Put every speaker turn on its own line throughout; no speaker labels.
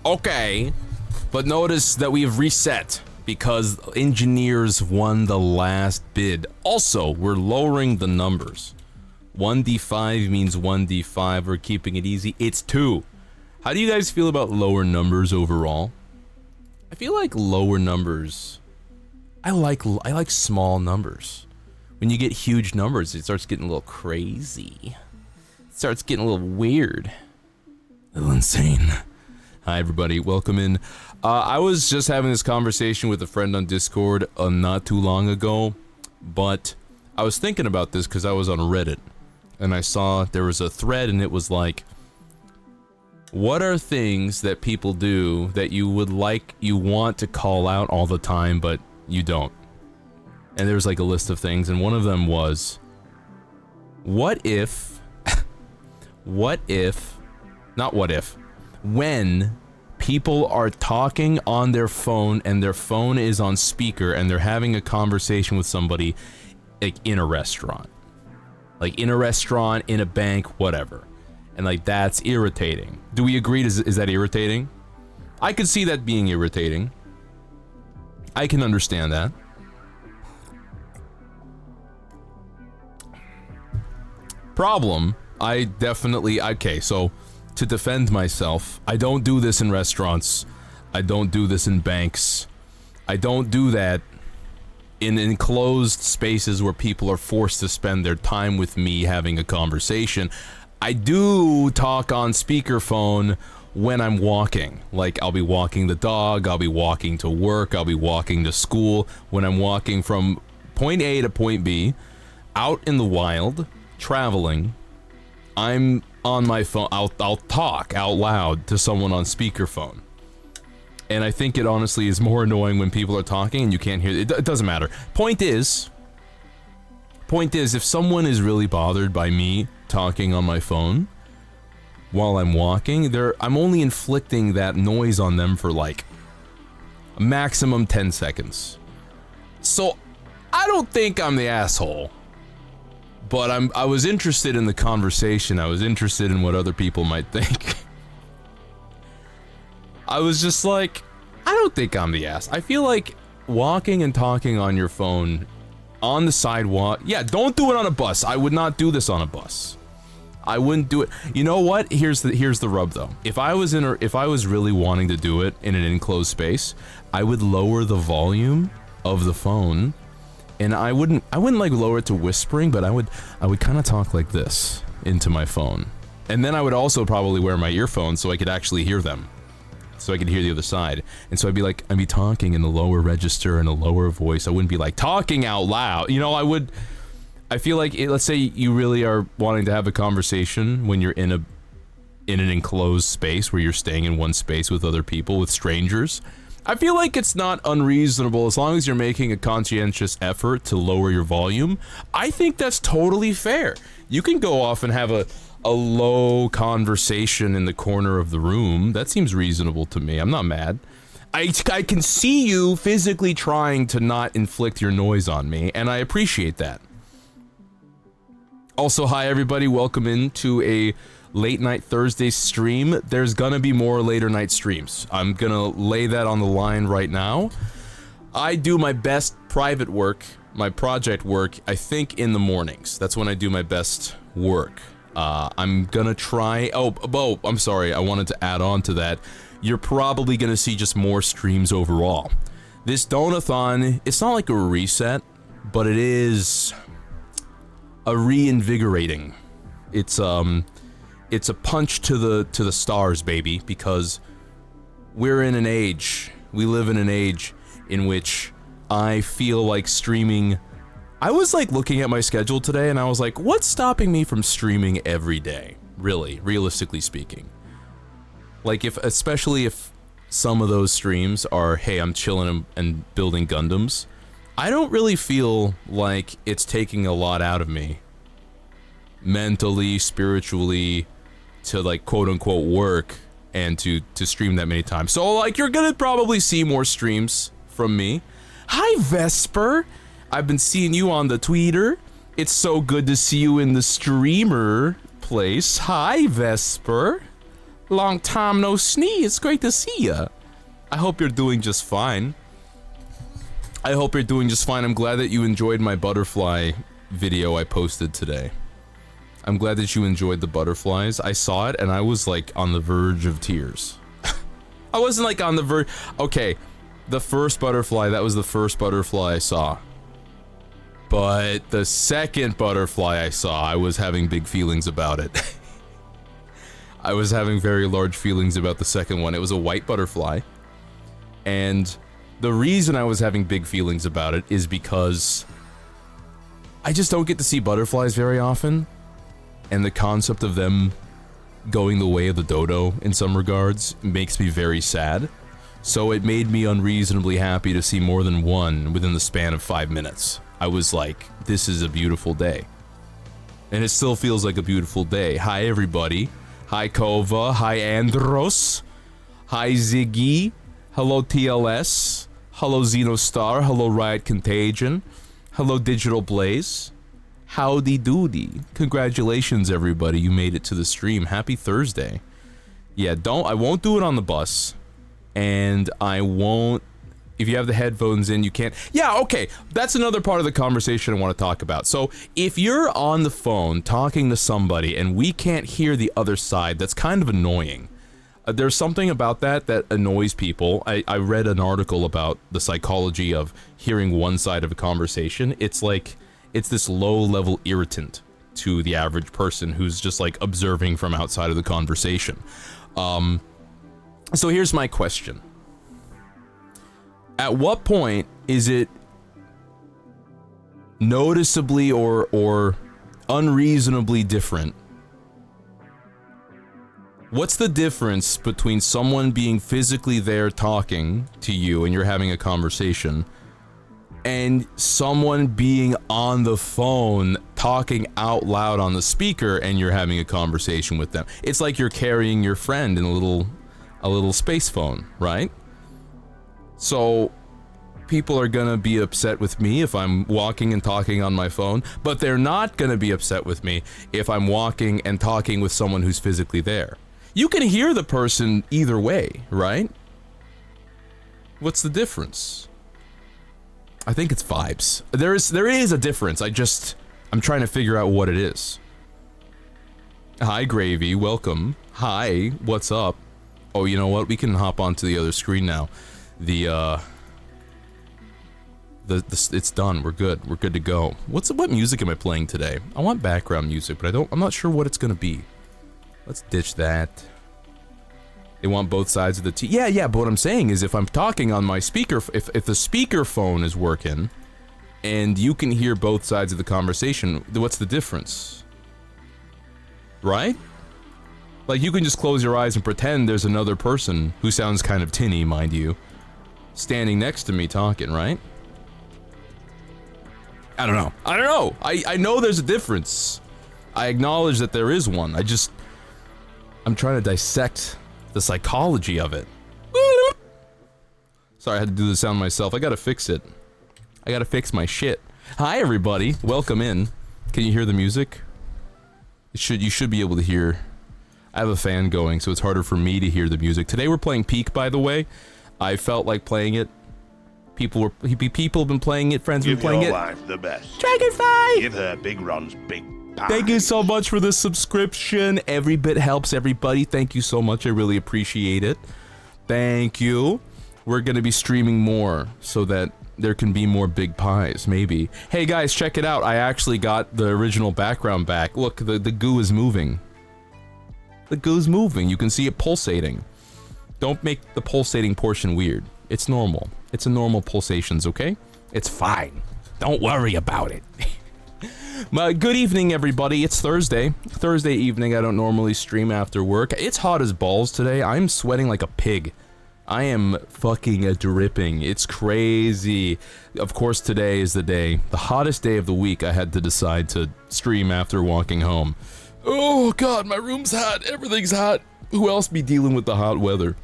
Okay, but notice that we have reset because engineers won the last bid. Also, we're lowering the numbers. 1d5 means 1d5. We're keeping it easy. It's 2. How do you guys feel about lower numbers overall? I feel like lower numbers. I like small numbers. When you get huge numbers, it starts getting a little crazy. It starts getting a little weird. A little insane. Hi everybody, welcome in. I was just having this conversation with a friend on Discord not too long ago, but I was thinking about this because I was on Reddit, and I saw there was a thread and it was like, what are things that people do that you want to call out all the time, but you don't? And there was like a list of things, and one of them was, when people are talking on their phone and their phone is on speaker and they're having a conversation with somebody, like in a restaurant, in a bank, whatever, and like that's irritating. Do we agree? Is that irritating? I could see that being irritating. I can understand that. Problem, okay, so to defend myself, I don't do this in restaurants. I don't do this in banks. I don't do that in enclosed spaces where people are forced to spend their time with me having a conversation. I do talk on speakerphone when I'm walking. Like, I'll be walking the dog, I'll be walking to work, I'll be walking to school. When I'm walking from point A to point B, out in the wild, traveling, I'm on my phone. I'll talk out loud to someone on speakerphone. And I think it honestly is more annoying when people are talking and you can't hear it. It doesn't matter. Point is, if someone is really bothered by me talking on my phone while I'm walking, I'm only inflicting that noise on them for like a maximum 10 seconds. So I don't think I'm the asshole. But I was interested in the conversation. I was interested in what other people might think. I was just like, I don't think I'm the ass. I feel like walking and talking on your phone on the sidewalk. Yeah, don't do it on a bus. I would not do this on a bus. I wouldn't do it. You know what? Here's the rub though. If I was really wanting to do it in an enclosed space, I would lower the volume of the phone. And I wouldn't like lower it to whispering, but I would kind of talk like this into my phone. And then I would also probably wear my earphones so I could actually hear them. So I could hear the other side. And so I'd be talking in the lower register in a lower voice. I wouldn't be like talking out loud. You know, I feel like, let's say you really are wanting to have a conversation when you're in an enclosed space where you're staying in one space with other people, with strangers. I feel like it's not unreasonable as long as you're making a conscientious effort to lower your volume. I think that's totally fair. You can go off and have a low conversation in the corner of the room. That seems reasonable to me. I'm not mad. I can see you physically trying to not inflict your noise on me, and I appreciate that. Also, hi everybody, welcome into a late night Thursday stream. There's gonna be more later night streams. I'm gonna lay that on the line right now. I do my best private work, my project work, I think in the mornings. That's when I do my best work. I'm gonna try, I'm sorry, I wanted to add on to that. You're probably gonna see just more streams overall. This donathon, it's not like a reset, but it is a reinvigorating. It's a punch to the stars, baby, because we live in an age in which I feel like streaming... I was like looking at my schedule today and I was like, what's stopping me from streaming every day? Really, realistically speaking. Like especially if some of those streams are, hey, I'm chilling and building Gundams, I don't really feel like it's taking a lot out of me. Mentally, spiritually, to like quote unquote work and to stream that many times. So like you're gonna probably see more streams from me. Hi Vesper! I've been seeing you on the Twitter. It's so good to see you in the streamer place. Hi Vesper! Long time no see. It's great to see ya. I hope you're doing just fine. I hope you're doing just fine. I'm glad that you enjoyed my butterfly video I posted today. I'm glad that you enjoyed the butterflies. I saw it and I was like on the verge of tears. I wasn't like on the verge. Okay, the first butterfly, that was the first butterfly I saw. But the second butterfly I saw, I was having big feelings about it. I was having very large feelings about the second one. It was a white butterfly. And the reason I was having big feelings about it is because I just don't get to see butterflies very often. And the concept of them going the way of the dodo in some regards makes me very sad. So it made me unreasonably happy to see more than one within the span of 5 minutes. I was like, this is a beautiful day. And it still feels like a beautiful day. Hi everybody. Hi Kova. Hi Andros. Hi Ziggy. Hello TLS. Hello Xenostar. Hello Riot Contagion. Hello Digital Blaze. Howdy doody. Congratulations everybody, you made it to the stream. Happy Thursday. Yeah, I won't do it on the bus. And I won't, if you have the headphones in, you can't. Yeah, okay, that's another part of the conversation I want to talk about. So, if you're on the phone talking to somebody and we can't hear the other side, that's kind of annoying. There's something about that that annoys people. I read an article about the psychology of hearing one side of a conversation. It's like, it's this low-level irritant to the average person who's just like observing from outside of the conversation. So here's my question. At what point is it noticeably or unreasonably different? What's the difference between someone being physically there talking to you and you're having a conversation and someone being on the phone talking out loud on the speaker and you're having a conversation with them? It's like you're carrying your friend in a little space phone, right? So people are gonna be upset with me if I'm walking and talking on my phone, but they're not gonna be upset with me if I'm walking and talking with someone who's physically there. You can hear the person either way, right? What's the difference? I think it's vibes. There is a difference. I'm trying to figure out what it is. Hi Gravy, welcome. Hi, what's up? Oh, you know what? We can hop onto the other screen now. It's done. We're good. We're good to go. What music am I playing today? I want background music, but I'm not sure what it's gonna be. Let's ditch that. They want both sides of the T. Yeah, but what I'm saying is if I'm talking on my speaker, if the speaker phone is working, and you can hear both sides of the conversation, what's the difference? Right? Like, you can just close your eyes and pretend there's another person, who sounds kind of tinny, mind you, standing next to me talking, right? I don't know. I know there's a difference. I acknowledge that there is one. I'm trying to dissect the psychology of it. Sorry, I had to do the sound myself. I gotta fix it. I gotta fix my shit. Hi everybody, welcome in. Can you hear the music? You should be able to hear. I have a fan going, so it's harder for me to hear the music. Today we're playing Peak, by the way. I felt like playing it. People have been playing it, friends have been playing it.
Give your wife the best.
Dragonfly!
Give her Big Ron's big pie.
Thank you so much for the subscription. Every bit helps everybody. Thank you so much. I really appreciate it. Thank you. We're gonna be streaming more so that there can be more big pies, maybe. Hey guys, check it out. I actually got the original background back. Look, the goo is moving. The goo's moving. You can see it pulsating. Don't make the pulsating portion weird. It's normal. It's a normal pulsations, okay? It's fine. Don't worry about it. Good evening, everybody. It's Thursday. Thursday evening. I don't normally stream after work. It's hot as balls today. I'm sweating like a pig. I am fucking dripping. It's crazy. Of course, today is the day, the hottest day of the week. I had to decide to stream after walking home. Oh god, my room's hot. Everything's hot. Who else be dealing with the hot weather?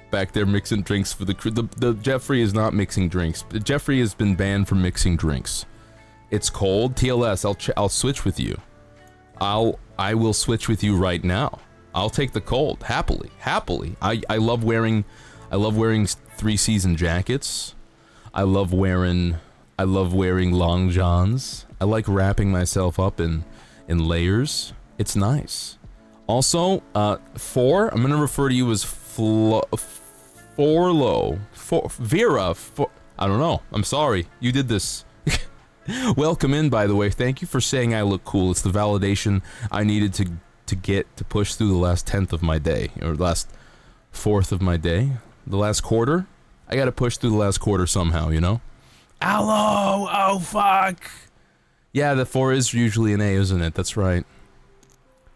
Back there mixing drinks for the crew. The Jeffrey is not mixing drinks. Jeffrey has been banned from mixing drinks. It's cold. TLS, I'll switch with you. I will switch with you right now. I'll take the cold happily. I love wearing 3-season jackets. I love wearing long johns. I like wrapping myself up in layers. It's nice. Also, I'm gonna refer to you as Forlo. Vera. I don't know. I'm sorry. You did this. Welcome in, by the way. Thank you for saying I look cool. It's the validation I needed to get to push through the last 10th of my day, or last 4th of my day. The last quarter. I gotta push through the last quarter somehow, you know? Hello! Oh, fuck! Yeah, the 4 is usually an A, isn't it? That's right.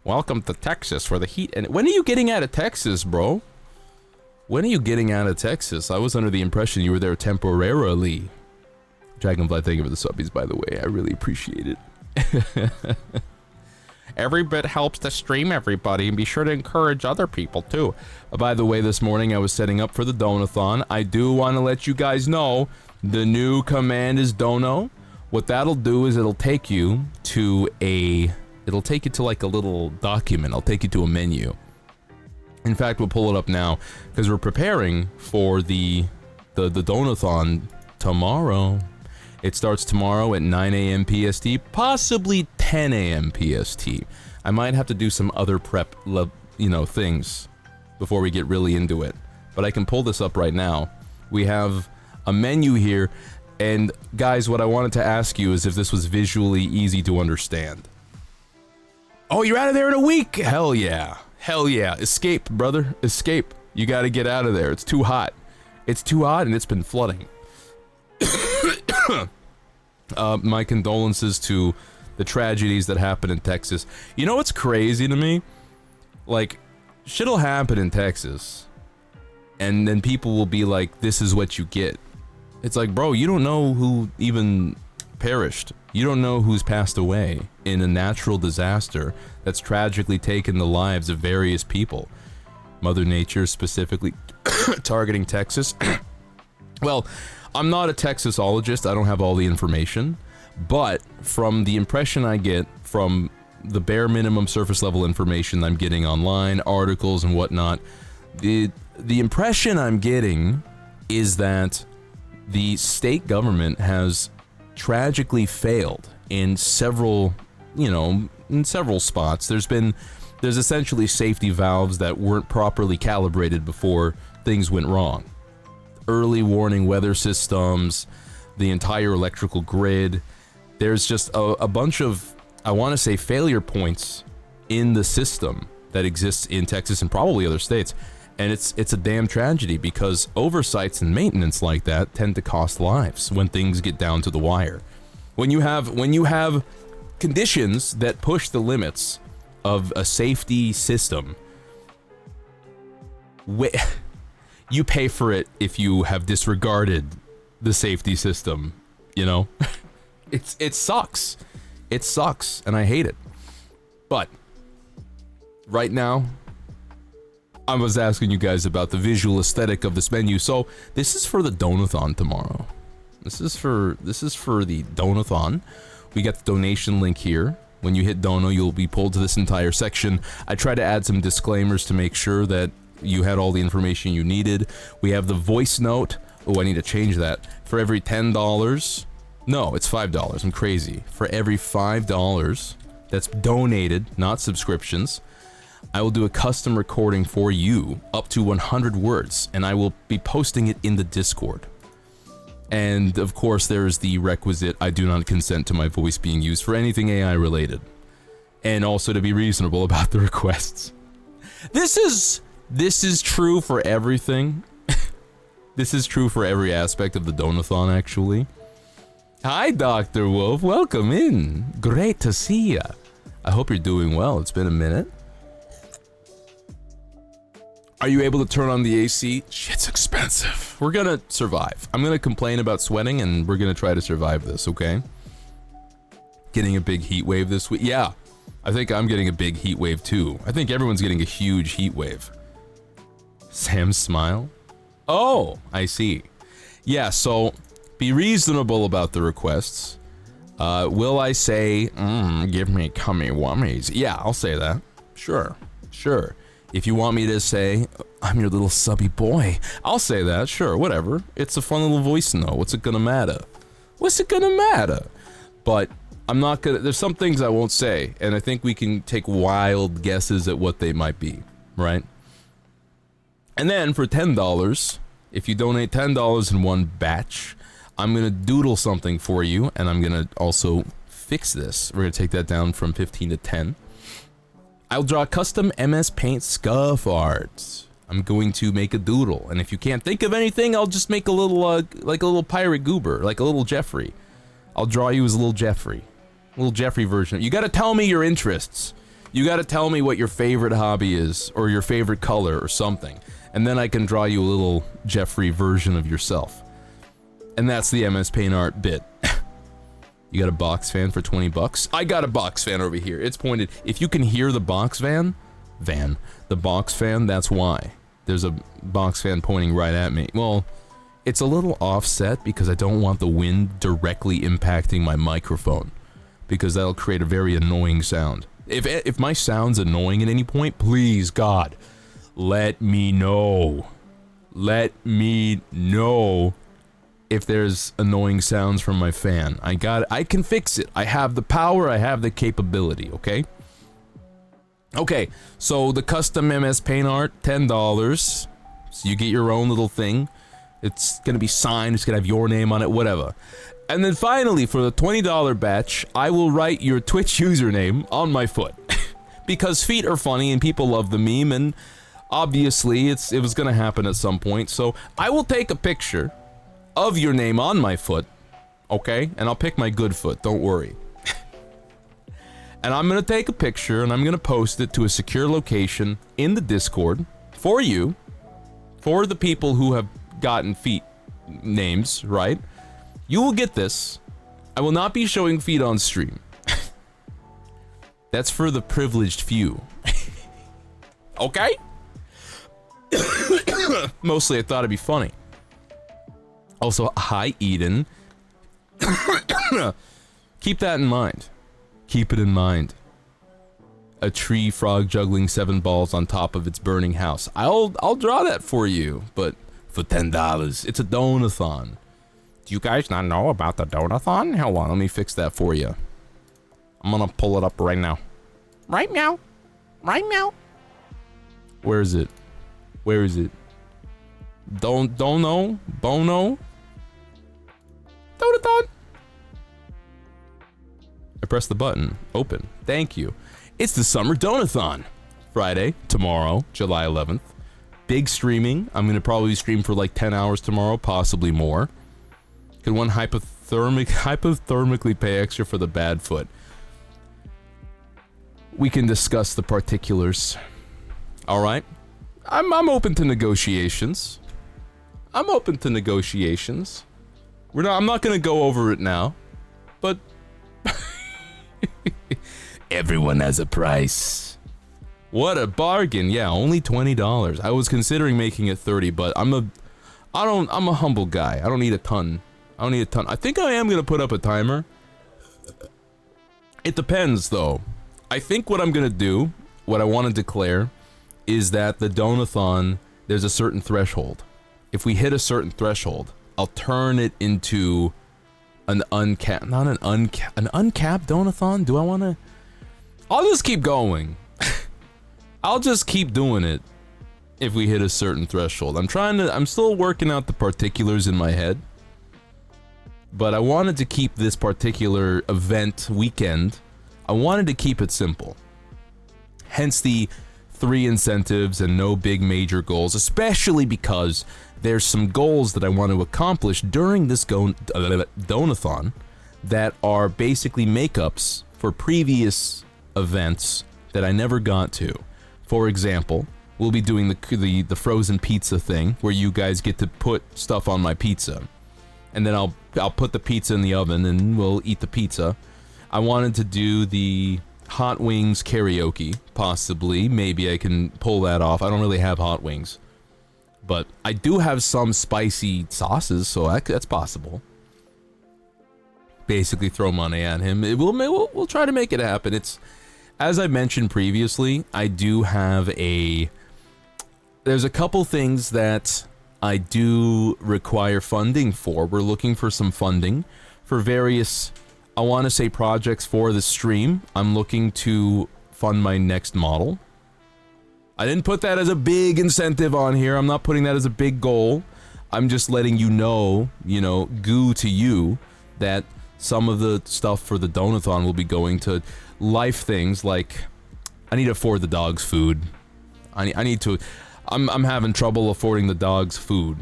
Welcome to Texas, where the heat... And when are you getting out of Texas, bro? When are you getting out of Texas? I was under the impression you were there temporarily. Dragonfly, thank you for the subbies, by the way. I really appreciate it. Every bit helps to stream, everybody, and be sure to encourage other people, too. By the way, this morning I was setting up for the Donathon. I do want to let you guys know the new command is dono. What that'll do is it'll take you to like a little document. I'll take you to a menu. In fact, we'll pull it up now because we're preparing for the Donathon tomorrow. It starts tomorrow at 9 a.m. PST, possibly 10 a.m. PST. I might have to do some other prep, things before we get really into it. But I can pull this up right now. We have a menu here, and guys, what I wanted to ask you is if this was visually easy to understand. Oh, you're out of there in a week! Hell yeah. Hell yeah. Escape, brother. Escape. You gotta get out of there. It's too hot. It's too hot and it's been flooding. My condolences to the tragedies that happened in Texas. You know what's crazy to me? Like, shit'll happen in Texas, and then people will be like, this is what you get. It's like, bro, you don't know who even perished. You don't know who's passed away in a natural disaster that's tragically taken the lives of various people. Mother Nature specifically targeting Texas. Well, I'm not a Texasologist, I don't have all the information, but from the impression I get from the bare minimum surface level information I'm getting online, articles and whatnot, the impression I'm getting is that the state government has tragically failed in several spots. There's essentially safety valves that weren't properly calibrated before things went wrong. Early warning weather systems, the entire electrical grid. There's just a bunch of, I want to say, failure points in the system that exists in Texas and probably other states. And it's a damn tragedy because oversights and maintenance like that tend to cost lives when things get down to the wire. When you have conditions that push the limits of a safety system, you pay for it if you have disregarded the safety system, you know? It sucks. It sucks, and I hate it. But right now, I was asking you guys about the visual aesthetic of this menu. So this is for the Donathon tomorrow. This is for the Donathon. We got the donation link here. When you hit dono, you'll be pulled to this entire section. I try to add some disclaimers to make sure that you had all the information you needed. We have the voice note. Oh, I need to change that. For every $10, no, it's $5. I'm crazy. For every $5 that's donated, not subscriptions, I will do a custom recording for you up to 100 words, and I will be posting it in the Discord. And of course, there's the requisite, I do not consent to my voice being used for anything AI related. And also to be reasonable about the requests. This is true for everything. This is true for every aspect of the donathon, actually. Hi, Dr. Wolf. Welcome in. Great to see ya. I hope you're doing well. It's been a minute. Are you able to turn on the AC? Shit's expensive. We're gonna survive. I'm gonna complain about sweating, and we're gonna try to survive this, okay? Getting a big heat wave this week. Yeah, I think I'm getting a big heat wave too. I think everyone's getting a huge heat wave. Sam's smile? Oh, I see. Yeah, so be reasonable about the requests. Will I say, give me cummy wummies? Yeah, I'll say that. Sure. If you want me to say, I'm your little subby boy, I'll say that, sure, whatever. It's a fun little voice note. What's it gonna matter? But I'm not gonna, there's some things I won't say, and I think we can take wild guesses at what they might be, right? And then for $10, if you donate $10 in one batch, I'm gonna doodle something for you, and I'm gonna also fix this. We're gonna take that down from 15 to 10. I'll draw custom MS Paint scuff art. I'm going to make a doodle, and if you can't think of anything, I'll just make a little, like a little pirate goober, like a little Jeffrey. I'll draw you as a little Jeffrey version. You gotta tell me your interests. You gotta tell me what your favorite hobby is, or your favorite color, or something. And then I can draw you a little Jeffrey version of yourself. And that's the MS Paint art bit. You got a box fan for 20 bucks? I got a box fan over here. It's pointed. If you can hear the box fan, that's why. There's a box fan pointing right at me. Well, it's a little offset because I don't want the wind directly impacting my microphone, because that'll create a very annoying sound. If my sound's annoying at any point, please, God, let me know. Let me know if there's annoying sounds from my fan. I can fix it. I have the power, I have the capability, okay? Okay, so the custom MS Paint art, $10. So you get your own little thing. It's gonna be signed, it's gonna have your name on it, whatever. And then finally, for the $20 batch, I will write your Twitch username on my foot. Because feet are funny and people love the meme, and obviously it was gonna happen at some point. So I will take a picture of your name on my foot, okay? And I'll pick my good foot, don't worry. And I'm gonna take a picture and I'm gonna post it to a secure location in the Discord for you, for the people who have gotten feet names, right? You will get this. I will not be showing feet on stream. That's for the privileged few. Okay? Mostly I thought it'd be funny. Also, hi, Eden. Keep that in mind. Keep it in mind. A tree frog juggling 7 balls on top of its burning house. I'll draw that for you, but for $10. It's a donathon. Do you guys not know about the donathon? Hold on, let me fix that for you. I'm gonna pull it up right now. Right now. Right now. Where is it? Where is it? Dono? Bono? Donathon. I press the button. Open. Thank you. It's the Summer Donathon. Friday, tomorrow, July 11th. Big streaming. I'm going to probably stream for like 10 hours tomorrow, possibly more. Could one hypothermically pay extra for the bad foot? We can discuss the particulars. Alright? I'm open to negotiations. I'm not gonna go over it now, but everyone has a price. What a bargain! Yeah, only $20. I was considering making it 30, but I'm a humble guy. I don't need a ton. I think I am gonna put up a timer. It depends, though. I think what I'm gonna do, what I want to declare, is that the donathon, there's a certain threshold. If we hit a certain threshold, I'll turn it into an uncapped, an uncapped donathon? Do I want to? I'll just keep going. I'll just keep doing it if we hit a certain threshold. I'm still working out the particulars in my head. But I wanted to keep this particular event weekend, I wanted to keep it simple. Hence the 3 incentives and no big major goals, especially because there's some goals that I want to accomplish during this donathon that are basically makeups for previous events that I never got to. For example, we'll be doing the frozen pizza thing where you guys get to put stuff on my pizza. And then I'll put the pizza in the oven and we'll eat the pizza. I wanted to do the hot wings karaoke, possibly. Maybe I can pull that off. I don't really have hot wings. But I do have some spicy sauces, so that's possible. Basically throw money at him. We'll try to make it happen. It's, as I mentioned previously, I do have there's a couple things that I do require funding for. We're looking for some funding for various, I want to say, projects for the stream. I'm looking to fund my next model. I didn't put that as a big incentive on here. I'm not putting that as a big goal. I'm just letting you know, goo to you, that some of the stuff for the donathon will be going to life things like, I need to afford the dogs food. I need to, I'm having trouble affording the dogs food.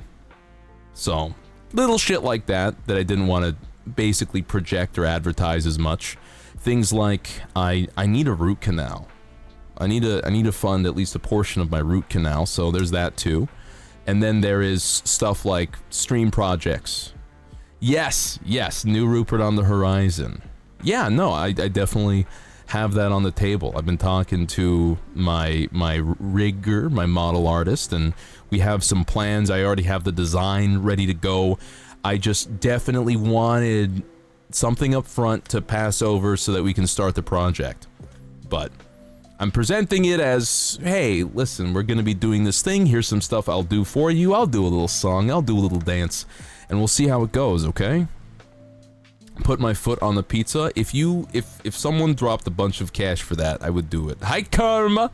So, little shit like that I didn't want to basically project or advertise as much. Things like, I need a root canal. I need to fund at least a portion of my root canal, so there's that too. And then there is stuff like stream projects. Yes, new Rupert on the horizon. Yeah, no, I definitely have that on the table. I've been talking to my rigger, my model artist, and we have some plans. I already have the design ready to go. I just definitely wanted something up front to pass over so that we can start the project. But I'm presenting it as, hey, listen, we're gonna be doing this thing. Here's some stuff I'll do for you. I'll do a little song. I'll do a little dance. And we'll see how it goes, okay? Put my foot on the pizza. If someone dropped a bunch of cash for that, I would do it. Hi, Karma!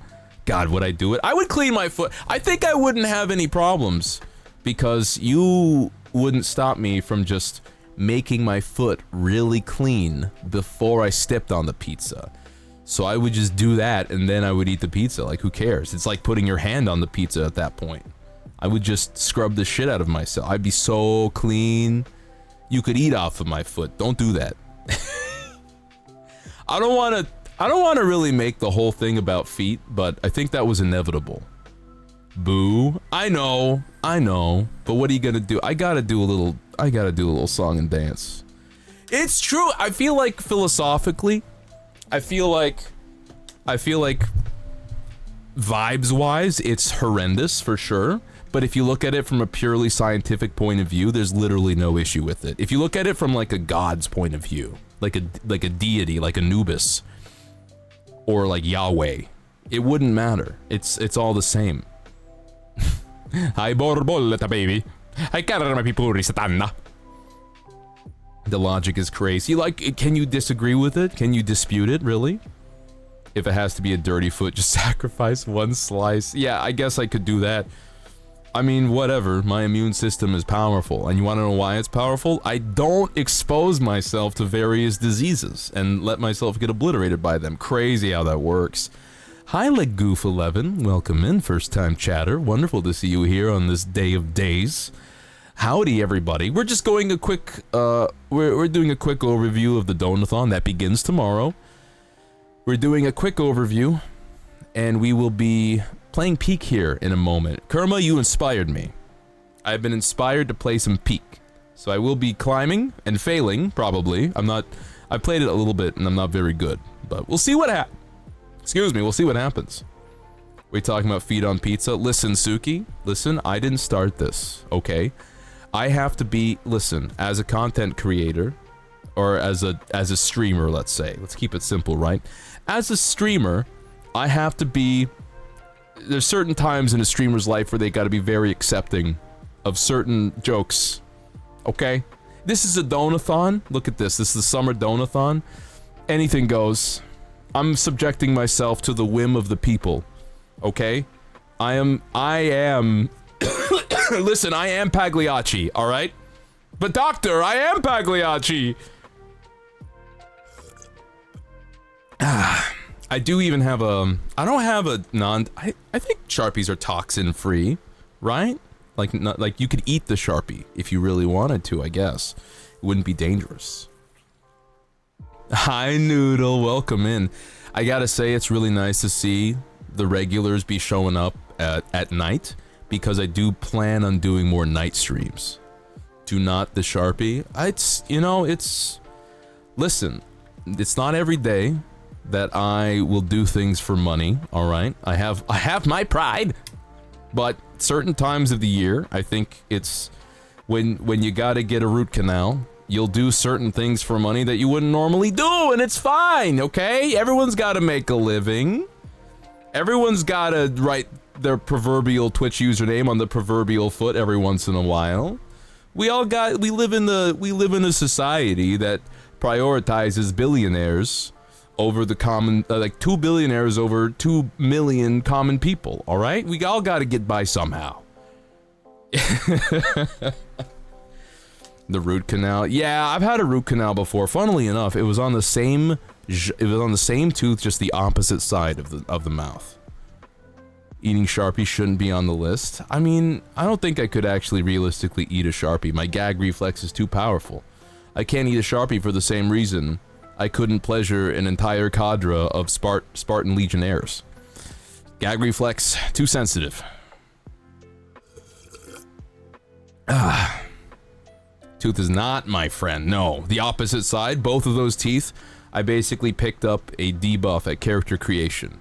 God, would I do it? I would clean my foot. I think I wouldn't have any problems, because you wouldn't stop me from just making my foot really clean before I stepped on the pizza. So I would just do that, and then I would eat the pizza. Like, who cares? It's like putting your hand on the pizza at that point. I would just scrub the shit out of myself. I'd be so clean. You could eat off of my foot. Don't do that. I don't want to really make the whole thing about feet, but I think that was inevitable. Boo. I know. But what are you gonna do? I gotta do a little song and dance. It's true. I feel like philosophically, I feel like vibes-wise, it's horrendous for sure. But if you look at it from a purely scientific point of view, there's literally no issue with it. If you look at it from like a god's point of view, like a deity, like Anubis, or like Yahweh, it wouldn't matter. It's all the same. Hi borboleta baby. Hi karma pipuri satana. The logic is crazy. Like, can you disagree with it? Can you dispute it, really? If it has to be a dirty foot, just sacrifice one slice. Yeah, I guess I could do that. I mean, whatever. My immune system is powerful. And you want to know why it's powerful? I don't expose myself to various diseases and let myself get obliterated by them. Crazy how that works. Hi, Legoof11. Welcome in, first-time chatter. Wonderful to see you here on this day of days. Howdy, everybody. We're just going a quick, we're doing a quick overview of the Donathon that begins tomorrow. We're doing a quick overview, and we will be playing Peak here in a moment. Kerma, you inspired me. I've been inspired to play some Peak. So I will be climbing and failing, probably. I played it a little bit, and I'm not very good. But we'll see what we'll see what happens. We're talking about feet on pizza. Listen, Suki, listen, I didn't start this, okay? I have to be, listen, as a content creator, or as a streamer, let's say. Let's keep it simple, right? As a streamer, I have to be, there's certain times in a streamer's life where they gotta be very accepting of certain jokes, okay? This is a donathon. Look at this. This is the summer donathon. Anything goes. I'm subjecting myself to the whim of the people, okay? I am, listen, I am Pagliacci, alright? But doctor, I am Pagliacci! I do even have a, I don't have a I think Sharpies are toxin free, right? Like, not, like you could eat the Sharpie if you really wanted to, I guess. It wouldn't be dangerous. Hi Noodle, welcome in. I gotta say, it's really nice to see the regulars be showing up at night, because I do plan on doing more night streams. Do not the Sharpie. It's, you know, it's, listen, it's not every day that I will do things for money, all right? I have my pride, but certain times of the year, I think it's when you gotta get a root canal, you'll do certain things for money that you wouldn't normally do, and it's fine, okay? Everyone's gotta make a living. Everyone's gotta write their proverbial Twitch username on the proverbial foot every once in a while. We live in a society that prioritizes billionaires over the common, like 2 billionaires over 2 million common people, all right? We all got to get by somehow. The root canal. Yeah, I've had a root canal before. Funnily enough, it was on the same tooth, just the opposite side of the mouth. Eating Sharpie shouldn't be on the list. I mean, I don't think I could actually realistically eat a Sharpie. My gag reflex is too powerful. I can't eat a Sharpie for the same reason I couldn't pleasure an entire cadre of Spartan Legionnaires. Gag reflex, too sensitive. Tooth is not my friend, no. The opposite side, both of those teeth, I basically picked up a debuff at character creation.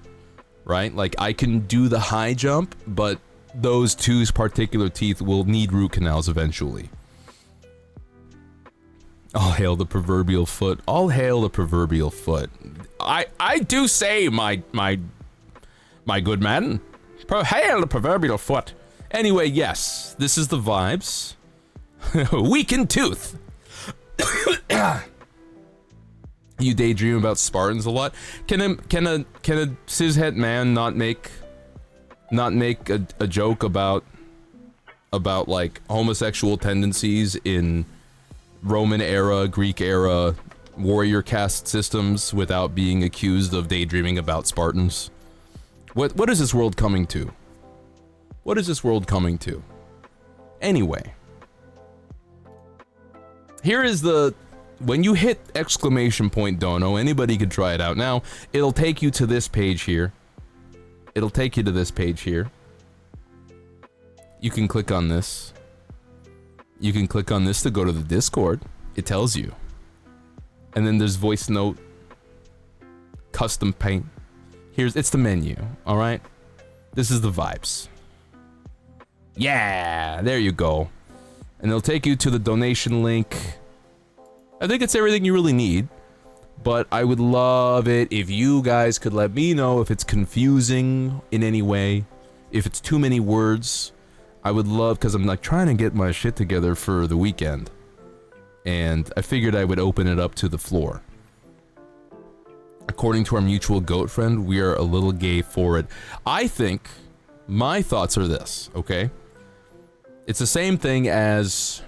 Right? Like, I can do the high jump, but those two particular teeth will need root canals eventually. All hail the proverbial foot. All hail the proverbial foot. I do say, my good man. Hail the proverbial foot. Anyway, yes, this is the vibes. Weakened tooth. You daydream about Spartans a lot. Can a cishet man not make a joke about like homosexual tendencies in Roman era, Greek era warrior caste systems without being accused of daydreaming about Spartans? What is this world coming to? What is this world coming to? Anyway, here is the, when you hit exclamation point dono, anybody can try it out now. It'll take you to this page here. It'll take you to this page here. You can click on this. You can click on this to go to the Discord. It tells you. And then there's voice note, custom paint. It's the menu, all right? This is the vibes. Yeah, there you go. And it'll take you to the donation link. I think it's everything you really need, but I would love it if you guys could let me know if it's confusing in any way, if it's too many words. I would love, because I'm like trying to get my shit together for the weekend, and I figured I would open it up to the floor. According to our mutual goat friend, we are a little gay for it. I think my thoughts are this, okay? It's the same thing as,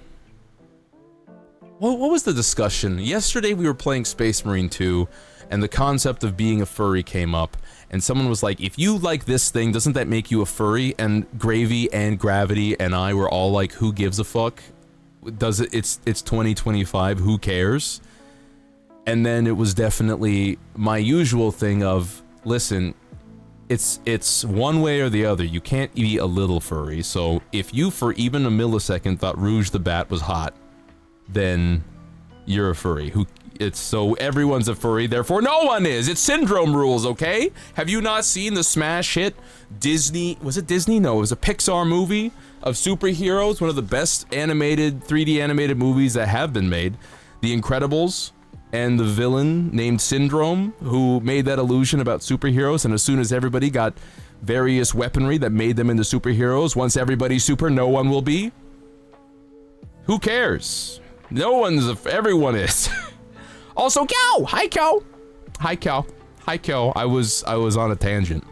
what was the discussion? Yesterday we were playing Space Marine 2, and the concept of being a furry came up, and someone was like, if you like this thing, doesn't that make you a furry? And Gravy and Gravity and I were all like, who gives a fuck? Does it? It's 2025, who cares? And then it was definitely my usual thing of, listen, it's one way or the other. You can't be a little furry, so if you for even a millisecond thought Rouge the Bat was hot, then you're a furry. So everyone's a furry, therefore no one is. It's syndrome rules, okay? Have you not seen the smash hit Disney, was it Disney? No, it was a Pixar movie of superheroes, one of the best animated, 3D animated movies that have been made. The Incredibles, and the villain named Syndrome, who made that illusion about superheroes, and as soon as everybody got various weaponry that made them into superheroes, once everybody's super, no one will be. Who cares? Everyone is. Also, Cow! Hi, Cow! Hi, Cow. Hi, Cow. I was on a tangent.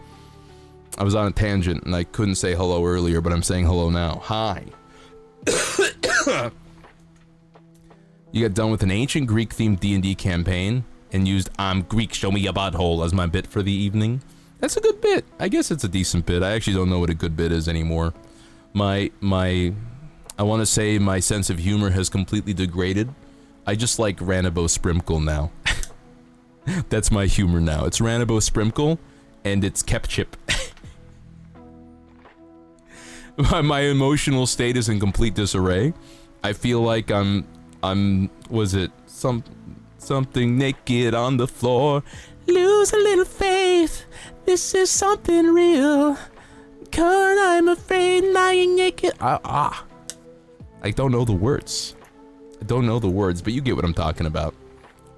And I couldn't say hello earlier, but I'm saying hello now. Hi. You got done with an ancient Greek-themed D&D campaign, and used "I'm Greek, show me your butthole" as my bit for the evening. That's a good bit. I guess it's a decent bit. I actually don't know what a good bit is anymore. I want to say my sense of humor has completely degraded. I just like Ranabo Sprimkle now. That's my humor now. It's Ranabo Sprimkle, and it's Kepchip. My emotional state is in complete disarray. I feel like was it something naked on the floor? Lose a little faith. This is something real. 'Cause I'm afraid lying naked. I don't know the words. I don't know the words, but you get what I'm talking about.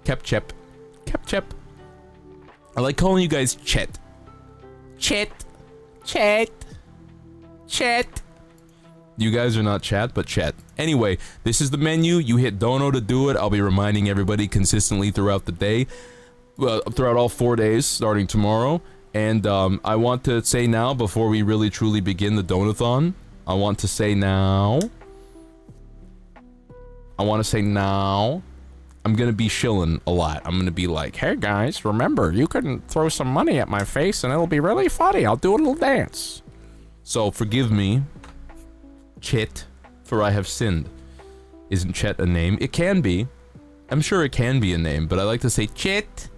Kepchep. Kepchep. I like calling you guys Chet. Chet. Chet. Chet. You guys are not chat, but Chet. Anyway, this is the menu. You hit dono to do it. I'll be reminding everybody consistently throughout the day. Well, throughout all 4 days, starting tomorrow. And I want to say now, before we really truly begin the donathon, I want to say now, I'm gonna be shilling a lot. I'm gonna be like, hey guys, remember, you can throw some money at my face and it'll be really funny. I'll do a little dance. So forgive me, Chet, for I have sinned. Isn't Chet a name? It can be. I'm sure it can be a name, but I like to say Chet.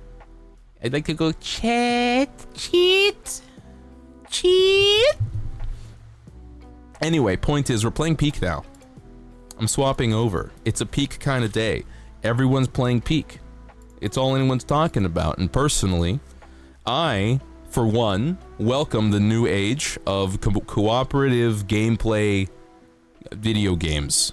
I'd like to go Chet, Chet, Chet. Anyway, point is, we're playing Peak now. I'm swapping over. It's a Peak kind of day. Everyone's playing Peak. It's all anyone's talking about. And personally, I, for one, welcome the new age of cooperative gameplay video games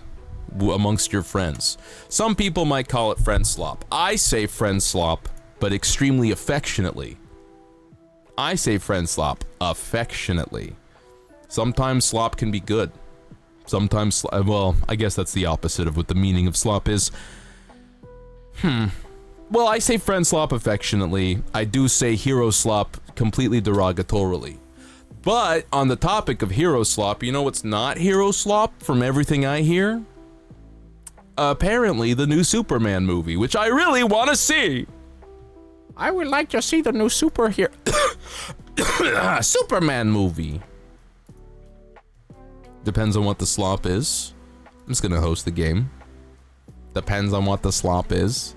amongst your friends. Some people might call it friend slop. I say friend slop, but extremely affectionately. I say friend slop affectionately. Sometimes slop can be good. Sometimes, well, I guess that's the opposite of what the meaning of slop is. Well, I say friend slop affectionately. I do say hero slop completely derogatorily. But on the topic of hero slop, you know what's not hero slop from everything I hear? Apparently the new Superman movie, which I really want to see. I would like to see the new Superman movie. Depends on what the slop is. I'm just gonna host the game. Depends on what the slop is.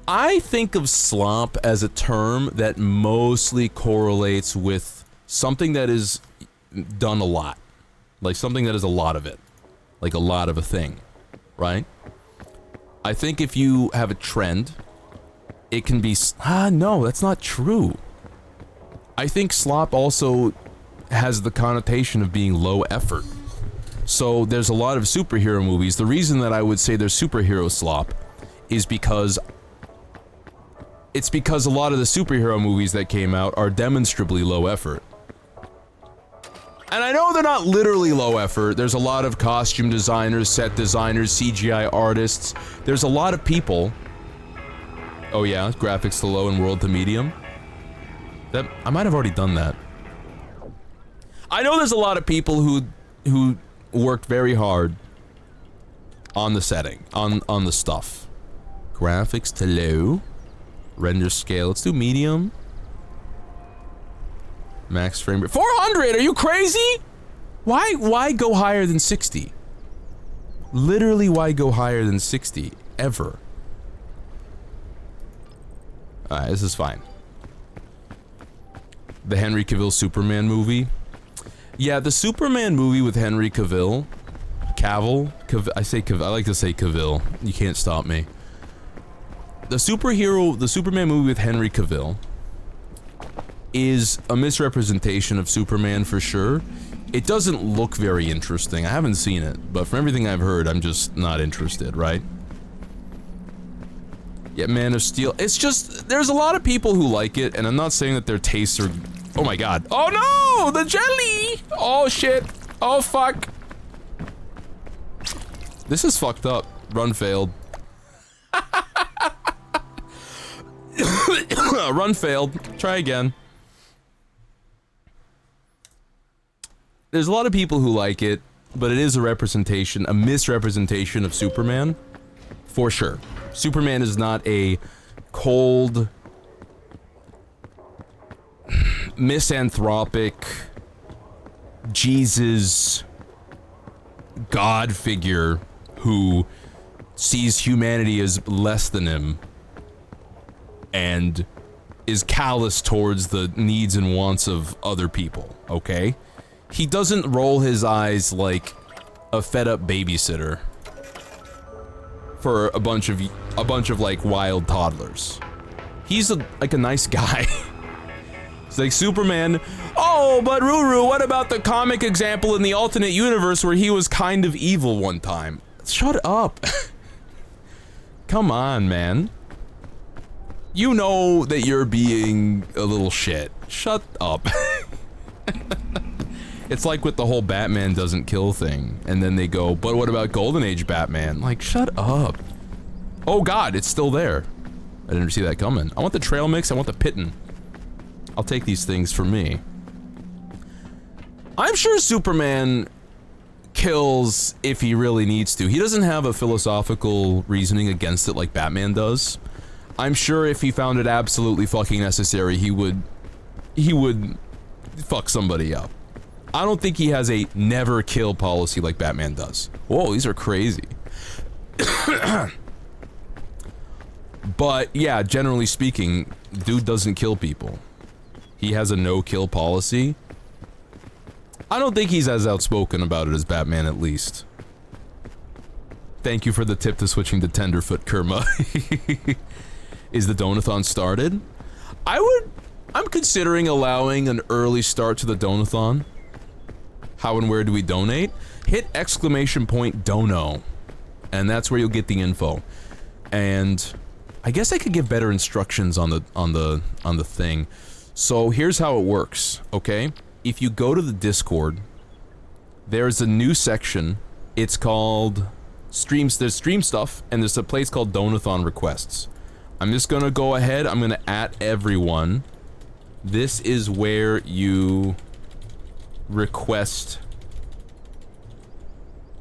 I think of slop as a term that mostly correlates with something that is done a lot. Like something that is a lot of it. Like a lot of a thing. Right? I think if you have a trend, it can be... no, that's not true. I think slop also has the connotation of being low effort. So there's a lot of superhero movies. The reason that I would say there's superhero slop is because... it's because a lot of the superhero movies that came out are demonstrably low effort. And I know they're not literally low effort. There's a lot of costume designers, set designers, CGI artists. There's a lot of people... Oh yeah, graphics to low and world to medium. That I might have already done that. I know there's a lot of people who worked very hard on the setting, on the stuff. Graphics to low, render scale. Let's do medium. Max frame rate 400. Are you crazy? Why go higher than 60? Literally, why go higher than 60 ever? Alright, this is fine. The Henry Cavill Superman movie. Yeah, the Superman movie with Henry Cavill. I like to say Cavill. You can't stop me. The Superman movie with Henry Cavill is a misrepresentation of Superman for sure. It doesn't look very interesting. I haven't seen it, but from everything I've heard, I'm just not interested, right? Yeah, Man of Steel. It's just, there's a lot of people who like it, and I'm not saying that their tastes are... Oh my god. Oh no! The jelly! Oh shit. Oh fuck. This is fucked up. Run failed. Run failed. Try again. There's a lot of people who like it, but it is a misrepresentation of Superman. For sure. Superman is not a cold, misanthropic, Jesus, God figure who sees humanity as less than him and is callous towards the needs and wants of other people, okay? He doesn't roll his eyes like a fed-up babysitter for a bunch of like wild toddlers. He's like a nice guy. It's like Superman, oh, but Ruru, what about the comic example in the alternate universe where he was kind of evil one time? Shut up. Come on, man. You know that you're being a little shit. Shut up. It's like with the whole Batman doesn't kill thing, and then they go, but what about Golden Age Batman? Like, shut up. Oh god, it's still there. I didn't see that coming. I want the trail mix, I want the pitten. I'll take these things for me. I'm sure Superman kills if he really needs to. He doesn't have a philosophical reasoning against it like Batman does. I'm sure if he found it absolutely fucking necessary, he would fuck somebody up. I don't think he has a never kill policy like Batman does. Whoa, these are crazy. But yeah, generally speaking, dude doesn't kill people. He has a no-kill policy. I don't think he's as outspoken about it as Batman, at least. Thank you for the tip to switching to Tenderfoot, Kerma. Is the Donathon started? I'm considering allowing an early start to the Donathon. How and where do we donate? Hit ! dono. And that's where you'll get the info. And I guess I could give better instructions on the thing. So here's how it works, okay? If you go to the Discord, there's a new section. It's called streams. There's stream stuff, and there's a place called Donathon requests. I'm just gonna go ahead. I'm gonna @ everyone. This is where you request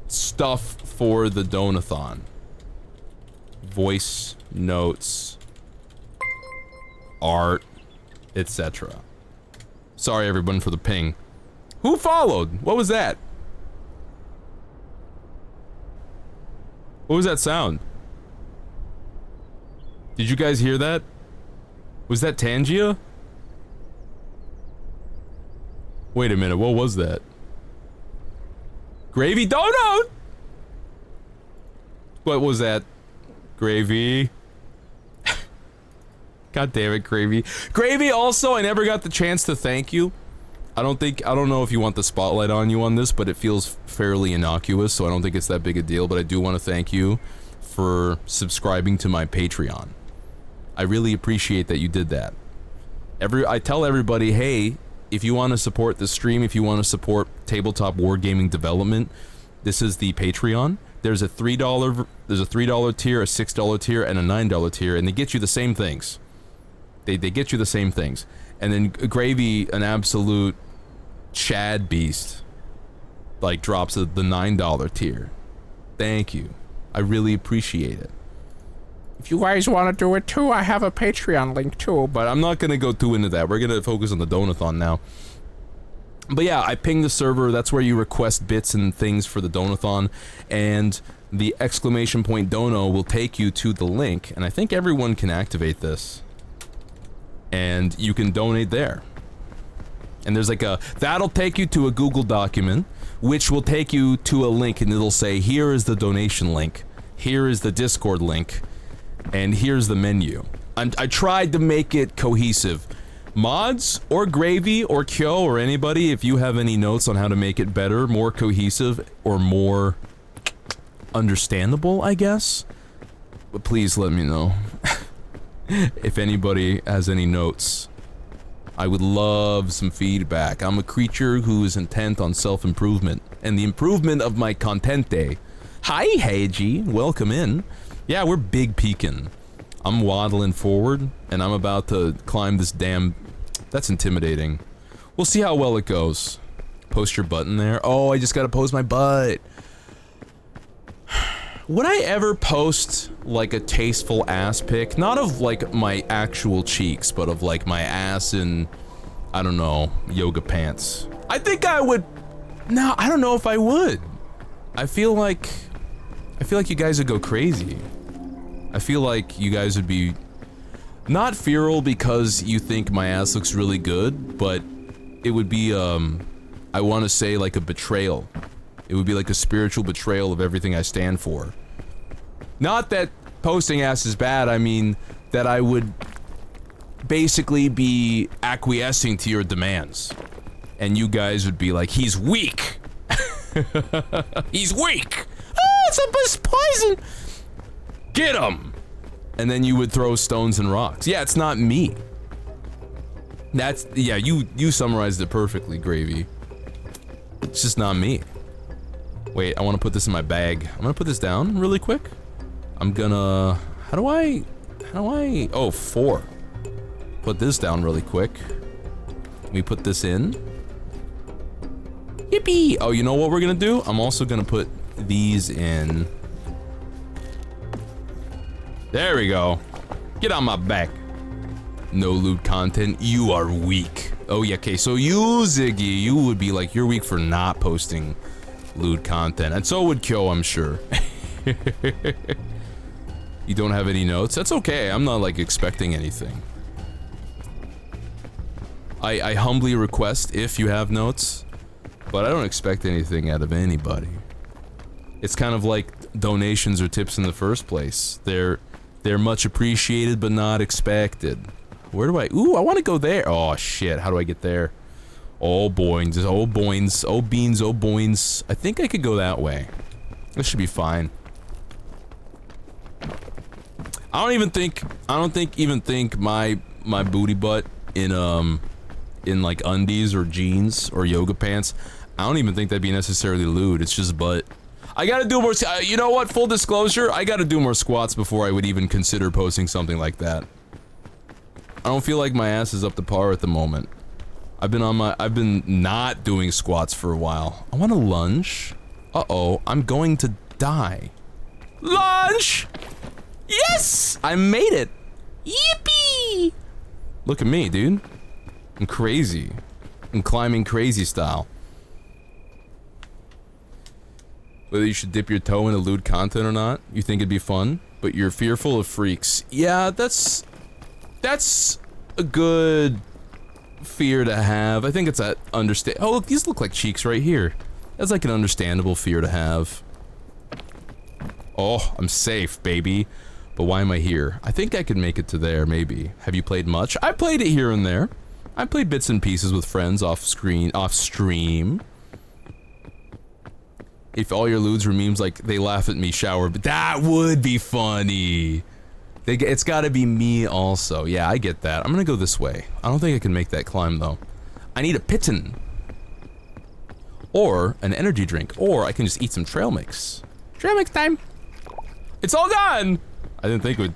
stuff for the Donathon. Voice notes, art, etc. Sorry everyone for the ping. Who followed? What was that? What was that sound? Did you guys hear that? Was that Tangia? Wait a minute, what was that? Gravy Donut! What was that? Gravy? God damn it, Gravy. Gravy, also, I never got the chance to thank you. I don't know if you want the spotlight on you on this, but it feels fairly innocuous, so I don't think it's that big a deal, but I do want to thank you for subscribing to my Patreon. I really appreciate that you did that. I tell everybody, hey, if you want to support the stream, if you want to support tabletop wargaming development, this is the Patreon. There's a $3 tier, a $6 tier, and a $9 tier, and they get you the same things. They get you the same things. And then Gravy, an absolute Chad beast, like drops the $9 tier. Thank you. I really appreciate it. If you guys want to do it too, I have a Patreon link too, but I'm not gonna go too into that. We're gonna focus on the Donathon now. But yeah, I pinged the server. That's where you request bits and things for the Donathon, and the ! dono will take you to the link, and I think everyone can activate this. And you can donate there. And there's like that'll take you to a Google document, which will take you to a link, and it'll say, here is the donation link, here is the Discord link, and here's the menu. I tried to make it cohesive. Mods, or Gravy, or Kyo, or anybody, if you have any notes on how to make it better, more cohesive, or more understandable, I guess, but please let me know. If anybody has any notes, I would love some feedback. I'm a creature who is intent on self-improvement, and the improvement of my contente. Hi, Heiji, welcome in. Yeah, we're big peeking. I'm waddling forward, and I'm about to climb this damn... That's intimidating. We'll see how well it goes. Post your button there. Oh, I just gotta post my butt. would I ever post like a tasteful ass pic? Not of like my actual cheeks, but of like my ass in, I don't know, yoga pants. I think I would. No, I don't know if I would. I feel like you guys would go crazy. I feel like you guys would be not feral because you think my ass looks really good, but it would be I want to say like a betrayal. It would be like a spiritual betrayal of everything I stand for. Not that posting ass is bad, I mean that I would basically be acquiescing to your demands. And you guys would be like, he's weak! He's weak! Ah, it's poison! Get him! And then you would throw stones and rocks. Yeah, it's not me. That's, yeah, you summarized it perfectly, Gravy. It's just not me. Wait, I want to put this in my bag. I'm gonna put this down really quick. I'm gonna, how do I, oh, 4. Put this down really quick. Let me put this in. Yippee! Oh, you know what we're gonna do? I'm also gonna put these in. There we go. Get on my back. No loot content. You are weak. Oh yeah, okay, so you, Ziggy, you would be like, you're weak for not posting loot content. And so would Kyo, I'm sure. You don't have any notes? That's okay, I'm not like expecting anything. I humbly request if you have notes, but I don't expect anything out of anybody. It's kind of like donations or tips in the first place. They're much appreciated but not expected. Where do I? Ooh, I want to go there. Oh shit, how do I get there? Oh boings, oh boings, oh beans, oh boings. I think I could go that way. This should be fine. I don't even think my booty butt in like undies or jeans or yoga pants, I don't even think that'd be necessarily lewd. It's just butt. I gotta do more, you know what, full disclosure, I gotta do more squats before I would even consider posting something like that. I don't feel like my ass is up to par at the moment. I've been not doing squats for a while. I wanna lunge. Uh-oh, I'm going to die. Lunge! Yes! I made it! Yippee! Look at me, dude. I'm crazy. I'm climbing crazy style. Whether you should dip your toe into lewd content or not, you think it'd be fun, but you're fearful of freaks. Yeah, that's a good fear to have. I think it's a understand. Oh, look, these look like cheeks right here. That's like an understandable fear to have. Oh, I'm safe, baby. But why am I here? I think I could make it to there, maybe. Have you played much? I played it here and there. I played bits and pieces with friends off stream. If all your lewds were memes like they laugh at me shower, but that would be funny. It's gotta be me also. Yeah, I get that. I'm gonna go this way. I don't think I can make that climb though. I need a piton. Or an energy drink. Or I can just eat some trail mix. Trail mix time. It's all gone. I didn't think it would.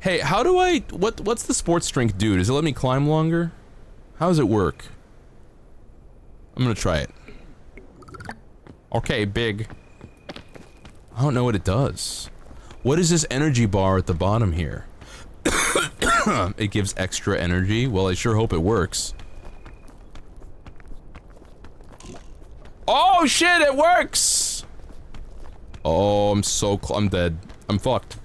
Hey, how do I, what's the sports drink do? Does it let me climb longer? How does it work? I'm gonna try it. Okay, big. I don't know what it does. What is this energy bar at the bottom here? It gives extra energy? Well, I sure hope it works. Oh shit, it works! Oh, I'm dead. I'm fucked.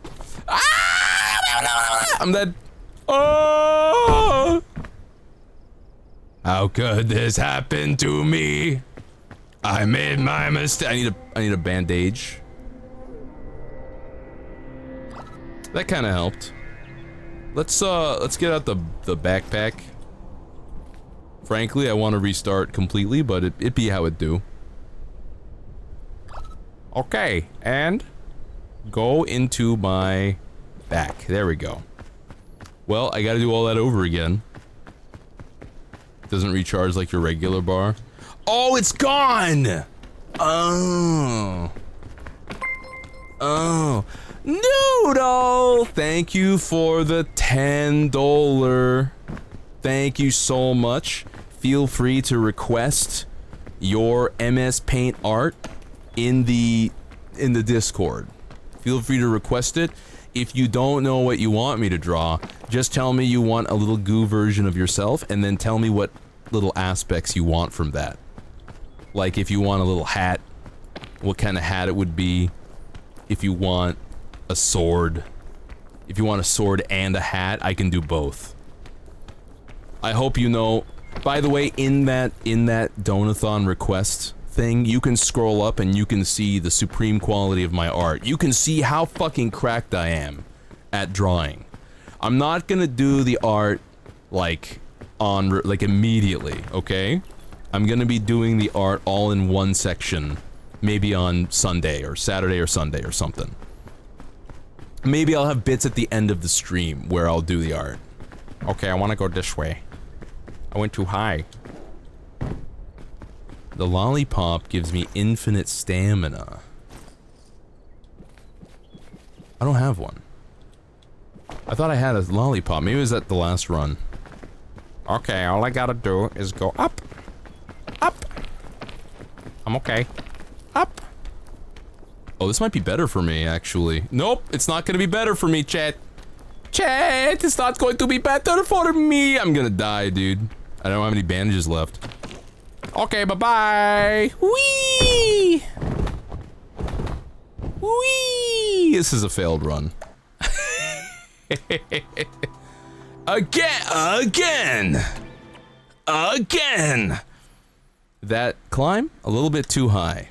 Ah! I'm dead. Oh! How could this happen to me? I made my mistake. I need a bandage. That kind of helped. Let's get out the backpack. Frankly, I want to restart completely, but it be how it do. Okay, and go into my back. There we go. Well, I gotta do all that over again. It doesn't recharge like your regular bar. Oh, it's gone! Oh. Oh. Noodle! Thank you for the $10. Thank you so much. Feel free to request your MS Paint art in the Discord. Feel free to request it. If you don't know what you want me to draw, just tell me you want a little goo version of yourself, and then tell me what little aspects you want from that. Like if you want a little hat, what kind of hat it would be. If you want a sword. If you want a sword and a hat, I can do both. I hope you know. By the way, in that Donathon request thing, you can scroll up and you can see the supreme quality of my art. You can see how fucking cracked I am at drawing. I'm not gonna do the art like immediately, okay? I'm gonna be doing the art all in one section, maybe on Sunday or Saturday or Sunday or something. Maybe I'll have bits at the end of the stream where I'll do the art. Okay, I want to go this way. I went too high. The lollipop gives me infinite stamina. I don't have one. I thought I had a lollipop. Maybe it was at the last run. Okay, all I gotta do is go up. Up. I'm okay. Up. Oh, this might be better for me, actually. Nope, it's not gonna be better for me, chat. Chat, it's not going to be better for me. I'm gonna die, dude. I don't have any bandages left. Okay, bye-bye. Whee! Whee! This is a failed run. Again! That climb? A little bit too high.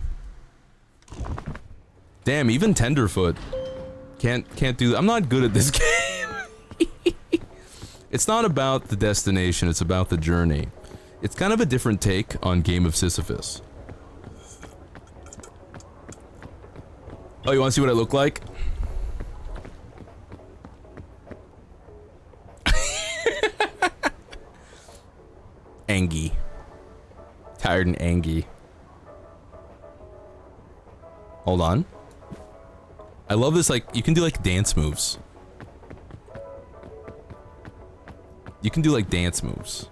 Damn, even Tenderfoot can't do that. I'm not good at this game. It's not about the destination, it's about the journey. It's kind of a different take on Game of Sisyphus. Oh, you want to see what I look like? Angy. Tired and angy. Hold on. I love this, like, you can do, like, dance moves. You can do, like, dance moves.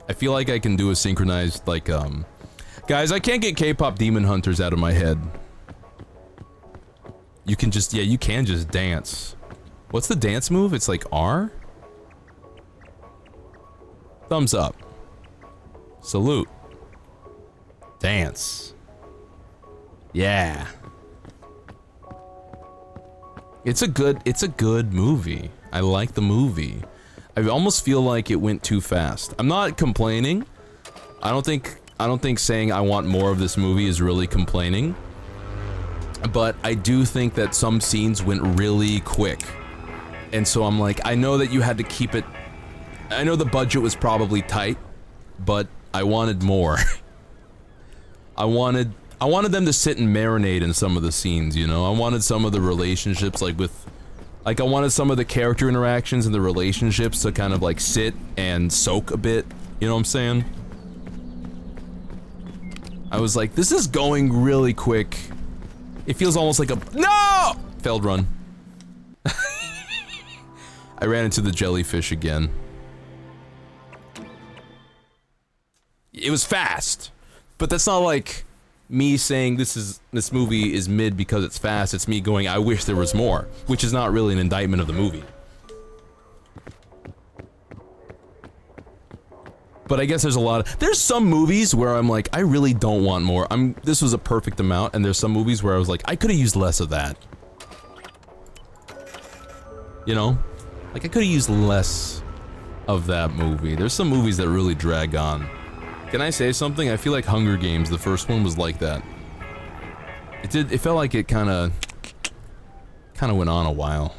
I feel like I can do a synchronized, like, Guys, I can't get K-pop Demon Hunters out of my head. You can just, yeah, you can just dance. What's the dance move? It's like R? Thumbs up. Salute. Dance. Yeah. It's a good movie. I like the movie. I almost feel like it went too fast. I'm not complaining. I don't think saying I want more of this movie is really complaining. But I do think that some scenes went really quick. And so I'm like, I know that you had to keep it. I know the budget was probably tight, but I wanted more. I wanted them to sit and marinate in some of the scenes, you know? I wanted some of the relationships, I wanted some of the character interactions and the relationships to kind of, like, sit and soak a bit, you know what I'm saying? I was like, this is going really quick. It feels almost like a— No! Failed run. I ran into the jellyfish again. It was fast, but that's not like me saying this movie is mid because it's fast. It's me going, I wish there was more, which is not really an indictment of the movie. But I guess there's some movies where I'm like, I really don't want more. This was a perfect amount, and there's some movies where I was like, I could have used less of that. You know? Like, I could have used less of that movie. There's some movies that really drag on. Can I say something? I feel like Hunger Games, the first one, was like that. It felt like it kinda went on a while.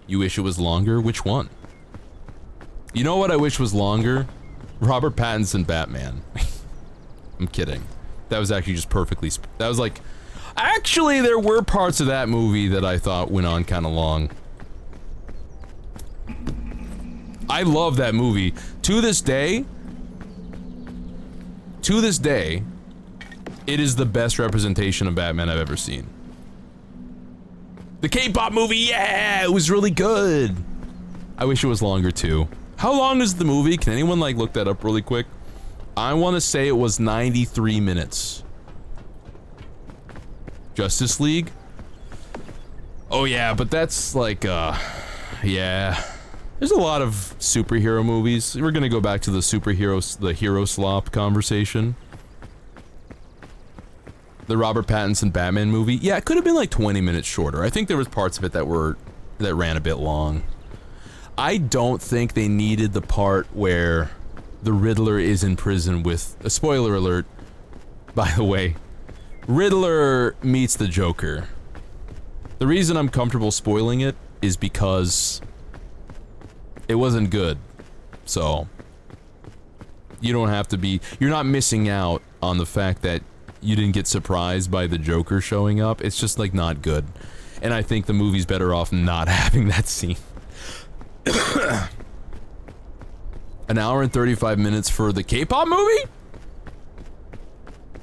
You wish it was longer? Which one? You know what I wish was longer? Robert Pattinson Batman. I'm kidding. That was actually just perfectly that was like— Actually, there were parts of that movie that I thought went on kinda long. I love that movie. To this day, it is the best representation of Batman I've ever seen. The K-pop movie, yeah! It was really good! I wish it was longer, too. How long is the movie? Can anyone, like, look that up really quick? I want to say it was 93 minutes. Justice League? Oh yeah, but that's like, yeah. There's a lot of superhero movies. We're gonna go back to the hero slop conversation. The Robert Pattinson Batman movie. Yeah, it could have been like 20 minutes shorter. I think there was parts of it that ran a bit long. I don't think they needed the part where the Riddler is in prison with a spoiler alert, by the way. Riddler meets the Joker. The reason I'm comfortable spoiling it is because it wasn't good. So you don't have to be, you're not missing out on the fact that you didn't get surprised by the Joker showing up. It's just like not good. And I think the movie's better off not having that scene. An hour and 35 minutes for the K-pop movie?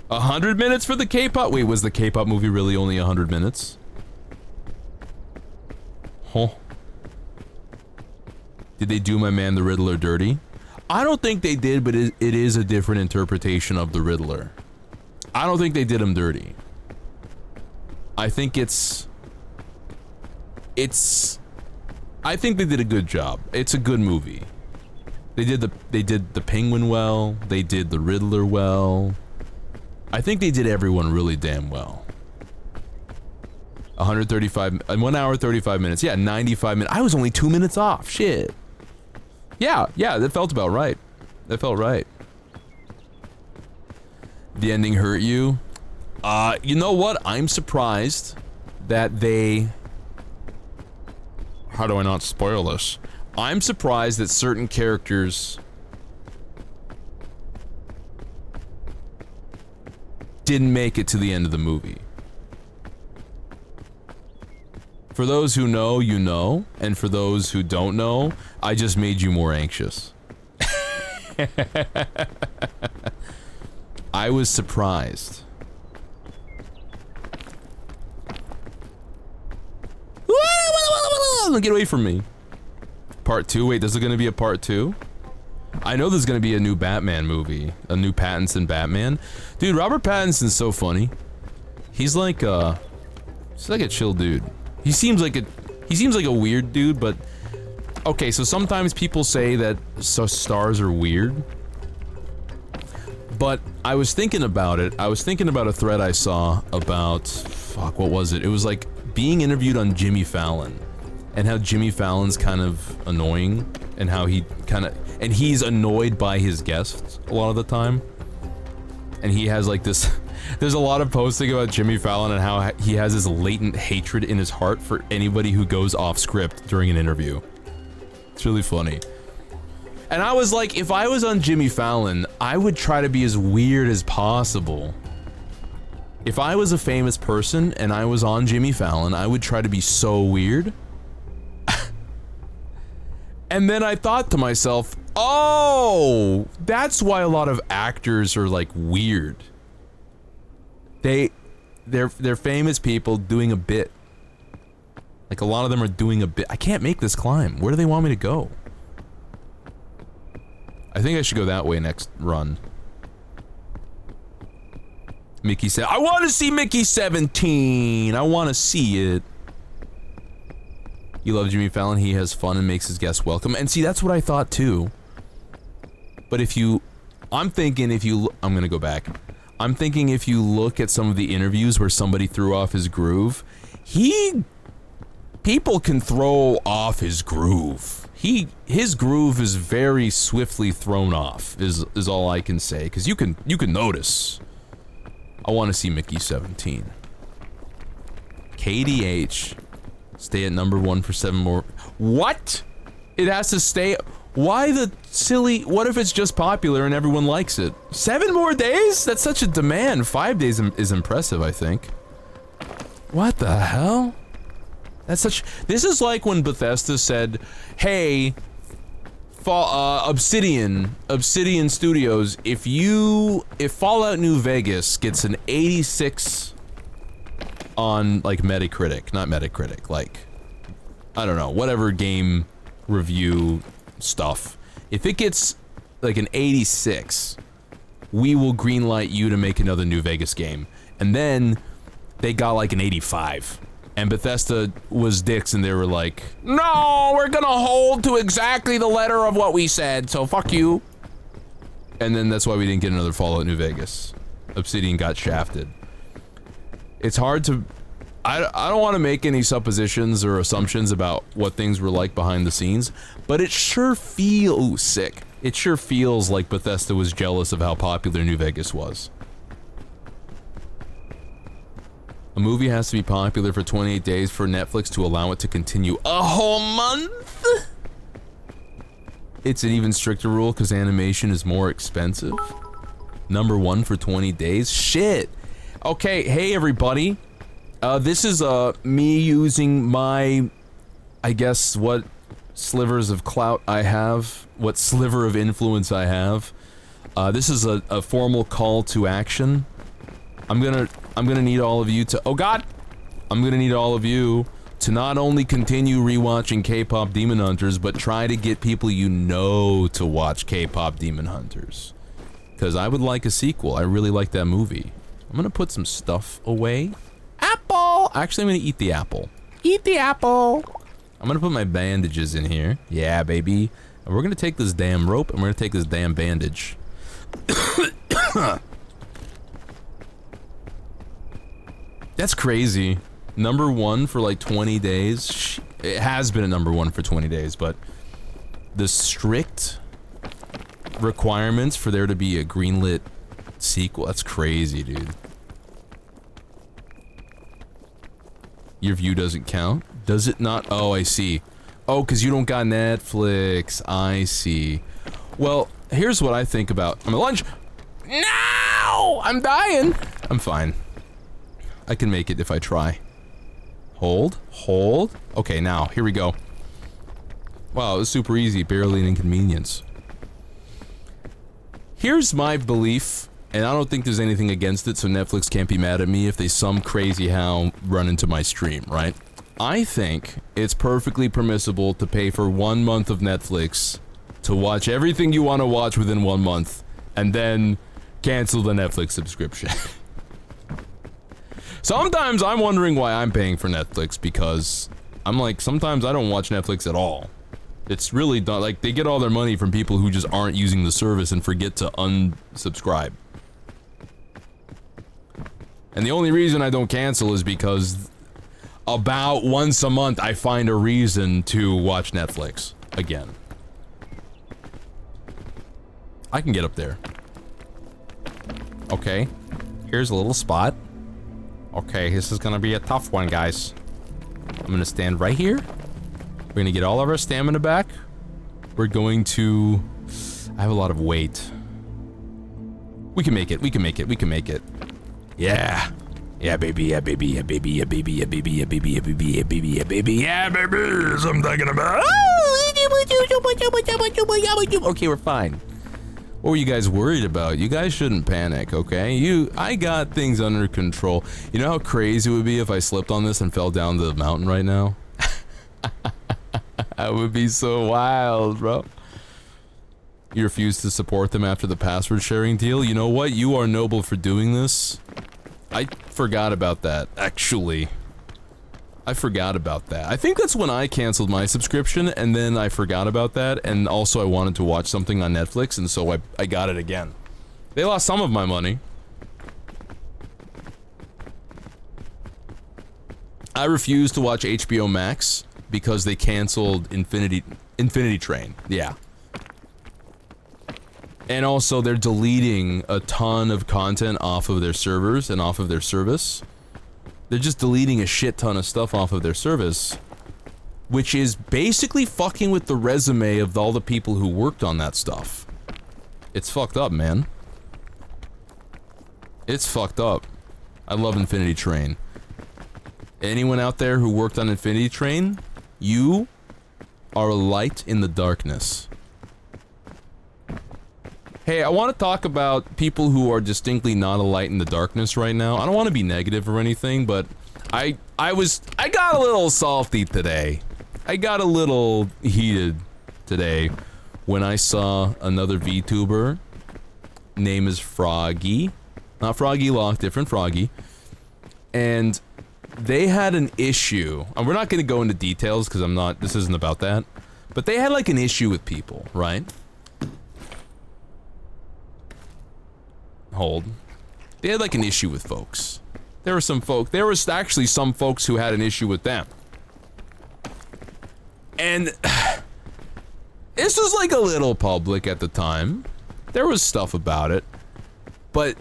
100 minutes for the K-pop? Wait, was the K-pop movie really only 100 minutes? Huh. Did they do my man the Riddler dirty? I don't think they did, but it is a different interpretation of the Riddler. I don't think they did him dirty. I think I think they did a good job. It's a good movie. They did the Penguin well. They did the Riddler well. I think they did everyone really damn well. 1 hour 35 minutes. Yeah, 95 minutes. I was only 2 minutes off. Shit. Yeah, that felt about right. That felt right. The ending hurt you? You know what? I'm surprised that they... How do I not spoil this? I'm surprised that certain characters didn't make it to the end of the movie. For those who know, you know, and for those who don't know, I just made you more anxious. I was surprised. Get away from me. Part 2? Wait, there's gonna be a part 2? I know there's gonna be a new Batman movie. A new Pattinson Batman. Dude, Robert Pattinson's so funny. He's like a chill dude. He seems like a weird dude, but... Okay, so sometimes people say that stars are weird. But I was thinking about it. I was thinking about a thread I saw about... Fuck, what was it? It was like being interviewed on Jimmy Fallon. And how Jimmy Fallon's kind of annoying. And how he kind of... And he's annoyed by his guests a lot of the time. And he has like this... There's a lot of posting about Jimmy Fallon and how he has this latent hatred in his heart for anybody who goes off script during an interview. It's really funny. And I was like, if I was on Jimmy Fallon, I would try to be as weird as possible. If I was a famous person and I was on Jimmy Fallon, I would try to be so weird. And then I thought to myself, oh, that's why a lot of actors are like weird. They're famous people doing a bit. Like a lot of them are doing a bit. I can't make this climb. Where do they want me to go? I think I should go that way next run. Mickey said, I want to see Mickey 17. I want to see it. You love Jimmy Fallon. He has fun and makes his guests welcome. And see, that's what I thought too. But I'm thinking if you, I'm gonna go back. I'm thinking if you look at some of the interviews where somebody threw off his groove, people can throw off his groove. His groove is very swiftly thrown off, is all I can say, because you can notice. I want to see Mickey 17. KDH, stay at #1 for 7 more. What? It has to stay. Why the silly? What if it's just popular and everyone likes it? 7 more days? That's such a demand. 5 days is impressive, I think. What the hell? That's such. This is like when Bethesda said, "Hey, Obsidian Studios, if Fallout New Vegas gets an 86 on like Metacritic, not Metacritic, like I don't know, whatever game review stuff, if it gets like an 86, we will greenlight you to make another New Vegas game." And then they got like an 85. And Bethesda was dicks and they were like, no, we're gonna hold to exactly the letter of what we said, so fuck you. And then that's why we didn't get another Fallout New Vegas. Obsidian got shafted. It's hard to... I don't want to make any suppositions or assumptions about what things were like behind the scenes, but it sure feels sick. It sure feels like Bethesda was jealous of how popular New Vegas was. A movie has to be popular for 28 days for Netflix to allow it to continue a whole month? It's an even stricter rule because animation is more expensive. #1 for 20 days? Shit! Okay, hey everybody. This is me using my, I guess, what slivers of clout I have, what sliver of influence I have. This is a formal call to action. I'm gonna need all of you to, oh god! I'm gonna need all of you to not only continue rewatching K-pop Demon Hunters, but try to get people you know to watch K-pop Demon Hunters. Because I would like a sequel. I really like that movie. I'm gonna put some stuff away. Apple! Actually, I'm gonna eat the apple. Eat the apple! I'm gonna put my bandages in here. Yeah, baby. And we're gonna take this damn rope and we're gonna take this damn bandage. That's crazy. #1 for like 20 days. It has been a #1 for 20 days, but the strict requirements for there to be a greenlit sequel, that's crazy, dude. Your view doesn't count? Does it not? Oh, I see. Oh, because you don't got Netflix. I see. Well, here's what I think about... I'm at lunch! No! I'm dying! I'm fine. I can make it if I try. Hold. Hold. Okay, now, here we go. Wow, it was super easy. Barely an inconvenience. Here's my belief, and I don't think there's anything against it, so Netflix can't be mad at me if they some crazy how run into my stream, right? I think it's perfectly permissible to pay for 1 month of Netflix to watch everything you want to watch within 1 month, and then cancel the Netflix subscription. Sometimes I'm wondering why I'm paying for Netflix, because I'm like, sometimes I don't watch Netflix at all. It's really not, like, they get all their money from people who just aren't using the service and forget to unsubscribe. And the only reason I don't cancel is because about once a month I find a reason to watch Netflix again. I can get up there. Okay, here's a little spot. Okay, this is gonna be a tough one, guys. I'm gonna stand right here. We're gonna get all of our stamina back. We're going to... I have a lot of weight. We can make it, we can make it, we can make it. Yeah. Yeah, baby, yeah, baby, yeah, baby, yeah, baby, yeah, baby, yeah, baby, yeah, baby, yeah, baby, yeah, baby, yeah, baby, that's what I'm talking about. Okay, we're fine. What were you guys worried about? You guys shouldn't panic, okay? I got things under control. You know how crazy it would be if I slipped on this and fell down the mountain right now? That would be so wild, bro. You refuse to support them after the password sharing deal? You know what? You are noble for doing this. I forgot about that, actually. I forgot about that. I think that's when I canceled my subscription, and then I forgot about that, and also I wanted to watch something on Netflix, and so I got it again. They lost some of my money. I refused to watch HBO Max because they canceled Infinity Train. Yeah. And also, they're deleting a ton of content off of their servers and off of their service. They're just deleting a shit ton of stuff off of their service, which is basically fucking with the resume of all the people who worked on that stuff. It's fucked up, man. It's fucked up. I love Infinity Train. Anyone out there who worked on Infinity Train, you are a light in the darkness. Hey, I want to talk about people who are distinctly not a light in the darkness right now. I don't want to be negative or anything, but I got a little salty today. I got a little heated today when I saw another VTuber. Name is Froggy. Not Froggy Lock, different Froggy. And they had an issue, and we're not going to go into details because this isn't about that, but they had like an issue with people, right? Hold. They had like an issue with folks. There was actually some folks who had an issue with them. And this was like a little public at the time. There was stuff about it. But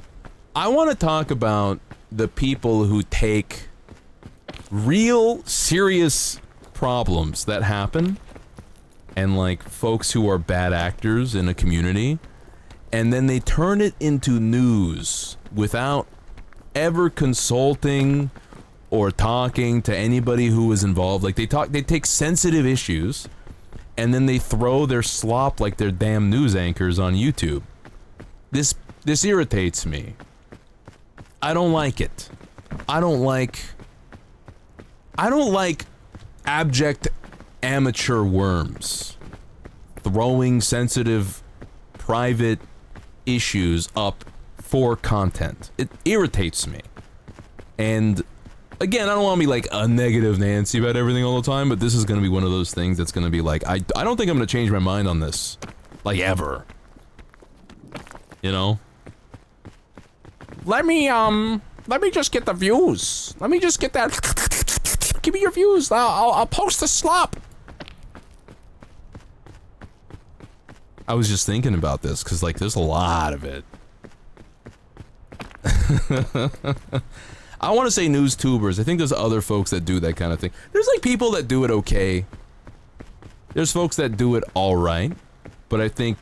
I want to talk about the people who take real serious problems that happen and like folks who are bad actors in a community, and then they turn it into news without ever consulting or talking to anybody who was involved. Like they take sensitive issues and then they throw their slop like they're damn news anchors on YouTube. This irritates me. I don't like it. I don't like abject amateur worms throwing sensitive private issues up for content. It irritates me. And again, I don't want to be like a negative Nancy about everything all the time, but this is going to be one of those things that's going to be like, I don't think I'm going to change my mind on this. Like, ever. You know? Let me just get the views. Let me just get that. Give me your views. I'll post the slop. I was just thinking about this, because, like, there's a lot of it. I want to say news tubers. I think there's other folks that do that kind of thing. There's, like, people that do it okay. There's folks that do it alright. But I think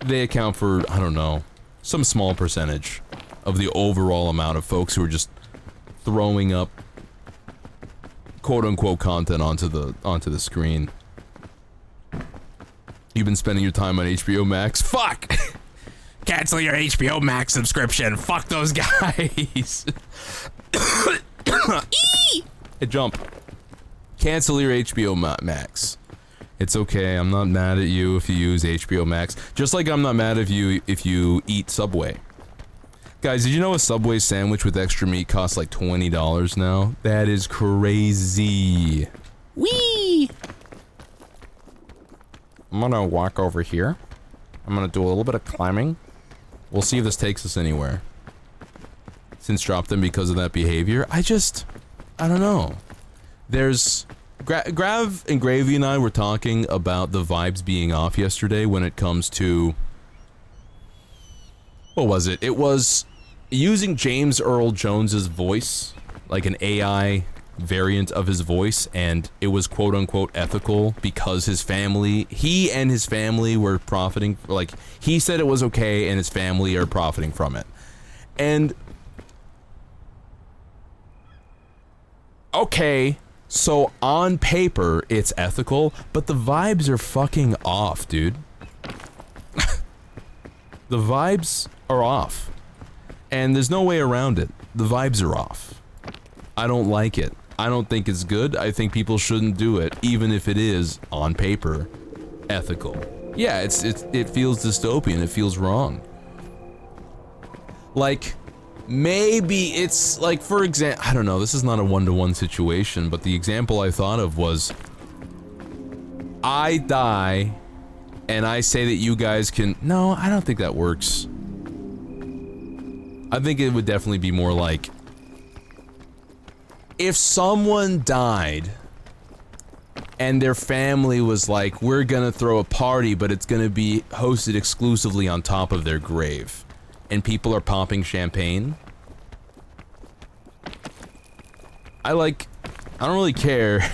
they account for, I don't know, some small percentage of the overall amount of folks who are just throwing up quote-unquote content onto the screen. You've been spending your time on HBO Max? Fuck! Cancel your HBO Max subscription. Fuck those guys. Hey, jump. Cancel your HBO Max. It's okay. I'm not mad at you if you use HBO Max. Just like I'm not mad at you if you eat Subway. Guys, did you know a Subway sandwich with extra meat costs like $20 now? That is crazy. Whee! I'm gonna walk over here. I'm gonna do a little bit of climbing. We'll see if this takes us anywhere. Since dropped them because of that behavior. I don't know. There's... Grav and Gravy and I were talking about the vibes being off yesterday when it comes to... What was it? It was using James Earl Jones's voice, like an AI variant of his voice, and it was quote-unquote ethical because he and his family were profiting, like, he said it was okay and his family are profiting from it. And... okay, so on paper, it's ethical, but the vibes are fucking off, dude. The vibes are off. And there's no way around it. The vibes are off. I don't like it. I don't think it's good. I think people shouldn't do it, even if it is, on paper, ethical. Yeah, it feels dystopian. It feels wrong. Like, maybe it's, like, for example, I don't know, this is not a one-to-one situation, but the example I thought of was, I die, and I say that you guys can... No, I don't think that works. I think it would definitely be more like, if someone died and their family was like, we're gonna throw a party, but it's gonna be hosted exclusively on top of their grave, and people are popping champagne, I don't really care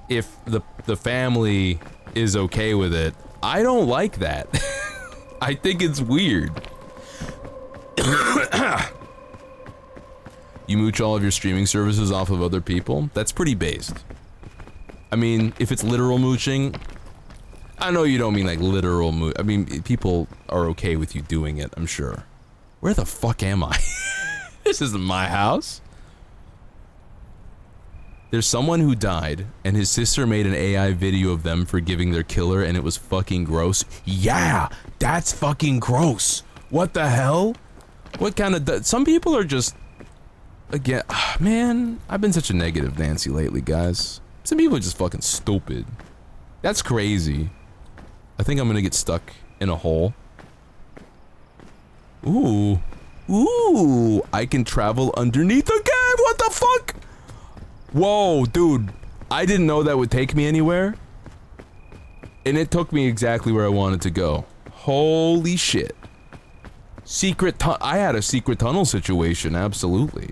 if the family is okay with it. I don't like that. I think it's weird. You mooch all of your streaming services off of other people? That's pretty based. I mean, if it's literal mooching, I know you don't mean like literal I mean, people are okay with you doing it, I'm sure. Where the fuck am I? This isn't my house. There's someone who died, and his sister made an AI video of them forgiving their killer, and it was fucking gross. Yeah, that's fucking gross. What the hell? What kind of... Some people are just... again, man, I've been such a negative Nancy lately, guys. Some people are just fucking stupid. That's crazy. I think I'm gonna get stuck in a hole. Ooh. Ooh, I can travel underneath the cave, what the fuck? Whoa, dude. I didn't know that would take me anywhere. And it took me exactly where I wanted to go. Holy shit. I had a secret tunnel situation, absolutely.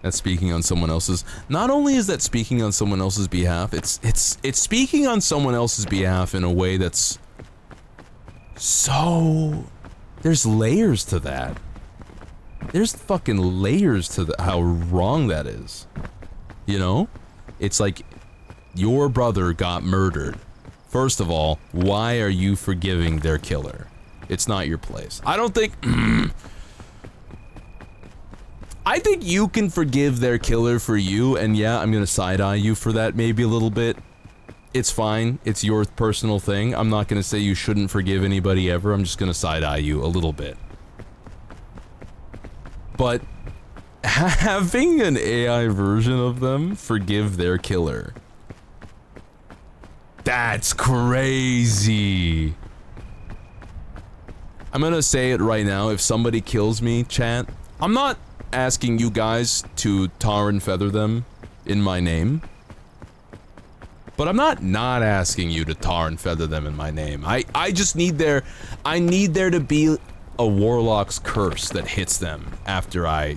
That's speaking on someone else's. Not only is that speaking on someone else's behalf, it's speaking on someone else's behalf in a way that's so. There's layers to that. There's fucking layers to how wrong that is. You know? It's like your brother got murdered. First of all, why are you forgiving their killer? It's not your place. I don't think. I think you can forgive their killer for you, and yeah, I'm gonna side-eye you for that maybe a little bit. It's fine. It's your personal thing. I'm not gonna say you shouldn't forgive anybody ever. I'm just gonna side-eye you a little bit. But having an AI version of them forgive their killer. That's crazy. I'm gonna say it right now. If somebody kills me, chat, I'm not asking you guys to tar and feather them in my name. But I'm not asking you to tar and feather them in my name. I just need I need there to be a warlock's curse that hits them after I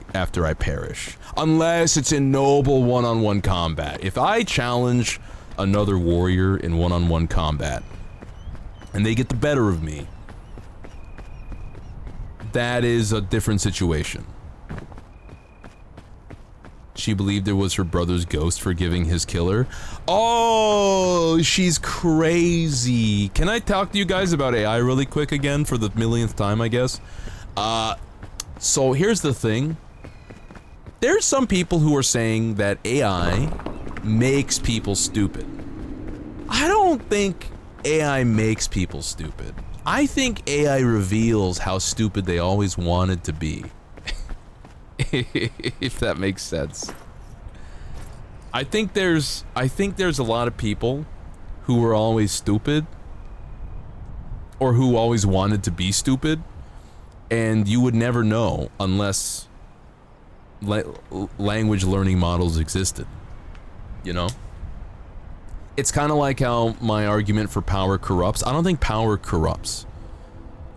perish. Unless it's in noble one-on-one combat. If I challenge another warrior in one-on-one combat and they get the better of me, that is a different situation. She believed it was her brother's ghost forgiving his killer. Oh, she's crazy. Can I talk to you guys about AI really quick again for the millionth time, I guess? So here's the thing. There's some people who are saying that AI makes people stupid. I don't think AI makes people stupid. I think AI reveals how stupid they always wanted to be. If that makes sense. I think there's a lot of people who were always stupid or who always wanted to be stupid, and you would never know unless language learning models existed. You know? It's kind of like how my argument for power corrupts. I don't think power corrupts.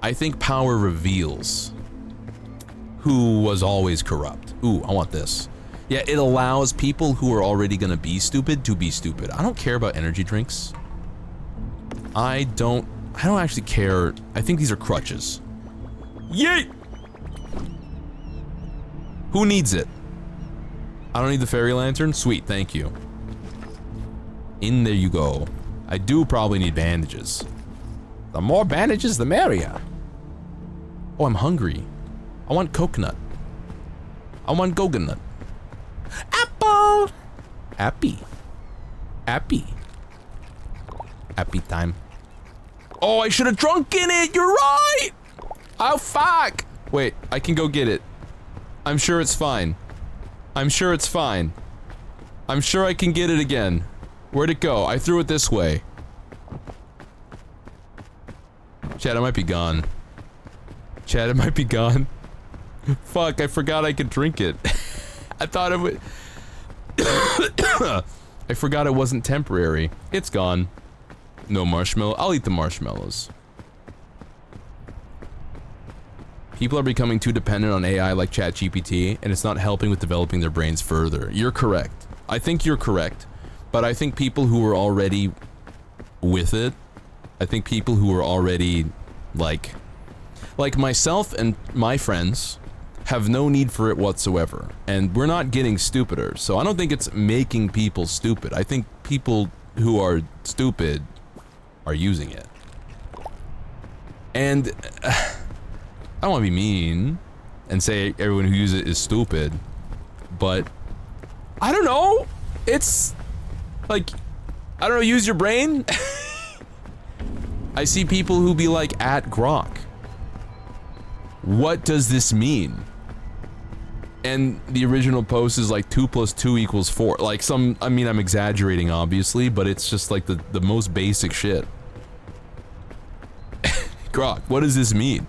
I think power reveals who was always corrupt. Ooh, I want this. Yeah, it allows people who are already gonna be stupid to be stupid. I don't care about energy drinks. I don't actually care. I think these are crutches. Yeet! Who needs it? I don't need the fairy lantern? Sweet, thank you. In there you go. I do probably need bandages. The more bandages, the merrier. Oh, I'm hungry. I want coconut. I want coconut. Apple! Happy. Happy. Happy time. Oh, I should have drunk in it! You're right! Oh, fuck! Wait, I can go get it. I'm sure it's fine. I'm sure it's fine. I'm sure I can get it again. Where'd it go? I threw it this way. Chad, it might be gone. Chad, it might be gone. Fuck, I forgot I could drink it. I thought it would. I forgot it wasn't temporary. It's gone. No marshmallow. I'll eat the marshmallows. People are becoming too dependent on AI like ChatGPT, and it's not helping with developing their brains further. You're correct. I think you're correct. But I think people who are already with it, I think people who are already, like myself and my friends, have no need for it whatsoever. And we're not getting stupider, so I don't think it's making people stupid. I think people who are stupid are using it. And I don't want to be mean and say everyone who uses it is stupid, but I don't know. It's like, I don't know, use your brain. I see people who be like, at Grok. What does this mean? And the original post is like 2 + 2 = 4. Like I mean, I'm exaggerating obviously, but it's just like the most basic shit. Grok, what does this mean?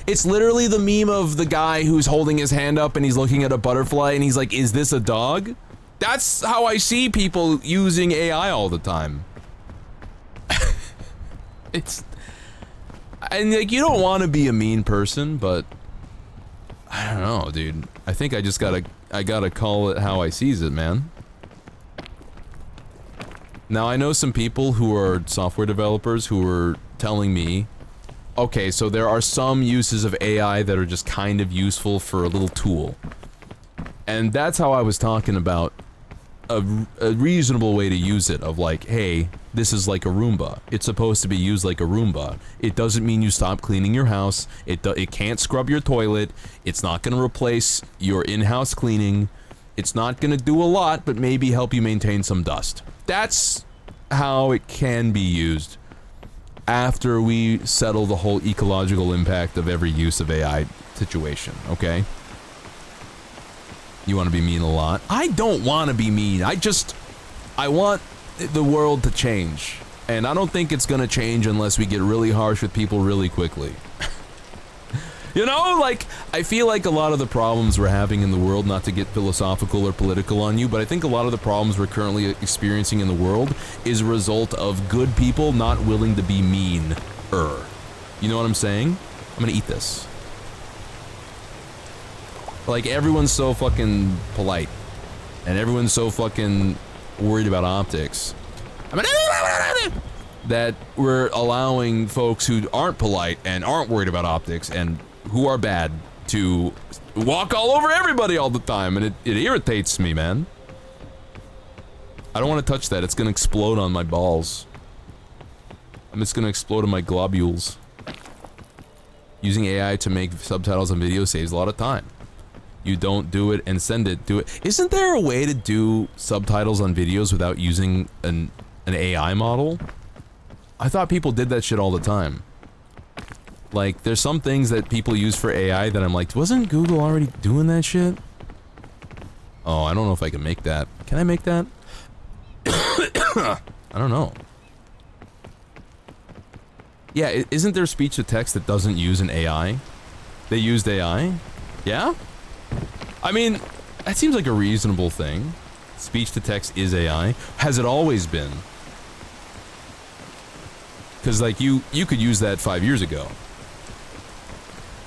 It's literally the meme of the guy who's holding his hand up and he's looking at a butterfly and he's like, is this a dog? That's how I see people using AI all the time. And like, you don't want to be a mean person, but I don't know, dude. I think I just gotta call it how I sees it, man. Now, I know some people who are software developers who are telling me, okay, so there are some uses of AI that are just kind of useful for a little tool. And that's how I was talking about a reasonable way to use it, of like, hey, this is like a Roomba. It's supposed to be used like a Roomba. It doesn't mean you stop cleaning your house. It can't scrub your toilet. It's not going to replace your in-house cleaning. It's not going to do a lot, but maybe help you maintain some dust. That's how it can be used after we settle the whole ecological impact of every use of AI situation, okay? You want to be mean a lot? I don't want to be mean. I want the world to change. And I don't think it's going to change unless we get really harsh with people really quickly. You know, like, I feel like a lot of the problems we're having in the world, not to get philosophical or political on you, but I think a lot of the problems we're currently experiencing in the world is a result of good people not willing to be mean-er. You know what I'm saying? I'm gonna eat this. Like, everyone's so fucking polite. And everyone's so fucking worried about optics. That we're allowing folks who aren't polite and aren't worried about optics and who are bad to walk all over everybody all the time, and it irritates me, man. I don't want to touch that. It's gonna explode on my balls. I'm just gonna explode in my globules. Using AI to make subtitles on video saves a lot of time. You don't do it and send it, do it. Isn't there a way to do subtitles on videos without using an AI model? I thought people did that shit all the time. Like, there's some things that people use for AI that I'm like, wasn't Google already doing that shit? Oh, I don't know if I can make that. Can I make that? I don't know. Yeah, isn't there speech to text that doesn't use an AI? They used AI? Yeah? I mean, that seems like a reasonable thing. Speech to text is AI. Has it always been? Because, like, you could use that 5 years ago.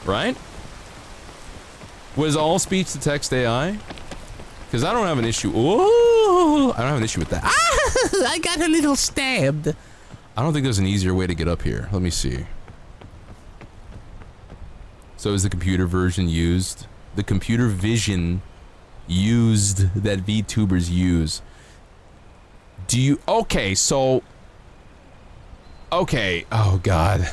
Right? Was all speech to text AI? Because I don't have an issue. Ooh, I don't have an issue with that. Ah, I got a little stabbed. I don't think there's an easier way to get up here. Let me see. So is the computer version used? The computer vision used that VTubers use. Do you... Okay, so... Okay, oh god.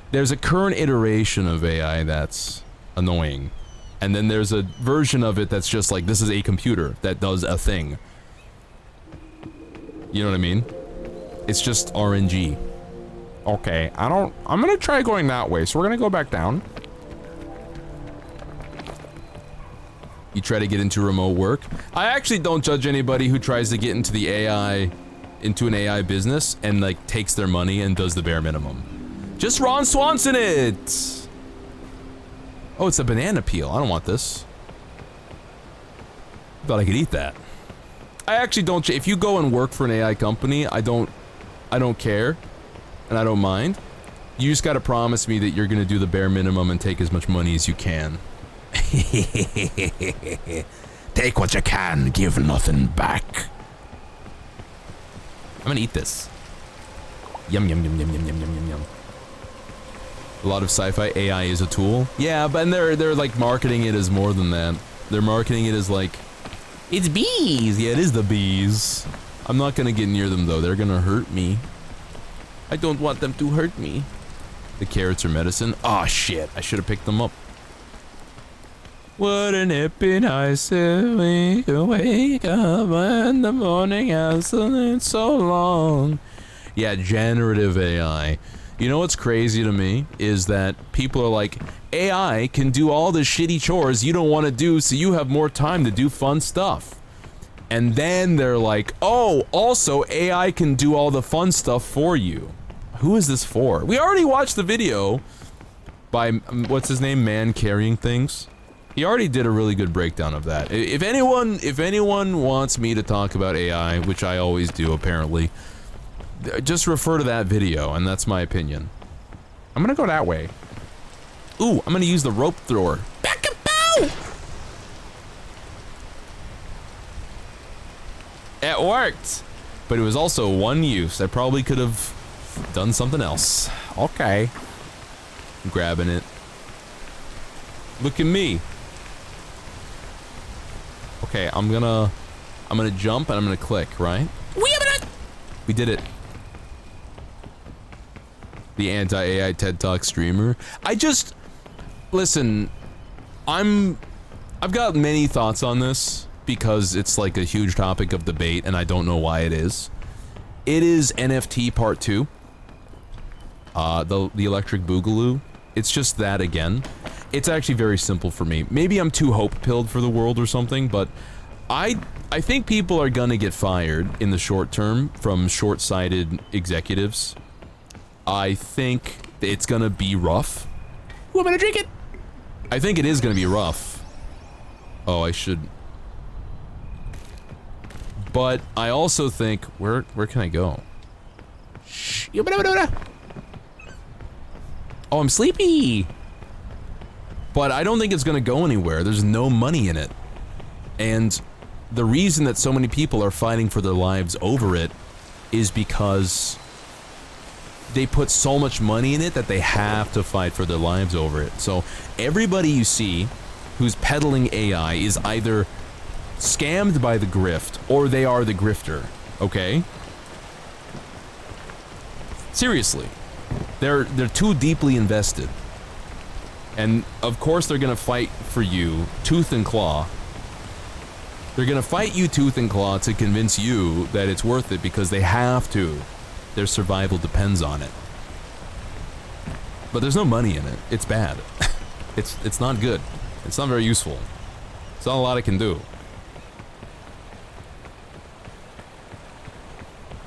There's a current iteration of AI that's annoying. And then there's a version of it that's just like, this is a computer that does a thing. You know what I mean? It's just RNG. Okay, I'm gonna try going that way, so we're gonna go back down. You try to get into remote work. I actually don't judge anybody who tries to get into the AI, into an AI business and like takes their money and does the bare minimum. Just Ron Swanson it! Oh, it's a banana peel. I don't want this. Thought I could eat that. I actually don't. If you go and work for an AI company, I don't care, and I don't mind. You just gotta promise me that you're gonna do the bare minimum and take as much money as you can. Take what you can, give nothing back. I'm gonna eat this. Yum yum yum yum yum yum yum yum yum. A lot of sci-fi AI is a tool. Yeah, but they're like marketing it as more than that. They're marketing it as like, it's bees. Yeah, it is the bees. I'm not gonna get near them though. They're gonna hurt me. I don't want them to hurt me. The carrots are medicine. Oh shit! I should have picked them up. Wouldn't it be nice if we could wake up in the morning after so long? Yeah, generative AI. You know what's crazy to me is that people are like, AI can do all the shitty chores you don't want to do, so you have more time to do fun stuff. And then they're like, oh, also AI can do all the fun stuff for you. Who is this for? We already watched the video by, what's his name, Man Carrying Things. He already did a really good breakdown of that. If anyone wants me to talk about AI, which I always do apparently, just refer to that video, and that's my opinion. I'm gonna go that way. Ooh, I'm gonna use the rope thrower. Back-a-bow! It worked! But it was also one use. I probably could have done something else. Okay. I'm grabbing it. Look at me. Okay, I'm gonna jump and I'm gonna click, right? We did it. The anti-AI TED Talk streamer. Listen, I've got many thoughts on this because it's like a huge topic of debate and I don't know why it is. It is NFT part 2. The electric boogaloo. It's just that again. It's actually very simple for me. Maybe I'm too hope-pilled for the world or something, but I think people are gonna get fired in the short term from short-sighted executives. I think it's gonna be rough. Ooh, I'm gonna drink it! I think it is gonna be rough. Oh, I should... But I also think... Where can I go? Shh. Oh, I'm sleepy! But I don't think it's gonna go anywhere. There's no money in it. And the reason that so many people are fighting for their lives over it is because they put so much money in it that they have to fight for their lives over it. So everybody you see who's peddling AI is either scammed by the grift or they are the grifter, okay? Seriously. They're too deeply invested. And of course they're gonna fight for you tooth and claw. They're gonna fight you tooth and claw to convince you that it's worth it because they have to. Their survival depends on it. But there's no money in it. It's bad. It's not good. It's not very useful. It's not a lot it can do.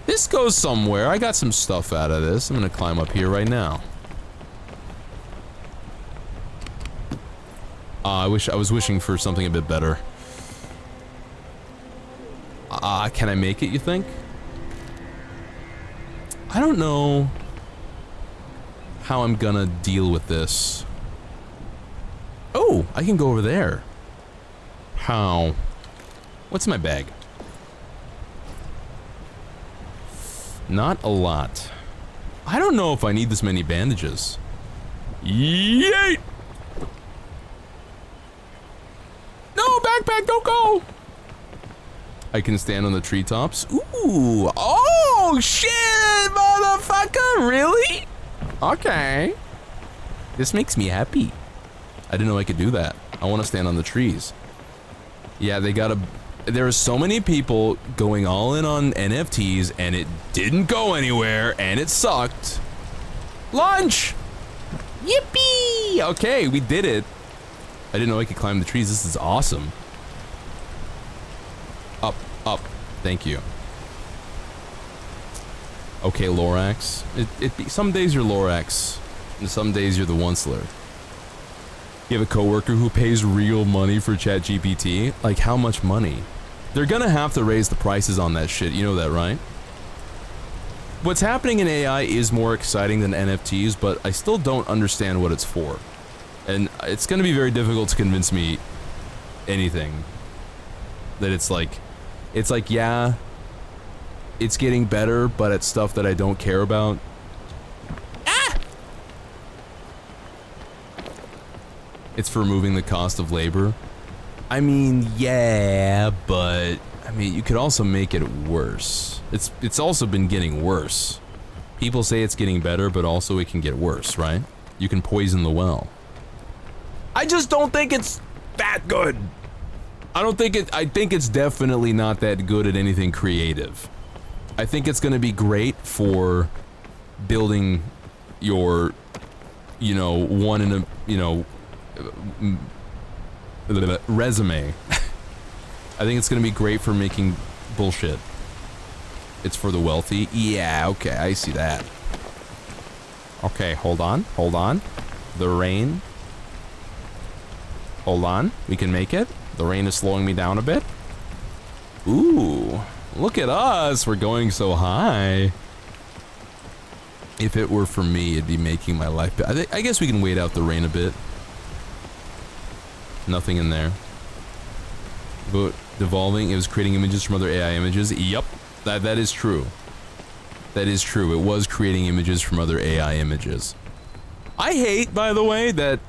This goes somewhere. I got some stuff out of this. I'm gonna climb up here right now. I was wishing for something a bit better. Can I make it, you think? I don't know how I'm gonna deal with this. Oh, I can go over there. How? What's in my bag? Not a lot. I don't know if I need this many bandages. Yeet! No, backpack, don't go! I can stand on the treetops. Ooh! Oh, shit, motherfucker! Really? Okay. This makes me happy. I didn't know I could do that. I want to stand on the trees. Yeah, they gotta... There are so many people going all in on NFTs, and it didn't go anywhere, and it sucked. Lunch! Yippee! Okay, we did it. I didn't know I could climb the trees. This is awesome. Up, up. Thank you. Okay, Lorax. Some days you're Lorax, and some days you're the Onceler. You have a coworker who pays real money for ChatGPT? Like, how much money? They're gonna have to raise the prices on that shit, you know that, right? What's happening in AI is more exciting than NFTs, but I still don't understand what it's for. And it's gonna be very difficult to convince me anything. That it's like, yeah, it's getting better, but it's stuff that I don't care about. Ah! It's for removing the cost of labor. I mean, yeah, but I mean, you could also make it worse. It's also been getting worse. People say it's getting better, but also it can get worse, right? You can poison the well. I just don't think it's that good. I think it's definitely not that good at anything creative. I think it's gonna be great for building your, you know, one in a, you know, resume. I think it's gonna be great for making bullshit. It's for the wealthy. Yeah, okay, I see that. Okay, hold on, hold on. The rain. Hold on, we can make it. The rain is slowing me down a bit. Ooh, look at us, we're going so high. If it were for me, it'd be making my life better. I guess we can wait out the rain a bit. Nothing in there. But devolving, it was creating images from other AI images. Yup, that is true. That is true. It was creating images from other AI images. I hate, by the way, that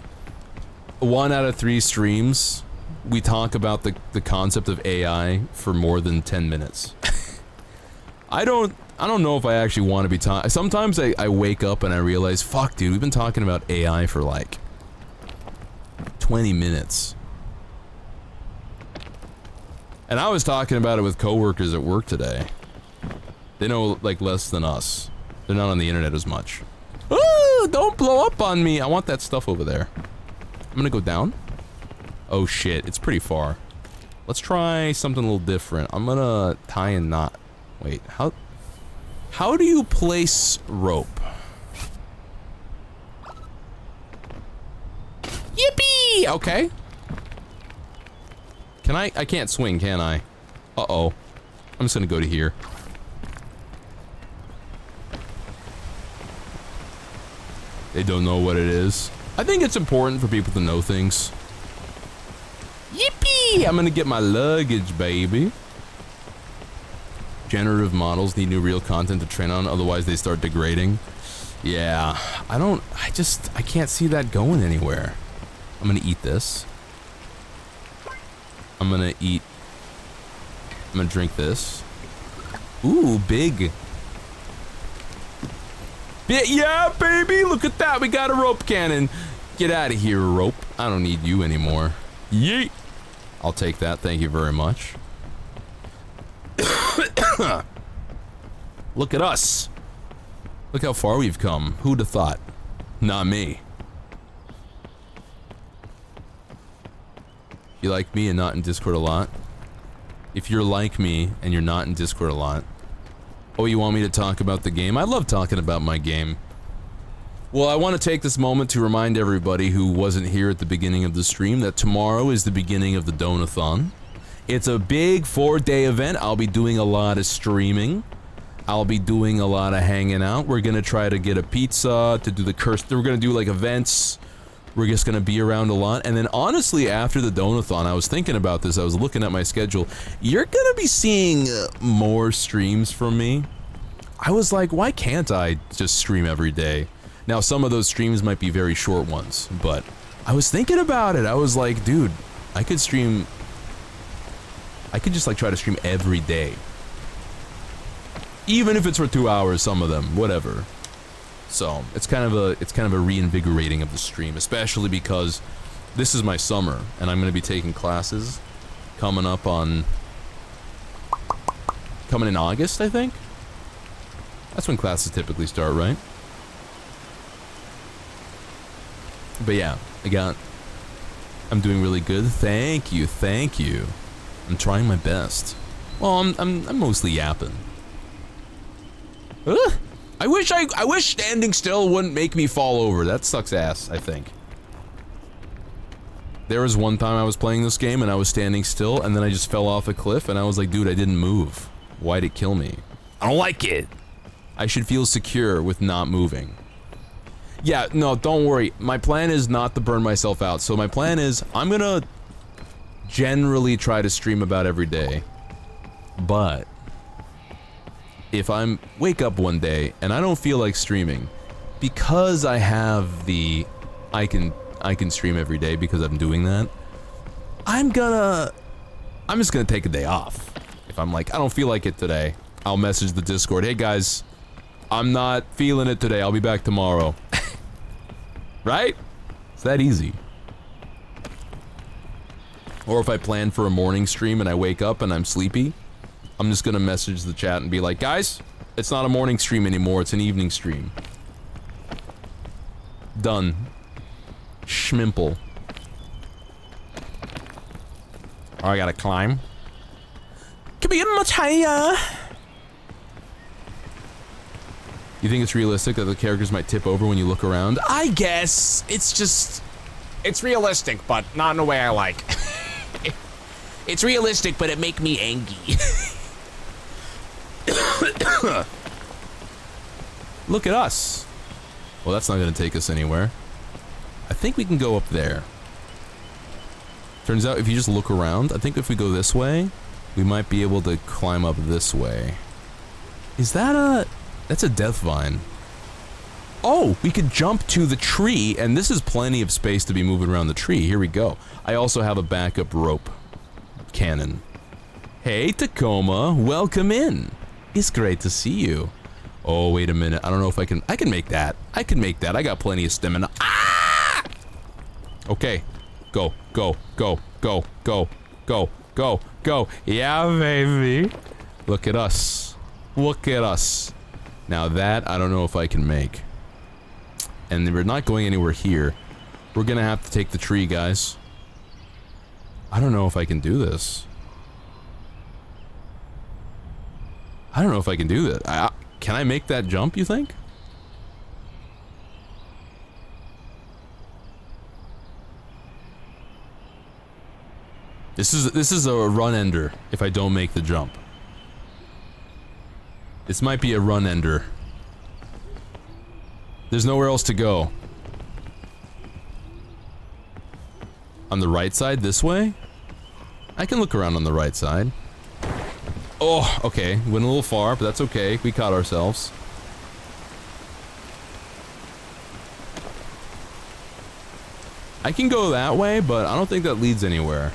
1 out of 3 streams, we talk about the concept of AI for more than 10 minutes. I don't know if I actually want to be talking. Sometimes I wake up and I realize, fuck, dude, we've been talking about AI for like 20 minutes. And I was talking about it with coworkers at work today. They know, like, less than us. They're not on the internet as much. Ooh, don't blow up on me. I want that stuff over there. I'm gonna go down. Oh shit, it's pretty far. Let's try something a little different. I'm gonna tie a knot. Wait, how do you place rope? Yippee! Okay. Can I can't swing, can I? Uh-oh. I'm just gonna go to here. They don't know what it is. I think it's important for people to know things. Yippee! I'm gonna get my luggage, baby. Generative models need new real content to train on, otherwise they start degrading. Yeah, I can't see that going anywhere. I'm gonna eat this. I'm gonna drink this. Ooh, big. Yeah, baby, look at that, we got a rope cannon. Get out of here, rope. I don't need you anymore. Yeet. I'll take that, thank you very much. Look at us. Look how far we've come. Who'd have thought? Not me. You like me and not in Discord a lot? If you're like me and you're not in Discord a lot. Oh, you want me to talk about the game? I love talking about my game. Well, I want to take this moment to remind everybody who wasn't here at the beginning of the stream that tomorrow is the beginning of the Donathon. It's a big 4-day event. I'll be doing a lot of streaming. I'll be doing a lot of hanging out. We're gonna try to get a pizza, to do the curse. We're gonna do like events. We're just gonna be around a lot. And then honestly, after the Donathon, I was thinking about this. I was looking at my schedule. You're gonna be seeing more streams from me. I was like, why can't I just stream every day? Now, some of those streams might be very short ones, but I was thinking about it. I was like, dude, I could stream. I could just like try to stream every day. Even if it's for 2 hours, some of them, whatever. So, it's kind of a reinvigorating of the stream, especially because this is my summer, and I'm gonna be taking classes coming in August, I think? That's when classes typically start, right? But yeah, I'm doing really good. Thank you, thank you. I'm trying my best. Well, I'm mostly yapping. Ugh. I wish standing still wouldn't make me fall over. That sucks ass, I think. There was one time I was playing this game and I was standing still and then I just fell off a cliff and I was like, dude, I didn't move. Why'd it kill me? I don't like it. I should feel secure with not moving. Yeah, no, don't worry. My plan is not to burn myself out. So my plan is I'm gonna generally try to stream about every day. But if I'm wake up one day and I don't feel like streaming, because I have the I can stream every day because I'm doing that, I'm just gonna take a day off. If I'm like, I don't feel like it today, I'll message the Discord, hey guys, I'm not feeling it today, I'll be back tomorrow. Right? It's that easy. Or if I plan for a morning stream and I wake up and I'm sleepy, I'm just gonna message the chat and be like, guys, it's not a morning stream anymore, it's an evening stream. Done. Schmimple. Oh, I gotta climb. Can we get much higher? You think it's realistic that the characters might tip over when you look around? I guess. It's just...
It's realistic, but not in a way I like. It's realistic, but it make me angry.
Look at us. Well, that's not gonna take us anywhere. I think we can go up there. Turns out if you just look around, I think if we go this way, we might be able to climb up this way. Is that a... That's a death vine. Oh, we could jump to the tree, and this is plenty of space to be moving around the tree. Here we go. I also have a backup rope cannon. Hey, Tacoma, welcome in. It's great to see you. Oh, wait a minute. I don't know if I can make that. I can make that. I got plenty of stamina. Ah! Okay. Go, go, go, go, go, go, go, go. Yeah, baby. Look at us. Look at us. Now that, I don't know if I can make. And we're not going anywhere here. We're gonna have to take the tree, guys. I don't know if I can do this. I don't know if I can do that. Can I make that jump, you think? This is a run ender if I don't make the jump. This might be a run ender. There's nowhere else to go. On the right side, this way? I can look around on the right side. Oh, okay. Went a little far, but that's okay. We caught ourselves. I can go that way, but I don't think that leads anywhere.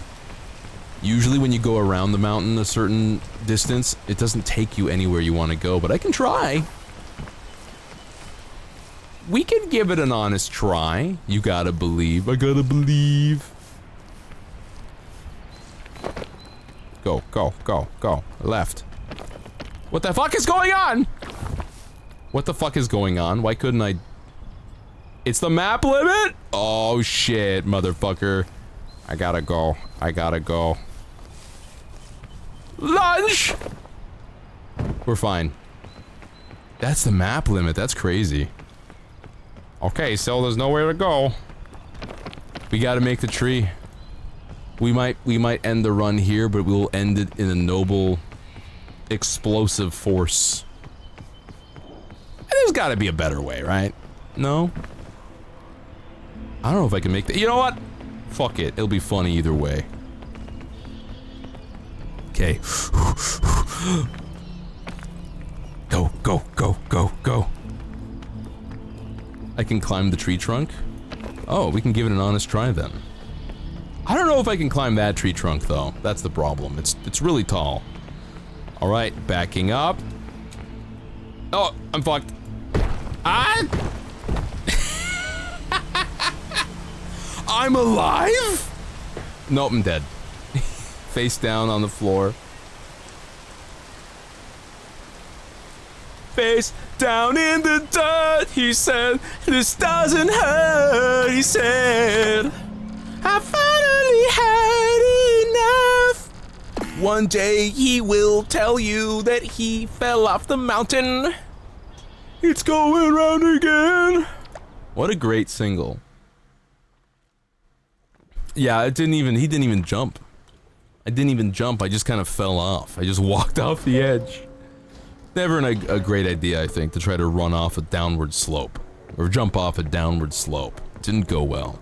Usually when you go around the mountain a certain distance, it doesn't take you anywhere you want to go, but I can try. We can give it an honest try. You gotta believe. I gotta believe. Go, go, go, go. Left. What the fuck is going on? What the fuck is going on? Why couldn't I... It's the map limit? Oh shit, motherfucker. I gotta go. I gotta go. Lunch! We're fine. That's the map limit. That's crazy. Okay, so there's nowhere to go. We gotta make the tree. We might end the run here, but we'll end it in a noble, explosive force. There's gotta be a better way, right? No? I don't know if I can make that. You know what? Fuck it. It'll be funny either way. Okay. Go, go, go, go, go. I can climb the tree trunk? Oh, we can give it an honest try then. I don't know if I can climb that tree trunk though. That's the problem. It's really tall. Alright, backing up. Oh, I'm fucked. Ah! I'm alive? Nope, I'm dead. Face down on the floor. Face down in the dirt, he said. This doesn't hurt, he said. I finally had enough. One day he will tell you that he fell off the mountain. It's going round again. What a great single. Yeah, he didn't even jump. I didn't even jump, I just kind of fell off. I just walked off the edge. Never a great idea, I think, to try to run off a downward slope. Or jump off a downward slope. Didn't go well.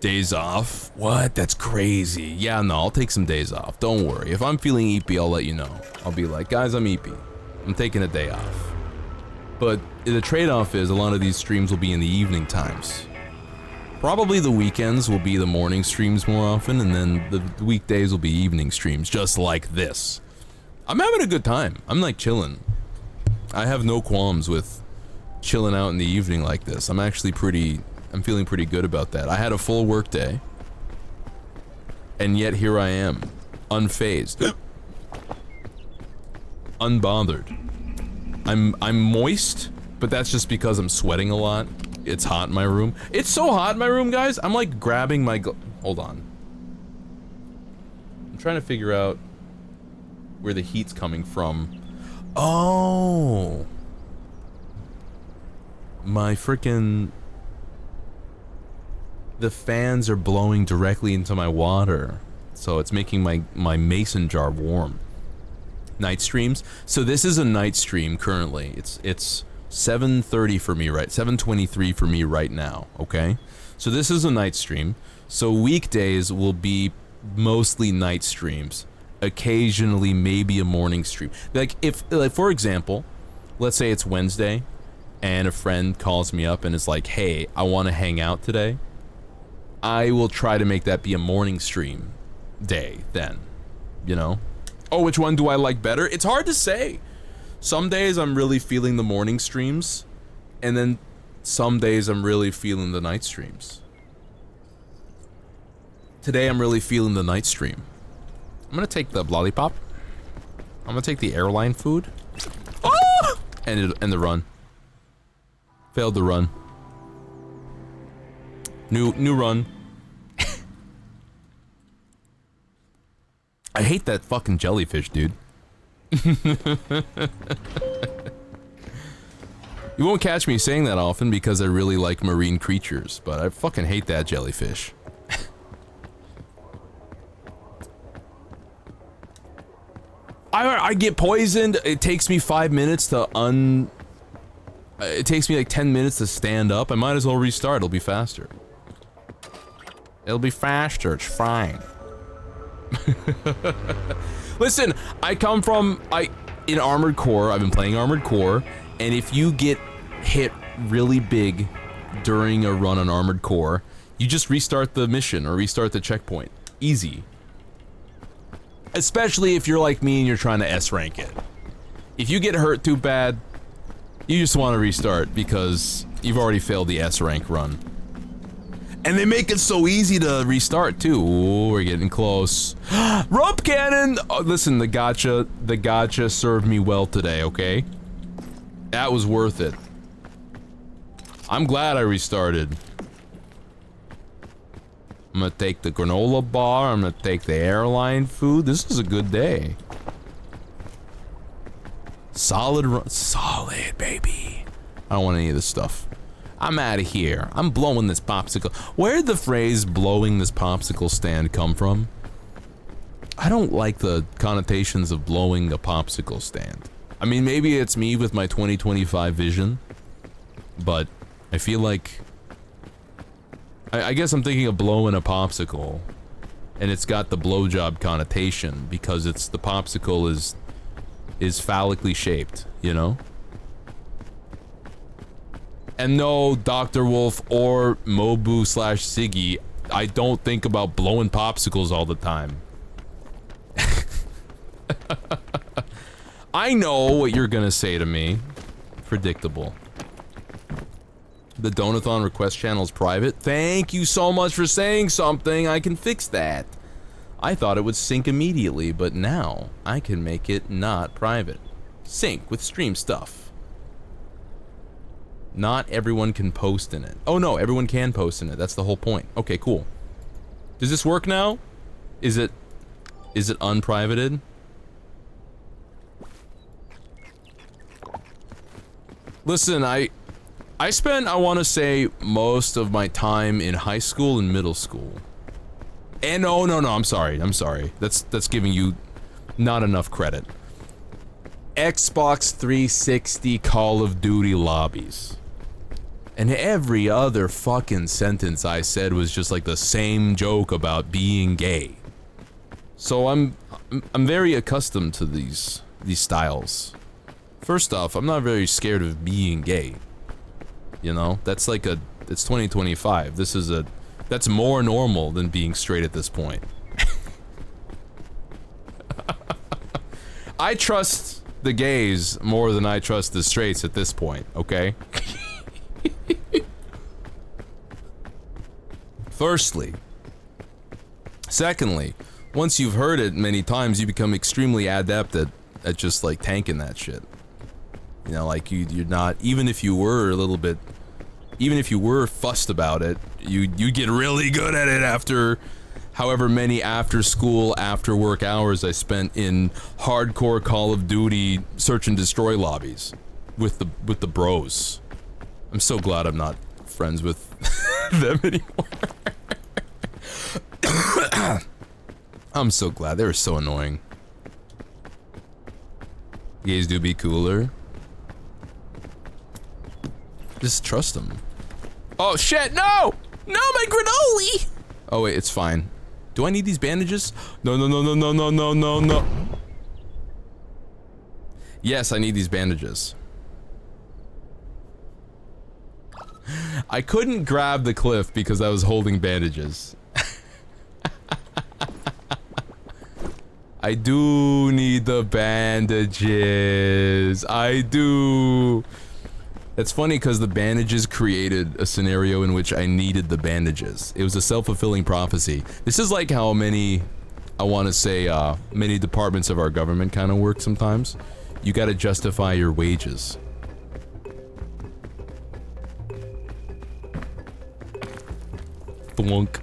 Days off? What? That's crazy. Yeah, no, I'll take some days off. Don't worry. If I'm feeling eepy, I'll let you know. I'll be like, guys, I'm eepy. I'm taking a day off. But the trade-off is a lot of these streams will be in the evening times. Probably the weekends will be the morning streams more often, and then the weekdays will be evening streams, just like this. I'm having a good time. I'm like chilling. I have no qualms with chilling out in the evening like this. I'm feeling pretty good about that. I had a full work day, and yet here I am, unfazed, unbothered. I'm moist, but that's just because I'm sweating a lot. It's hot in my room. It's so hot in my room, guys. I'm like grabbing my hold on. I'm trying to figure out where the heat's coming from. Oh. My freaking... The fans are blowing directly into my water. So it's making my mason jar warm. Night streams. So this is a night stream currently. It's 7:30 for me, right? 7:23 for me right now, okay? So this is a night stream. So weekdays will be mostly night streams. Occasionally maybe a morning stream. Like if like for example, let's say it's Wednesday and a friend calls me up and is like, "Hey, I want to hang out today." I will try to make that be a morning stream day then, you know? Oh, which one do I like better? It's hard to say. Some days I'm really feeling the morning streams, and then some days I'm really feeling the night streams. Today I'm really feeling the night stream. I'm gonna take the lollipop. I'm gonna take the airline food. Oh! And the run. Failed the run. New run. I hate that fucking jellyfish, dude. You won't catch me saying that often because I really like marine creatures, but I fucking hate that jellyfish. I get poisoned. It takes me 5 minutes to it takes me like 10 minutes to stand up. I might as well restart. It'll be faster. It'll be faster. It's fine. Listen, I come from in Armored Core. I've been playing Armored Core, and if you get hit really big during a run on Armored Core, you just restart the mission or restart the checkpoint. Easy. Especially if you're like me and you're trying to S rank it. If you get hurt too bad, you just want to restart because you've already failed the S rank run. And they make it so easy to restart too. Ooh, we're getting close. Rope cannon! Oh, listen, the gotcha served me well today, okay? That was worth it. I'm glad I restarted. I'm gonna take the granola bar, I'm gonna take the airline food. This is a good day. Solid run. Solid, baby. I don't want any of this stuff. I'm out of here. I'm blowing this popsicle. Where'd the phrase blowing this popsicle stand come from? I don't like the connotations of blowing a popsicle stand. I mean, maybe it's me with my 2025 vision, but I feel like... I guess I'm thinking of blowing a popsicle, and it's got the blowjob connotation because it's the popsicle is phallically shaped, you know? And no, Dr. Wolf or Mobu / Siggy, I don't think about blowing popsicles all the time. I know what you're gonna say to me. Predictable. The Donathon request channel is private. Thank you so much for saying something. I can fix that. I thought it would sync immediately, but now I can make it not private. Sync with stream stuff. Not everyone can post in it. Oh no, everyone can post in it. That's the whole point. Okay, cool. Does this work now? Is it unprivated? Listen, I spent, I want to say, most of my time in high school and middle school. And no, I'm sorry. That's giving you not enough credit. Xbox 360 Call of Duty lobbies. And every other fucking sentence I said was just like the same joke about being gay. So I'm very accustomed to these styles. First off, I'm not very scared of being gay. You know, that's like it's 2025. That's more normal than being straight at this point. I trust the gays more than I trust the straights at this point, okay? Firstly. Secondly, once you've heard it many times, you become extremely adept at just like tanking that shit. You know, like you're not, even if you were a little bit even if you were fussed about it, you get really good at it after however many after school, after work hours I spent in hardcore Call of Duty search and destroy lobbies with the bros. I'm so glad I'm not friends with them anymore. I'm so glad. They were so annoying. Gays do be cooler. Just trust them. Oh shit, no! No, my granola! Oh wait, it's fine. Do I need these bandages? No, no, no, no, no, no, no, no, no. Yes, I need these bandages. I couldn't grab the cliff because I was holding bandages. I do need the bandages. I do. It's funny because the bandages created a scenario in which I needed the bandages. It was a self-fulfilling prophecy. This is like how many, I want to say, many departments of our government kind of work sometimes. You gotta justify your wages. Thwunk.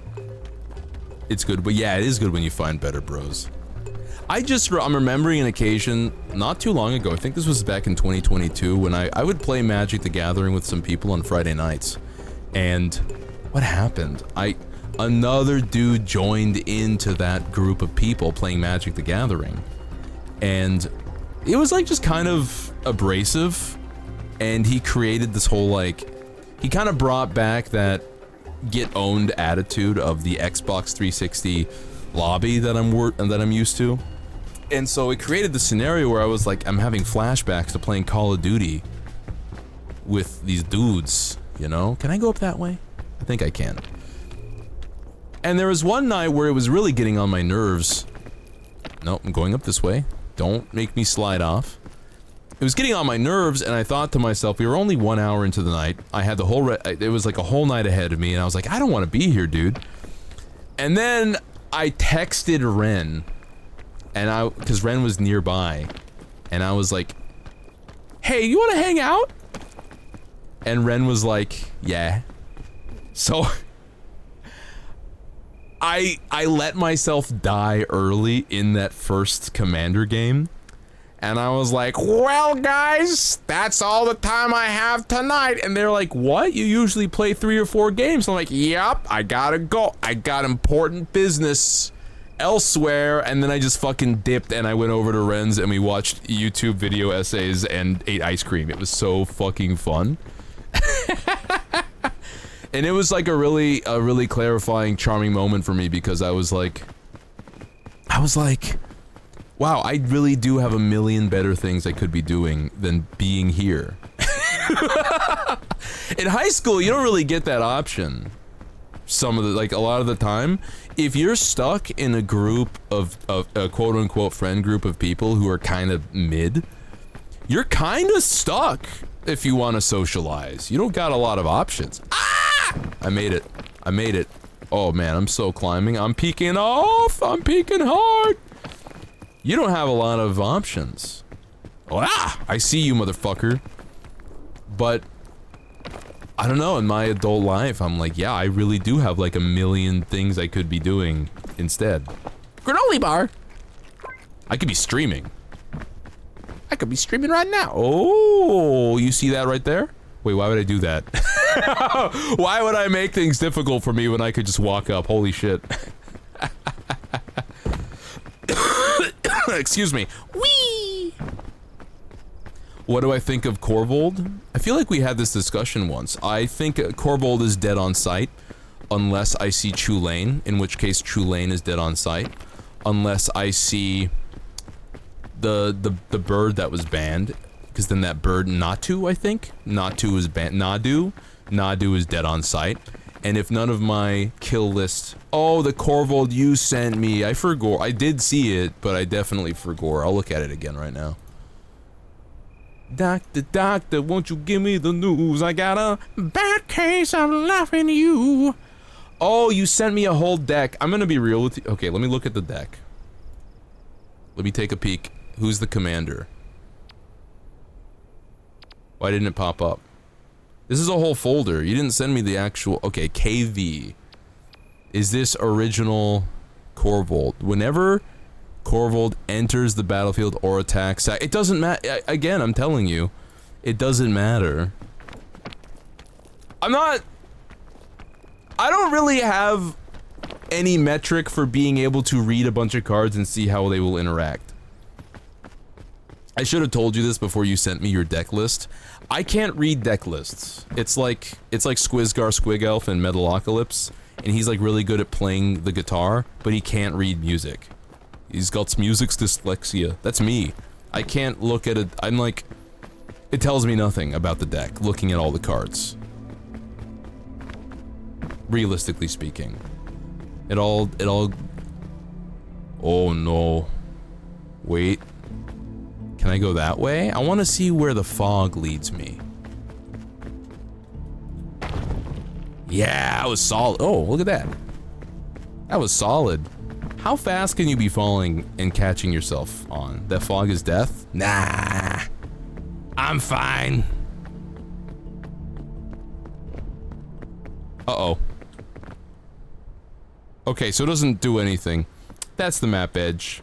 It's good, but yeah, it is good when you find better bros. I'm remembering an occasion not too long ago, I think this was back in 2022, when I would play Magic the Gathering with some people on Friday nights. And what happened? Another dude joined into that group of people playing Magic the Gathering. And it was like just kind of abrasive. And he created this whole like, he kind of brought back that get owned attitude of the Xbox 360 lobby that I'm used to. And so it created the scenario where I was like, I'm having flashbacks to playing Call of Duty with these dudes, you know? Can I go up that way? I think I can. And there was one night where it was really getting on my nerves. No, I'm going up this way. Don't make me slide off. It was getting on my nerves, and I thought to myself, we were only 1 hour into the night. I had the whole it was like a whole night ahead of me, and I was like, I don't want to be here, dude. And then I texted Ren, and because Ren was nearby, and I was like, hey, you want to hang out? And Ren was like, yeah. So I let myself die early in that first Commander game. And I was like, well, guys, that's all the time I have tonight. And they're like, what? You usually play 3 or 4 games. I'm like, yep, I gotta go. I got important business elsewhere. And then I just fucking dipped and I went over to Ren's and we watched YouTube video essays and ate ice cream. It was so fucking fun. And it was like a really clarifying, charming moment for me because I was like, wow, I really do have a million better things I could be doing than being here. In high school, you don't really get that option. A lot of the time, if you're stuck in a group of a quote-unquote friend group of people who are kind of mid, you're kind of stuck if you want to socialize. You don't got a lot of options. Ah! I made it. I made it. Oh man, I'm so climbing. I'm peeking off. I'm peeking hard. You don't have a lot of options. Ah! I see you, motherfucker. But I don't know, in my adult life, I'm like, yeah, I really do have like a million things I could be doing instead. Granola bar! I could be streaming. I could be streaming right now. Oh, you see that right there? Wait, why would I do that? Why would I make things difficult for me when I could just walk up? Holy shit. Excuse me. Whee! What do I think of Corvold? I feel like we had this discussion once. I think Corvold is dead on sight, unless I see Chulane, in which case Chulane is dead on sight. Unless I see the bird that was banned, because then that bird, Natu, I think? Natu is banned. Nadu is dead on sight. And if none of my kill list... Oh, the Corvold you sent me. I forgot. I did see it, but I definitely forgot. I'll look at it again right now. Doctor, doctor, won't you give me the news? I got a bad case of loving you. Oh, you sent me a whole deck. I'm gonna be real with you. Okay, let me look at the deck. Let me take a peek. Who's the commander? Why didn't it pop up? This is a whole folder. You didn't send me the actual... Okay, KV. Is this original Corvold? Whenever Corvold enters the battlefield or attacks... It doesn't matter. Again, I'm telling you. It doesn't matter. I'm not... I don't really have any metric for being able to read a bunch of cards and see how they will interact. I should have told you this before you sent me your deck list. I can't read deck lists. It's like Squizgar Squigelf in Metalocalypse, and he's like really good at playing the guitar, but he can't read music. He's got music's dyslexia. That's me. I can't look at it. I'm like, it tells me nothing about the deck, looking at all the cards. Realistically speaking. It all, oh no. Wait. Can I go that way? I want to see where the fog leads me. Yeah, that was solid. Oh, look at that. That was solid. How fast can you be falling and catching yourself on? That fog is death? Nah. I'm fine. Uh-oh. Okay, so it doesn't do anything. That's the map edge.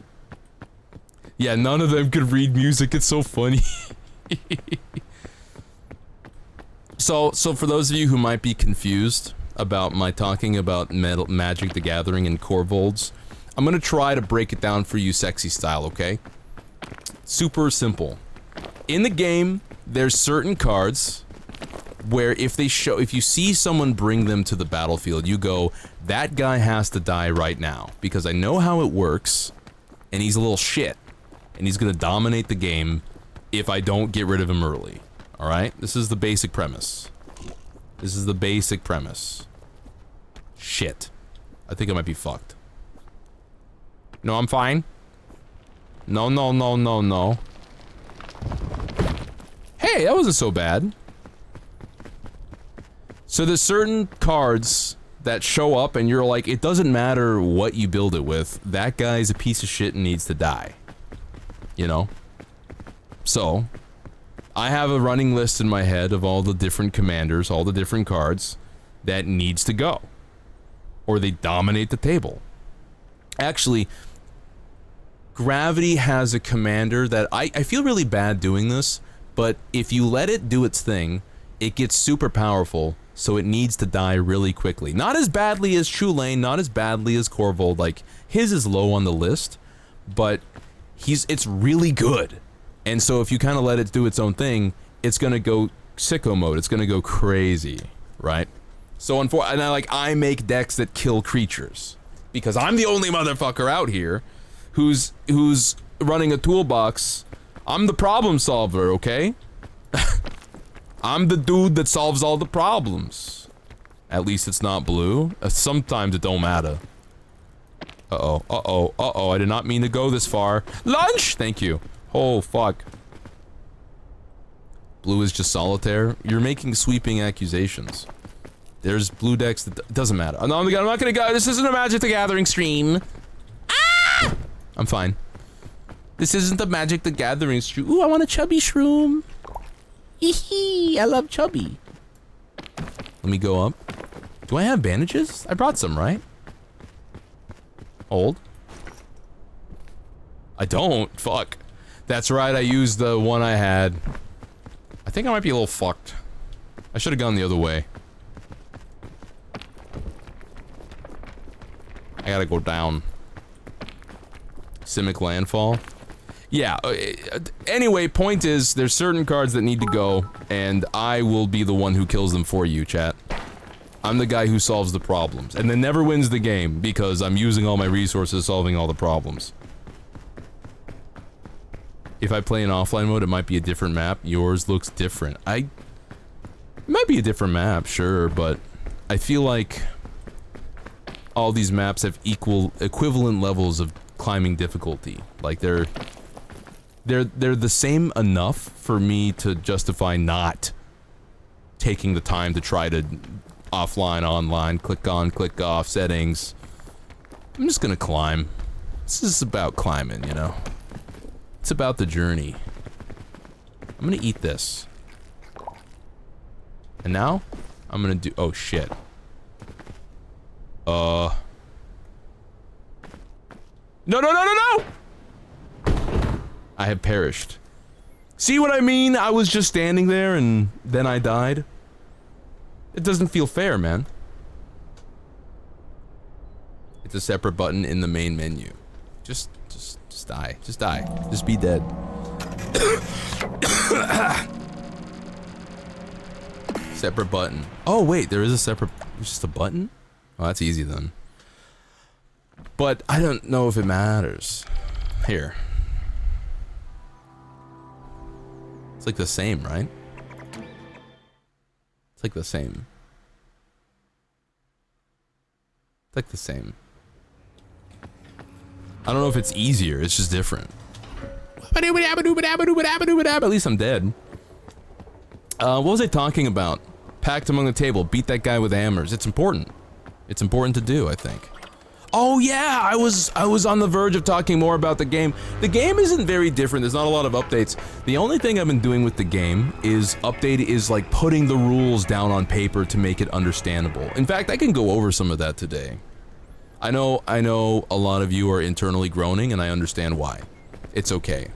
Yeah, none of them could read music. It's so funny. So for those of you who might be confused about my talking about Magic the Gathering and Corvolds, I'm gonna try to break it down for you sexy style, okay? Super simple. In the game, there's certain cards where if you see someone bring them to the battlefield, you go, that guy has to die right now, because I know how it works, and he's a little shit. And he's gonna dominate the game if I don't get rid of him early. Alright? This is the basic premise. This is the basic premise. Shit. I think I might be fucked. No, I'm fine. No, no, no, no, no. Hey, that wasn't so bad. So there's certain cards that show up and you're like, it doesn't matter what you build it with, that guy's a piece of shit and needs to die. You know? So, I have a running list in my head of all the different commanders, all the different cards that needs to go. Or they dominate the table. Actually, Gravity has a commander that I feel really bad doing this, but if you let it do its thing, it gets super powerful, so it needs to die really quickly. Not as badly as Chulane, not as badly as Corvold, like, his is low on the list, but it's really good. And so if you kind of let it do its own thing, it's gonna go sicko mode, it's gonna go crazy, right? So I make decks that kill creatures, because I'm the only motherfucker out here who's running a toolbox. I'm the problem solver, okay? I'm the dude that solves all the problems. At least it's not blue. Sometimes it don't matter. Uh-oh, uh-oh, uh-oh, I did not mean to go this far. Lunch! Thank you. Oh, fuck. Blue is just solitaire. You're making sweeping accusations. There's blue decks that doesn't matter. No, I'm not gonna go. This isn't a Magic the Gathering stream. Ah! I'm fine. This isn't the Magic the Gathering stream. Ooh, I want a chubby shroom. Hee, I love chubby. Let me go up. Do I have bandages? I brought some, right? Hold. I don't. Fuck. That's right, I used the one I had. I think I might be a little fucked. I should have gone the other way. I gotta go down. Simic Landfall. Yeah, anyway, point is, there's certain cards that need to go, and I will be the one who kills them for you, chat. I'm the guy who solves the problems, and then never wins the game, because I'm using all my resources solving all the problems. If I play in offline mode, it might be a different map. Yours looks different. It might be a different map, sure, but I feel like all these maps have equivalent levels of climbing difficulty. Like, they're the same enough for me to justify not taking the time to try to offline, online, click on, click off, settings. I'm just gonna climb. This is about climbing, you know? It's about the journey. I'm gonna eat this. And now, I'm gonna do- oh shit. No, no, no, no, no! I have perished. See what I mean? I was just standing there and then I died. It doesn't feel fair, man. It's a separate button in the main menu. Just die. Just die. Just be dead. Separate button. Oh wait, there is a separate, it's just a button? Oh, that's easy then. But I don't know if it matters. Here. It's like the same, right? It's like the same. It's like the same. I don't know if it's easier, it's just different. At least I'm dead. What was I talking about? Packed among the table, beat that guy with hammers. It's important. It's important to do, I think. Oh yeah, I was on the verge of talking more about the game. The game isn't very different, there's not a lot of updates. The only thing I've been doing with the game is like putting the rules down on paper to make it understandable. In fact, I can go over some of that today. I know a lot of you are internally groaning and I understand why. It's okay.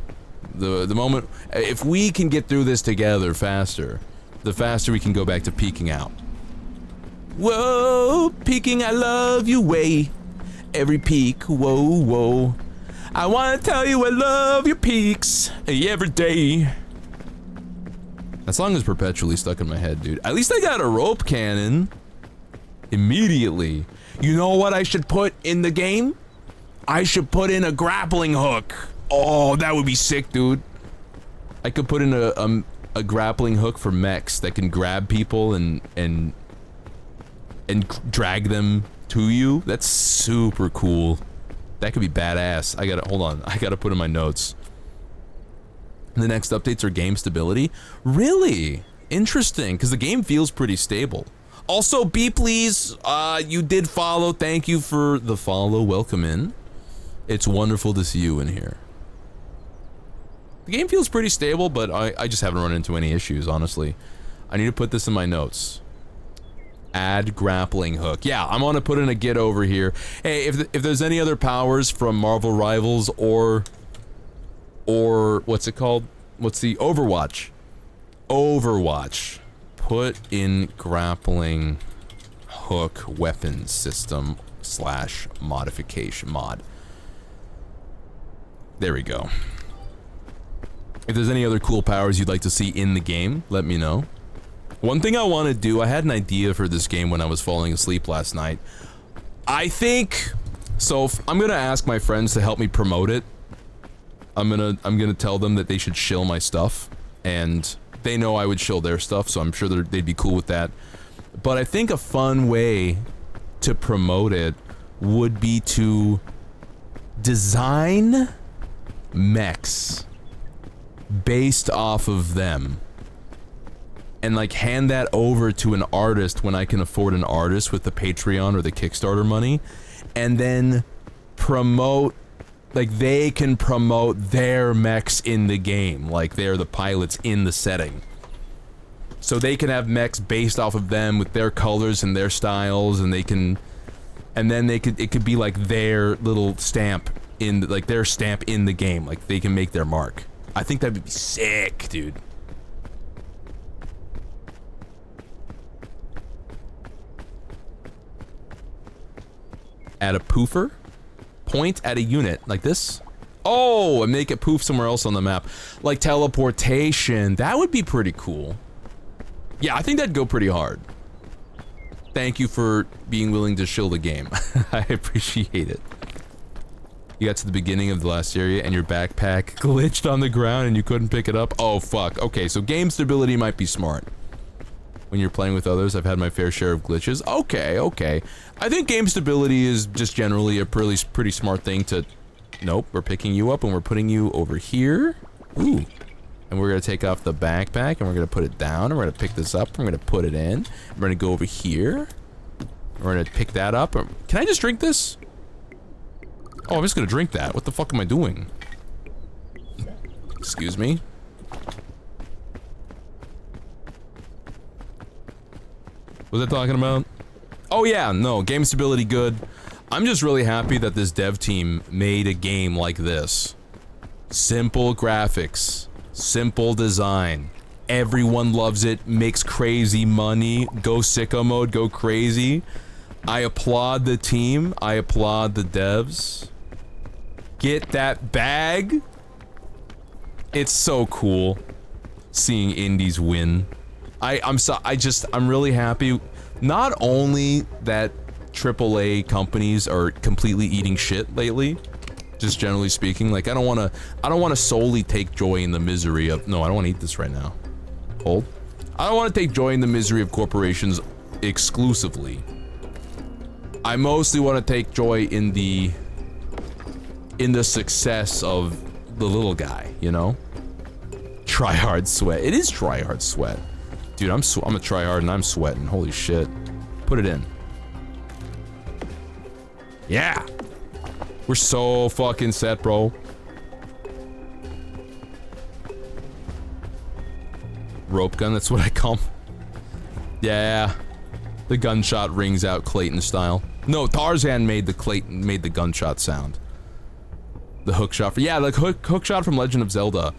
The moment, if we can get through this together faster, the faster we can go back to peeking out. Whoa, peeking, I love you way. Every peak, whoa, whoa. I wanna tell you I love your peaks every day. That song is perpetually stuck in my head, dude. At least I got a rope cannon. Immediately. You know what I should put in the game? I should put in a grappling hook. Oh, that would be sick, dude. I could put in a grappling hook for mechs that can grab people and drag them to you. That's super cool. That could be badass. Hold on. I gotta put in my notes. The next updates are game stability. Really? Interesting, because the game feels pretty stable. Also, B please, you did follow. Thank you for the follow. Welcome in. It's wonderful to see you in here. The game feels pretty stable, but I just haven't run into any issues, honestly. I need to put this in my notes. Add grappling hook. Yeah, I'm gonna put in a git over here. Hey, if there's any other powers from Marvel Rivals or what's it called? What's the Overwatch? Overwatch. Put in grappling hook weapons system / modification mod. There we go. If there's any other cool powers you'd like to see in the game, let me know. One thing I want to do, I had an idea for this game when I was falling asleep last night. I think, so I'm gonna ask my friends to help me promote it. I'm gonna tell them that they should shill my stuff, and they know I would shill their stuff, so I'm sure they'd be cool with that. But I think a fun way to promote it would be to design mechs based off of them. And like hand that over to an artist when I can afford an artist with the Patreon or the Kickstarter money, and then promote, like they can promote their mechs in the game, like they're the pilots in the setting. So they can have mechs based off of them with their colors and their styles, and they can, and then it could be like their little stamp in, like their stamp in the game, like they can make their mark. I think that would be sick, dude. Add a poofer, point at a unit like this. Oh, and make it poof somewhere else on the map. Like teleportation. That would be pretty cool. Yeah, I think that'd go pretty hard. Thank you for being willing to shill the game. I appreciate it. You got to the beginning of the last area and your backpack glitched on the ground and you couldn't pick it up? Oh, fuck. Okay, so game stability might be smart. When you're playing with others, I've had my fair share of glitches. Okay, okay. I think game stability is just generally a pretty smart thing to... Nope, we're picking you up and we're putting you over here. Ooh. And we're gonna take off the backpack and we're gonna put it down and we're gonna pick this up and we're gonna put it in. We're gonna go over here. We're gonna pick that up. Can I just drink this? Oh, I'm just gonna drink that. What the fuck am I doing? Excuse me? Was I talking about? Oh yeah, no, game stability good. I'm just really happy that this dev team made a game like this. Simple graphics, simple design. Everyone loves it, makes crazy money, go sicko mode, go crazy. I applaud the team, I applaud the devs. Get that bag. It's so cool seeing indies win. I'm really happy. Not only that AAA companies are completely eating shit lately, just generally speaking. Like I don't want to solely take joy in the misery of. No, I don't want to eat this right now. Hold. I don't want to take joy in the misery of corporations exclusively. I mostly want to take joy in the success of the little guy, you know? Try hard sweat. It is try hard sweat. Dude, I'm a try hard and I'm sweating. Holy shit. Put it in. Yeah. We're so fucking set, bro. Rope gun, that's what I call. Yeah. The gunshot rings out Clayton style. No, Tarzan made the gunshot sound. The hook shot for, yeah, the hook shot from Legend of Zelda.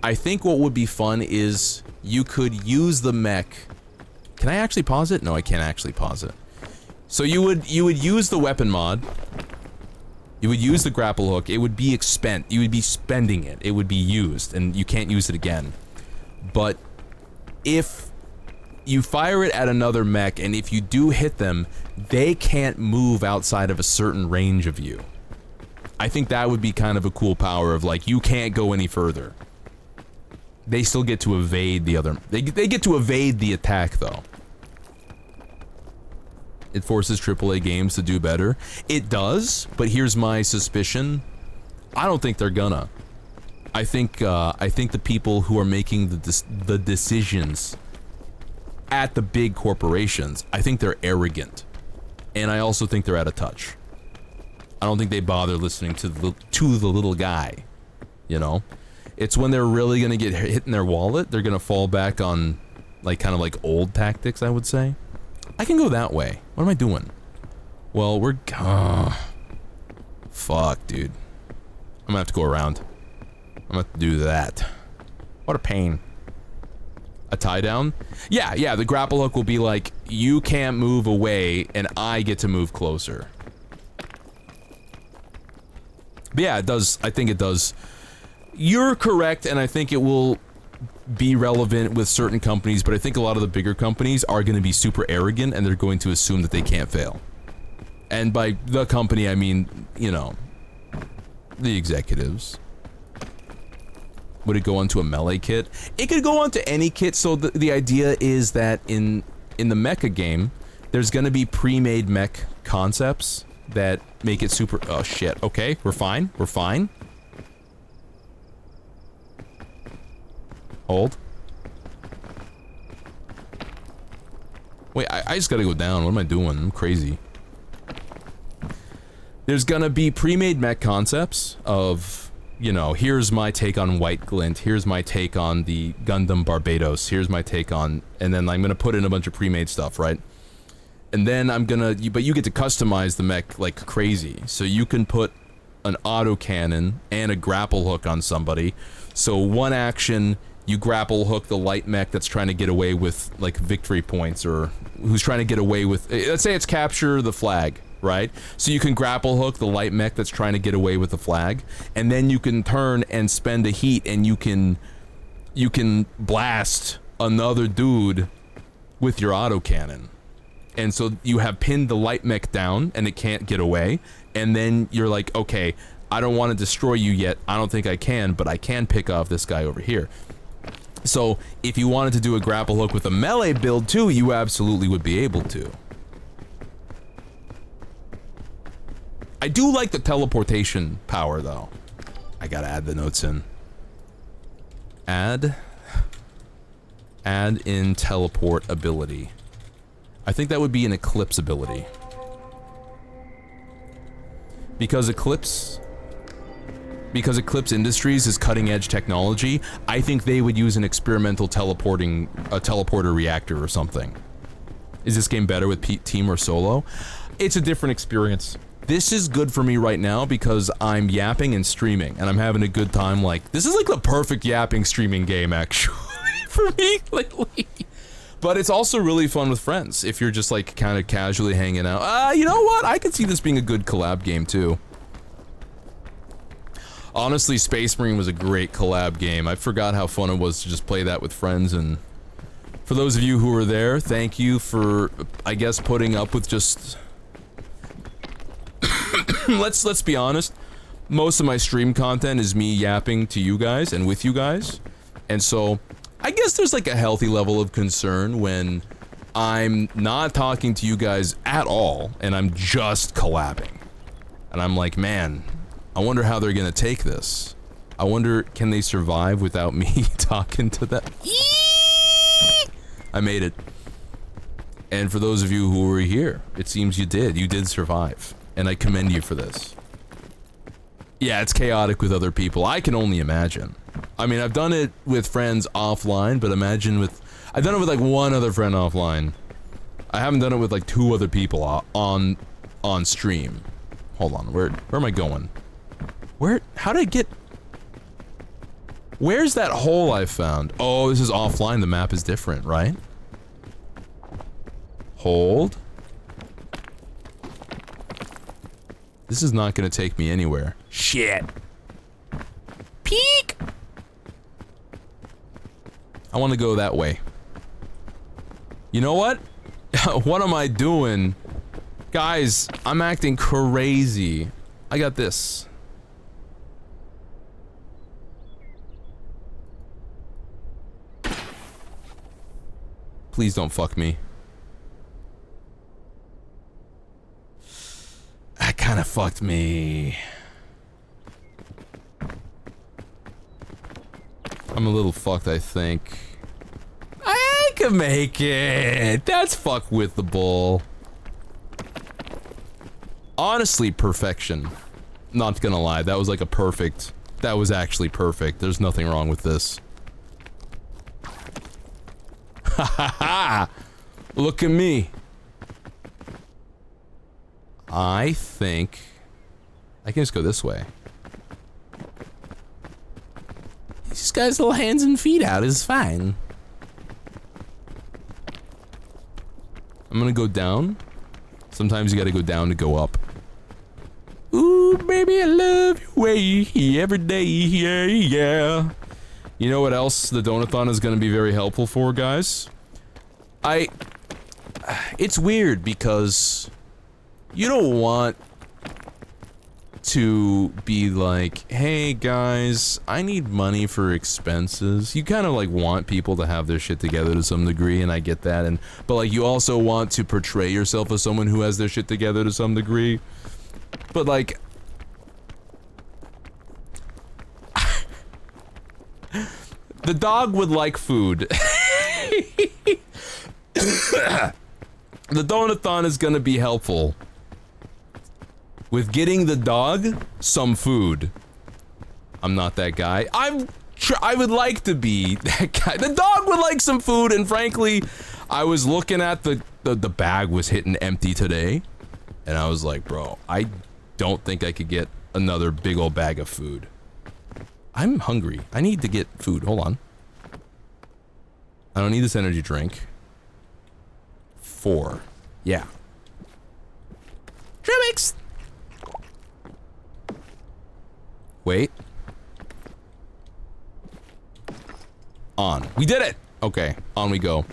I think what would be fun is you could use the mech. Can I actually pause it? No, I can't actually pause it. So you would use the weapon mod. You would use the grapple hook. It would be you would be spending it. It would be used and you can't use it again. But if you fire it at another mech and if you do hit them, they can't move outside of a certain range of you. I think that would be kind of a cool power of like, you can't go any further. They still get to evade the other, they get to evade the attack though. It forces AAA games to do better. It does, but here's my suspicion. I don't think they're gonna. I think the people who are making the decisions at the big corporations, I think they're arrogant. And I also think they're out of touch. I don't think they bother listening to the little guy, you know? It's when they're really gonna get hit in their wallet, they're gonna fall back on, like, kind of like old tactics, I would say. I can go that way. What am I doing? Well, we're... fuck, dude. I'm gonna have to go around. I'm gonna have to do that. What a pain. A tie down? Yeah, the grapple hook will be like, you can't move away, and I get to move closer. But yeah, it does. I think it does. You're correct, and I think it will be relevant with certain companies, but I think a lot of the bigger companies are going to be super arrogant, and they're going to assume that they can't fail. And by the company, I mean, you know, the executives. Would it go onto a melee kit? It could go onto any kit, so the idea is that in the mecha game, there's going to be pre-made mech concepts that make it super... Oh, shit. Okay, we're fine. We're fine. Hold. Wait, I just gotta go down. What am I doing? I'm crazy. There's gonna be pre-made mech concepts of, you know, here's my take on White Glint, here's my take on the Gundam Barbados, here's my take on... And then I'm gonna put in a bunch of pre-made stuff, right? And then I'm gonna... But you get to customize the mech like crazy. So you can put an autocannon and a grapple hook on somebody. So one action... You grapple hook the light mech that's trying to get away with, like, victory points, or who's trying to get away with... Let's say it's capture the flag, right? So you can grapple hook the light mech that's trying to get away with the flag, and then you can turn and spend a heat, and you can blast another dude with your autocannon. And so you have pinned the light mech down, and it can't get away, and then you're like, okay, I don't want to destroy you yet, I don't think I can, but I can pick off this guy over here. So, if you wanted to do a grapple hook with a melee build too, you absolutely would be able to. I do like the teleportation power, though. I gotta add the notes in. Add in teleport ability. I think that would be an Eclipse ability. Because Eclipse Industries is cutting edge technology, I think they would use an experimental teleporter reactor or something. Is this game better with team or solo? It's a different experience. This is good for me right now because I'm yapping and streaming, and I'm having a good time. Like, this is like the perfect yapping streaming game, actually, for me lately. But it's also really fun with friends if you're just like kind of casually hanging out. You know what? I could see this being a good collab game too. Honestly, Space Marine was a great collab game. I forgot how fun it was to just play that with friends, and for those of you who were there, thank you for, I guess, putting up with just... let's be honest, most of my stream content is me yapping to you guys and with you guys, and so I guess there's like a healthy level of concern when I'm not talking to you guys at all and I'm just collabing, and I'm like, man, I wonder how they're gonna take this. I wonder, can they survive without me talking to them? I made it. And for those of you who were here, it seems you did. You did survive. And I commend you for this. Yeah, it's chaotic with other people. I can only imagine. I mean, I've done it with friends offline, but imagine with... I've done it with like one other friend offline. I haven't done it with like 2 other people on stream. Hold on, where am I going? How did I get... Where's that hole I found? Oh, this is offline, the map is different, right? Hold. This is not gonna take me anywhere. Shit. Peek! I wanna go that way. You know what? What am I doing? Guys, I'm acting crazy. I got this. Please don't fuck me. That kind of fucked me. I'm a little fucked, I think. I can make it. That's fuck with the bull. Honestly, perfection. Not gonna lie, that was like a perfect... That was actually perfect. There's nothing wrong with this. Ha ha ha! Look at me. I think... I can just go this way. This guy's little hands and feet out is fine. I'm gonna go down. Sometimes you gotta go down to go up. Ooh, baby, I love your way every day, yeah, yeah. You know what else the Donathon is gonna be very helpful for, guys? It's weird because you don't want to be like, hey guys, I need money for expenses. You kind of like want people to have their shit together to some degree, and I get that, but like you also want to portray yourself as someone who has their shit together to some degree. But like the dog would like food. The Donathon is gonna be helpful with getting the dog some food. I'm not that guy. I would like to be that guy. The dog would like some food, and frankly, I was looking at the bag was hitting empty today, and I was like, bro, I don't think I could get another big old bag of food. I'm hungry. I need to get food. Hold on. I don't need this energy drink. 4. Yeah. Trimix! Wait. On. We did it! Okay, on we go.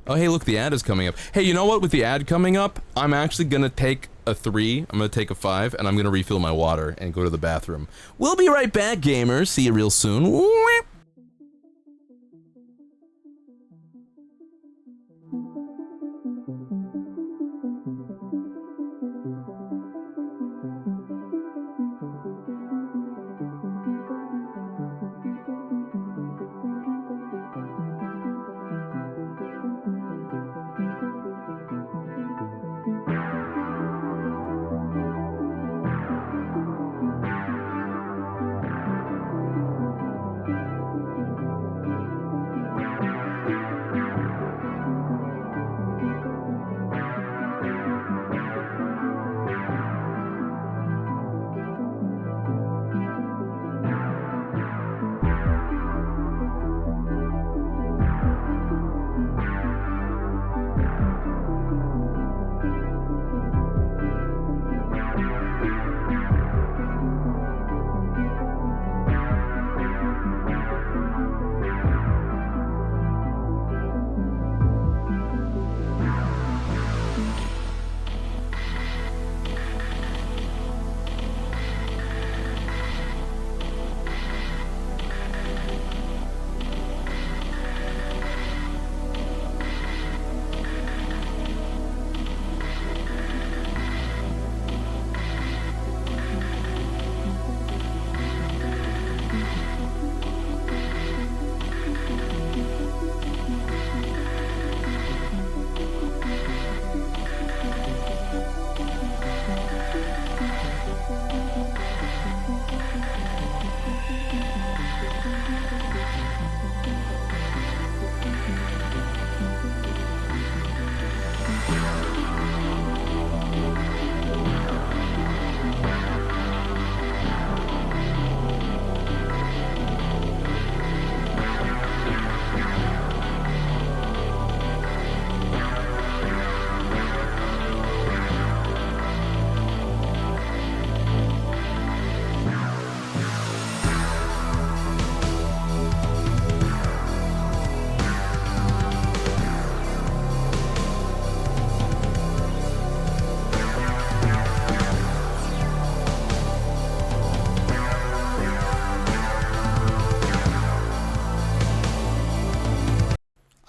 Oh, hey, look, the ad is coming up. Hey, you know what? With the ad coming up, I'm actually gonna take a 3, I'm gonna take a 5, and I'm gonna refill my water and go to the bathroom. We'll be right back, gamers. See you real soon.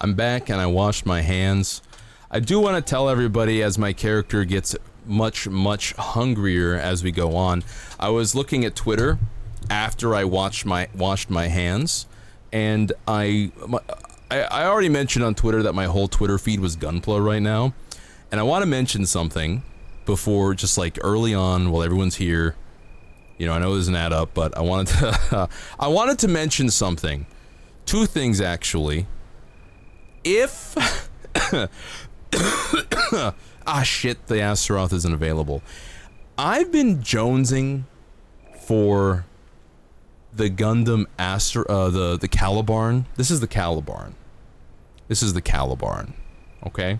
I'm back and I washed my hands. I do want to tell everybody as my character gets much hungrier as we go on. I was looking at Twitter after I washed my hands, and I already mentioned on Twitter that my whole Twitter feed was Gunpla right now, and I want to mention something before, just like early on while everyone's here. You know, I know it doesn't add up, but I wanted to I wanted to mention something. Two things actually. If ah shit, the Astaroth isn't available. I've been jonesing for the Gundam the Calibarn. This is the Calibarn. This is the Calibarn. Okay?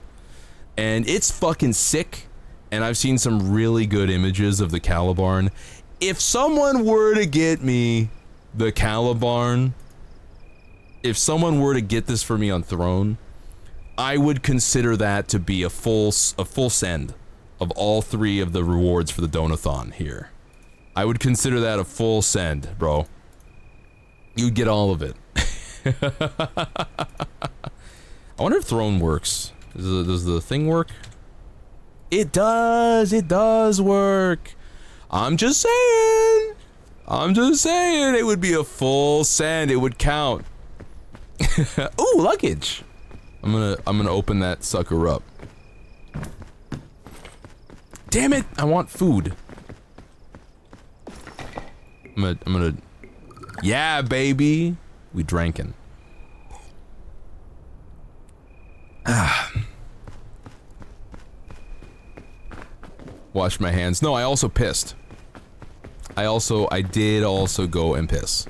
And it's fucking sick, and I've seen some really good images of the Calibarn. If someone were to get me the Calibarn, if someone were to get this for me on Throne, I would consider that to be a full send of all 3 of the rewards for the Donathon here. I would consider that a full send, bro. You'd get all of it. I wonder if Throne works. Does the thing work? It does! It does work! I'm just saying! I'm just saying! It would be a full send. It would count. Ooh, luggage! I'm gonna open that sucker up. Damn it! I want food. I'm gonna. Yeah, baby. We drankin'. Ah. Wash my hands. No, I also pissed. I did also go and piss.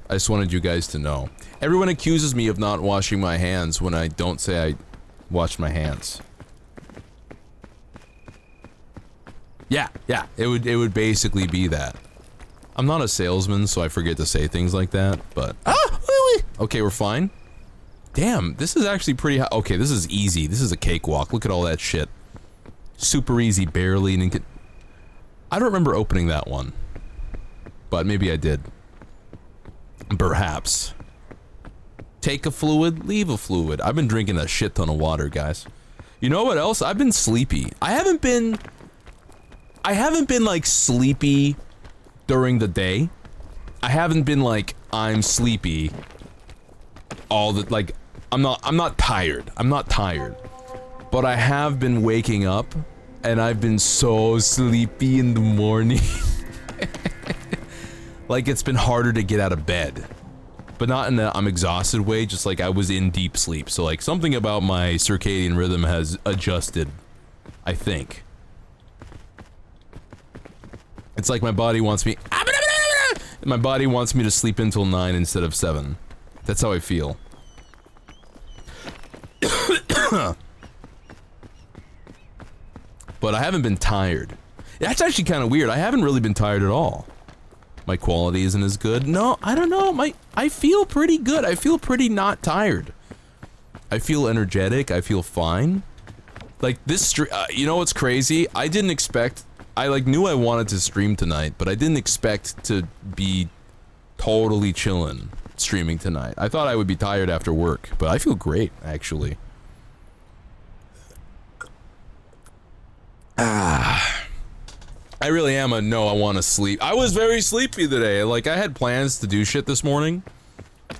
I just wanted you guys to know. Everyone accuses me of not washing my hands when I don't say I washed my hands. Yeah, it would basically be that. I'm not a salesman, so I forget to say things like that, but... Okay, we're fine. Damn, this is actually pretty high. Okay, this is easy. This is a cakewalk. Look at all that shit. Super easy, barely. I don't remember opening that one. But maybe I did. Perhaps. Take a fluid, leave a fluid. I've been drinking a shit ton of water, guys. You know what else? I've been sleepy. I haven't been like sleepy during the day. I haven't been like, I'm sleepy all the, like, I'm not tired. I'm not tired. But I have been waking up and I've been so sleepy in the morning. Like, it's been harder to get out of bed. But not in a I'm exhausted way, just like I was in deep sleep. So like something about my circadian rhythm has adjusted, I think. It's like my body wants me to sleep until 9 instead of 7. That's how I feel. But I haven't been tired. That's actually kind of weird. I haven't really been tired at all. My quality isn't as good. No, I don't know. I feel pretty good. I feel pretty not tired. I feel energetic. I feel fine. Like this you know what's crazy? I didn't expect, I like knew I wanted to stream tonight, but I didn't expect to be totally chillin' streaming tonight. I thought I would be tired after work, but I feel great, actually. I really am a no, I want to sleep. I was very sleepy today. Like, I had plans to do shit this morning.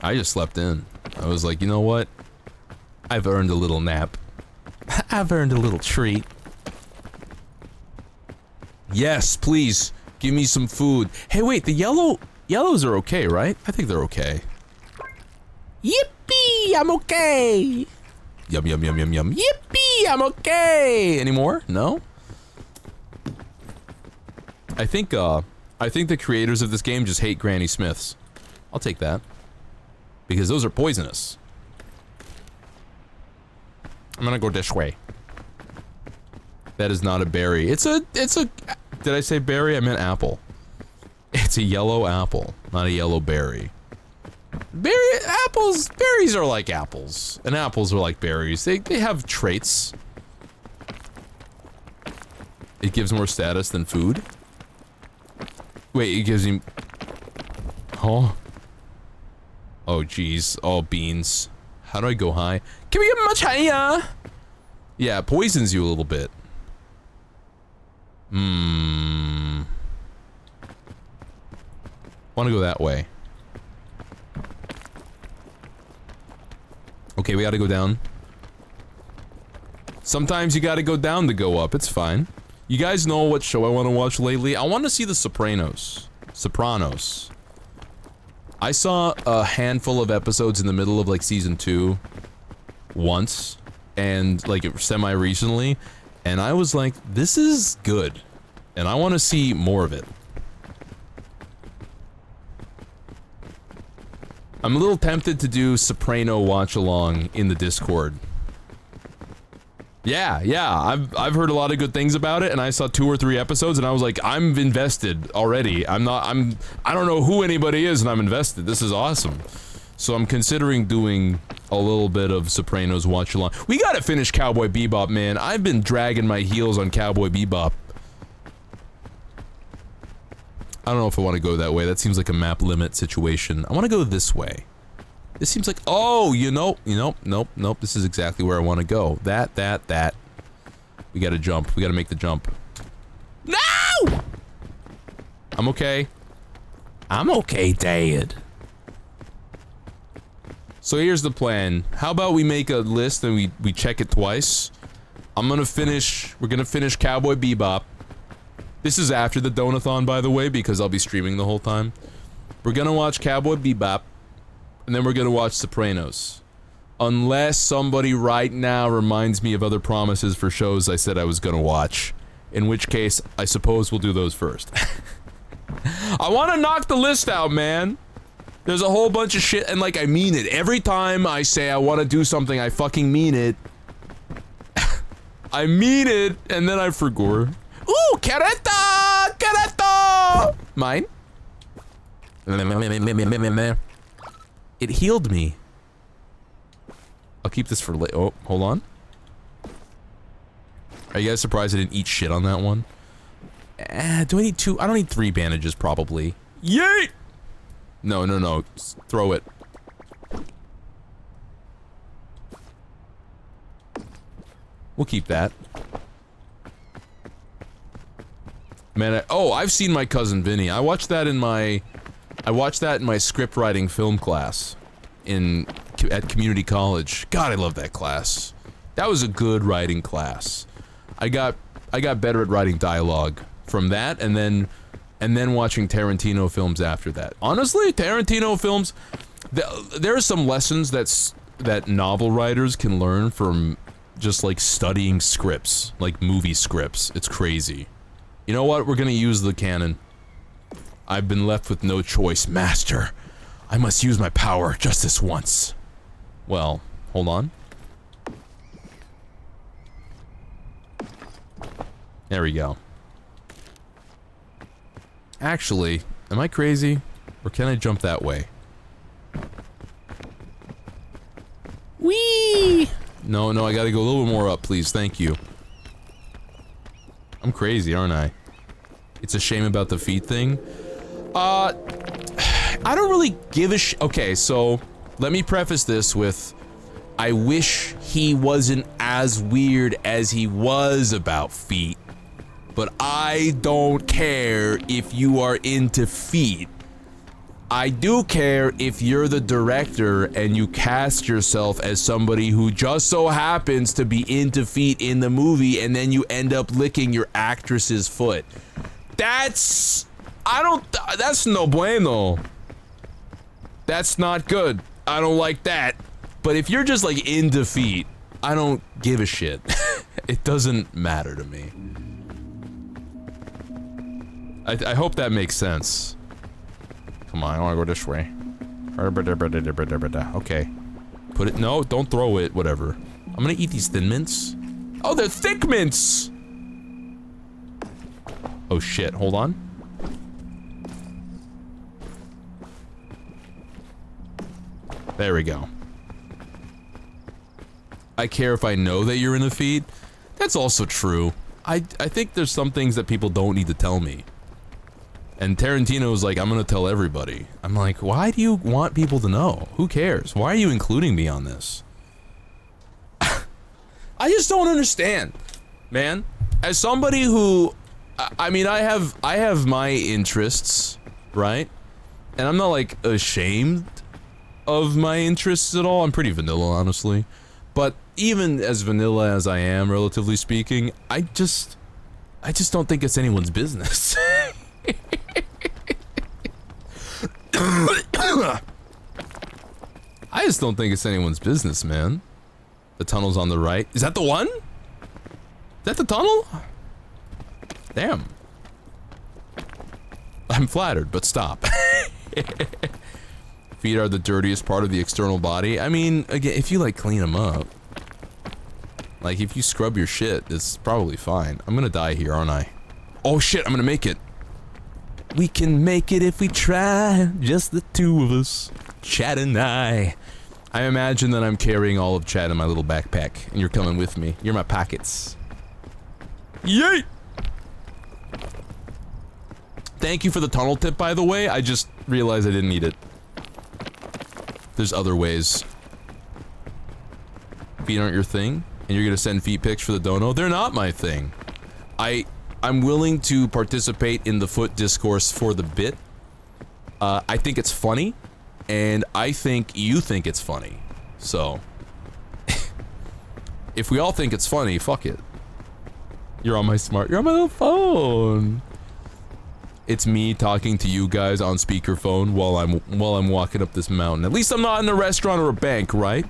I just slept in. I was like, you know what? I've earned a little nap. I've earned a little treat. Yes, please. Give me some food. Hey, wait, the yellows are okay, right? I think they're okay. Yippee! I'm okay! Yum, yum, yum, yum, yum. Yippee! I'm okay! Any more? No? I think the creators of this game just hate Granny Smiths. I'll take that. Because those are poisonous. I'm gonna go this way. That is not a berry. It's a, did I say berry? I meant apple. It's a yellow apple, not a yellow berry. Berries are like apples, and apples are like berries. They have traits. It gives more status than food. Wait, it gives him... Oh. Oh, jeez. Oh, beans. How do I go high? Can we get much higher? Yeah, it poisons you a little bit. Want to go that way. Okay, we gotta go down. Sometimes you gotta go down to go up. It's fine. You guys know what show I want to watch lately? I want to see The Sopranos. Sopranos. I saw a handful of episodes in the middle of like season 2 once, and like semi-recently, and I was like, this is good, and I want to see more of it. I'm a little tempted to do Soprano watch-along in the Discord. Yeah, I've heard a lot of good things about it, and I saw 2 or 3 episodes, and I was like, I'm invested already. I don't know who anybody is, and I'm invested. This is awesome. So I'm considering doing a little bit of Sopranos watch-along. We gotta finish Cowboy Bebop, man. I've been dragging my heels on Cowboy Bebop. I don't know if I want to go that way. That seems like a map limit situation. I want to go this way. This seems like, oh, nope. This is exactly where I want to go. That. We gotta jump. We gotta make the jump. No! I'm okay. I'm okay, Dad. So here's the plan. How about we make a list and we check it twice? We're gonna finish Cowboy Bebop. This is after the Donathon, by the way, because I'll be streaming the whole time. We're gonna watch Cowboy Bebop. And then we're gonna watch Sopranos. Unless somebody right now reminds me of other promises for shows I said I was gonna watch. In which case, I suppose we'll do those first. I wanna knock the list out, man! There's a whole bunch of shit, and like, I mean it. Every time I say I wanna do something, I fucking mean it. I mean it, and then I forgot. Ooh, Caretta! Mine? It healed me. I'll keep this for later. Oh, hold on. Are you guys surprised I didn't eat shit on that one? Do I need 2? I don't need 3 bandages, probably. Yeet! No. Just throw it. We'll keep that. Man, I've seen My Cousin Vinny. I watched that in my script writing film class at community college. God, I love that class. That was a good writing class. I got better at writing dialogue from that, and then watching Tarantino films after that. Honestly, Tarantino films, there are some lessons that novel writers can learn from just like studying scripts, like movie scripts. It's crazy. You know what? We're gonna use the cannon. I've been left with no choice, Master. I must use my power just this once. Well, hold on. There we go. Actually, am I crazy? Or can I jump that way? Whee! No, I gotta go a little bit more up, please. Thank you. I'm crazy, aren't I? It's a shame about the feet thing. I don't really give a okay, so let me preface this with I wish he wasn't as weird as he was about feet, but I don't care if you are into feet. I do care if you're the director and you cast yourself as somebody who just so happens to be into feet in the movie and then you end up licking your actress's foot. That's no bueno. That's not good. I don't like that. But if you're just like into feet, I don't give a shit. It doesn't matter to me. I hope that makes sense. Come on, I wanna go this way. Okay. Put it, no, don't throw it, whatever. I'm gonna eat these Thin Mints. Oh, they're Thick Mints! Oh shit, hold on. There we go. I care if I know that you're in the feed. That's also true. I think there's some things that people don't need to tell me. And Tarantino's like, I'm gonna tell everybody. I'm like, why do you want people to know? Who cares? Why are you including me on this? I just don't understand, man. As somebody who, I mean, I have my interests, right? And I'm not like ashamed of my interests at all. I'm pretty vanilla, honestly. But even as vanilla as I am, relatively speaking, I just don't think it's anyone's business. I just don't think it's anyone's business, man. The tunnel's on the right. Is that the one? Is that the tunnel? Damn. I'm flattered, but stop. Feet are the dirtiest part of the external body. I mean, again, if you like clean them up, like if you scrub your shit, it's probably fine. I'm gonna die here, aren't I? Oh shit, I'm gonna make it. We can make it if we try, just the two of us, Chad and I. I imagine that I'm carrying all of Chad in my little backpack, and you're coming with me. You're my pockets. Yay! Thank you for the tunnel tip, by the way. I just realized I didn't need it. There's other ways. Feet aren't your thing, and you're gonna send feet pics for the dono? They're not my thing. I'm willing to participate in the foot discourse for the bit. I think it's funny, and I think you think it's funny. So, if we all think it's funny, fuck it. You're on my little phone. It's me talking to you guys on speakerphone while I'm walking up this mountain. At least I'm not in a restaurant or a bank, right?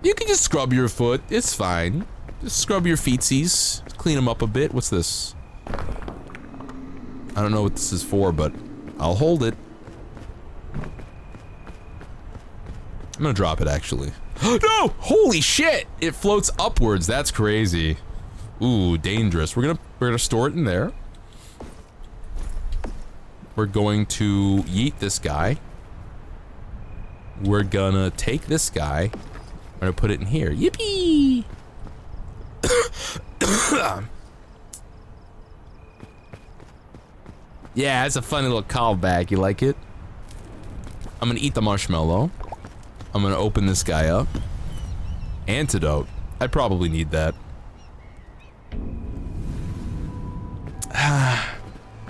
You can just scrub your foot. It's fine. Just scrub your feetsies. Clean them up a bit. What's this? I don't know what this is for, but I'll hold it. I'm gonna drop it, actually. No! Holy shit! It floats upwards. That's crazy. Ooh, dangerous. We're gonna store it in there. We're going to yeet this guy. We're gonna take this guy. I'm gonna put it in here. Yippee! Yeah, it's a funny little callback. You like it? I'm gonna eat the marshmallow. I'm gonna open this guy up. Antidote. I probably need that.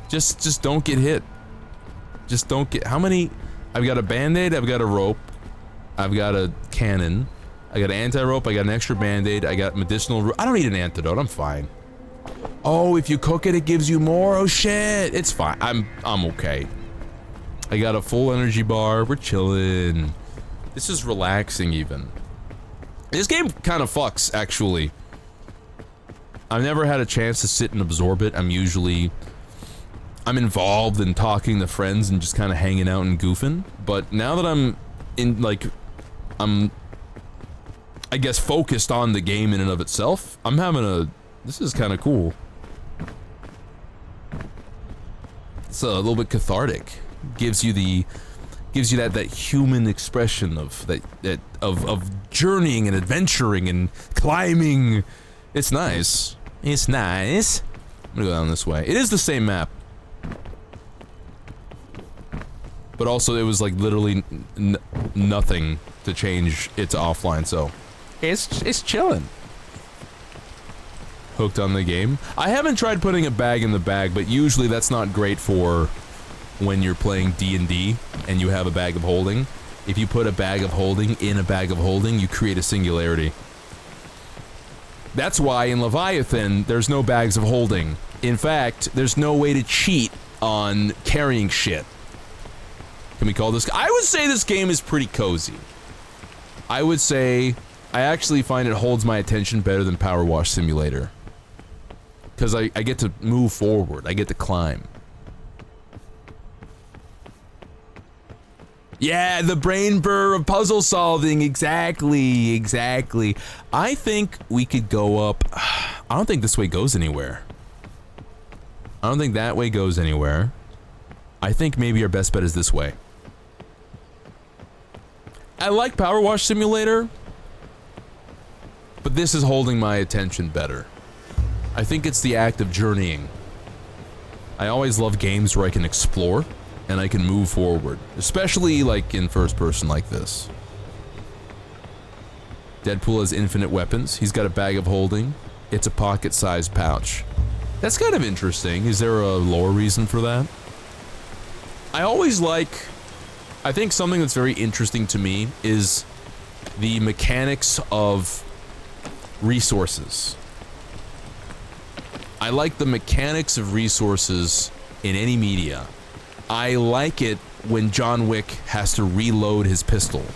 Just don't get hit. Just don't get. How many? I've got a band-aid. I've got a rope. I've got a cannon. I got an anti-rope. I got an extra band-aid. I got medicinal. I don't need an antidote. I'm fine. Oh, if you cook it, it gives you more. Oh shit! It's fine. I'm okay. I got a full energy bar. We're chilling. This is relaxing, even. This game kind of fucks, actually. I've never had a chance to sit and absorb it. I'm involved in talking to friends and just kind of hanging out and goofing. But now that I'm in, like, I guess, focused on the game in and of itself, I'm having this is kind of cool. It's a little bit cathartic. Gives you that human expression of of journeying and adventuring and climbing. It's nice. It's nice. I'm gonna go down this way. It is the same map. But also, it was like literally nothing to change it to offline, so it's chilling. Hooked on the game. I haven't tried putting a bag in the bag, but usually that's not great for when you're playing D&D and you have a bag of holding. If you put a bag of holding in a bag of holding, you create a singularity. That's why in Leviathan, there's no bags of holding. In fact, there's no way to cheat on carrying shit. Can we call this? I would say this game is pretty cozy. I would say I actually find it holds my attention better than Power Wash Simulator. Because I get to move forward. I get to climb. Yeah, the brain burr of puzzle solving. Exactly. I think we could go up. I don't think this way goes anywhere. I don't think that way goes anywhere. I think maybe our best bet is this way. I like Power Wash Simulator, but this is holding my attention better. I think it's the act of journeying. I always love games where I can explore and I can move forward, especially like in first person like this. Deadpool has infinite weapons. He's got a bag of holding. It's a pocket-sized pouch. That's kind of interesting. Is there a lore reason for that? I think something that's very interesting to me is the mechanics of resources. I like the mechanics of resources in any media. I like it when John Wick has to reload his pistol.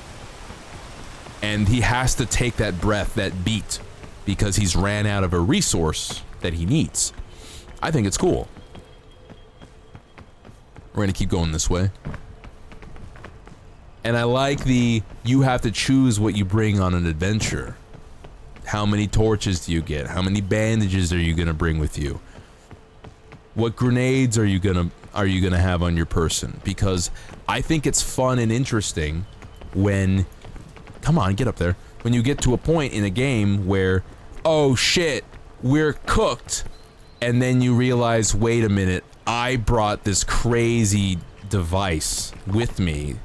And he has to take that breath, that beat, because he's ran out of a resource that he needs. I think it's cool. We're gonna keep going this way. And I like you have to choose what you bring on an adventure. How many torches do you get? How many bandages are you gonna bring with you? What grenades are you gonna have on your person? Because I think it's fun and interesting when, come on, get up there. When you get to a point in a game where, oh shit, we're cooked, and then you realize, wait a minute, I brought this crazy device with me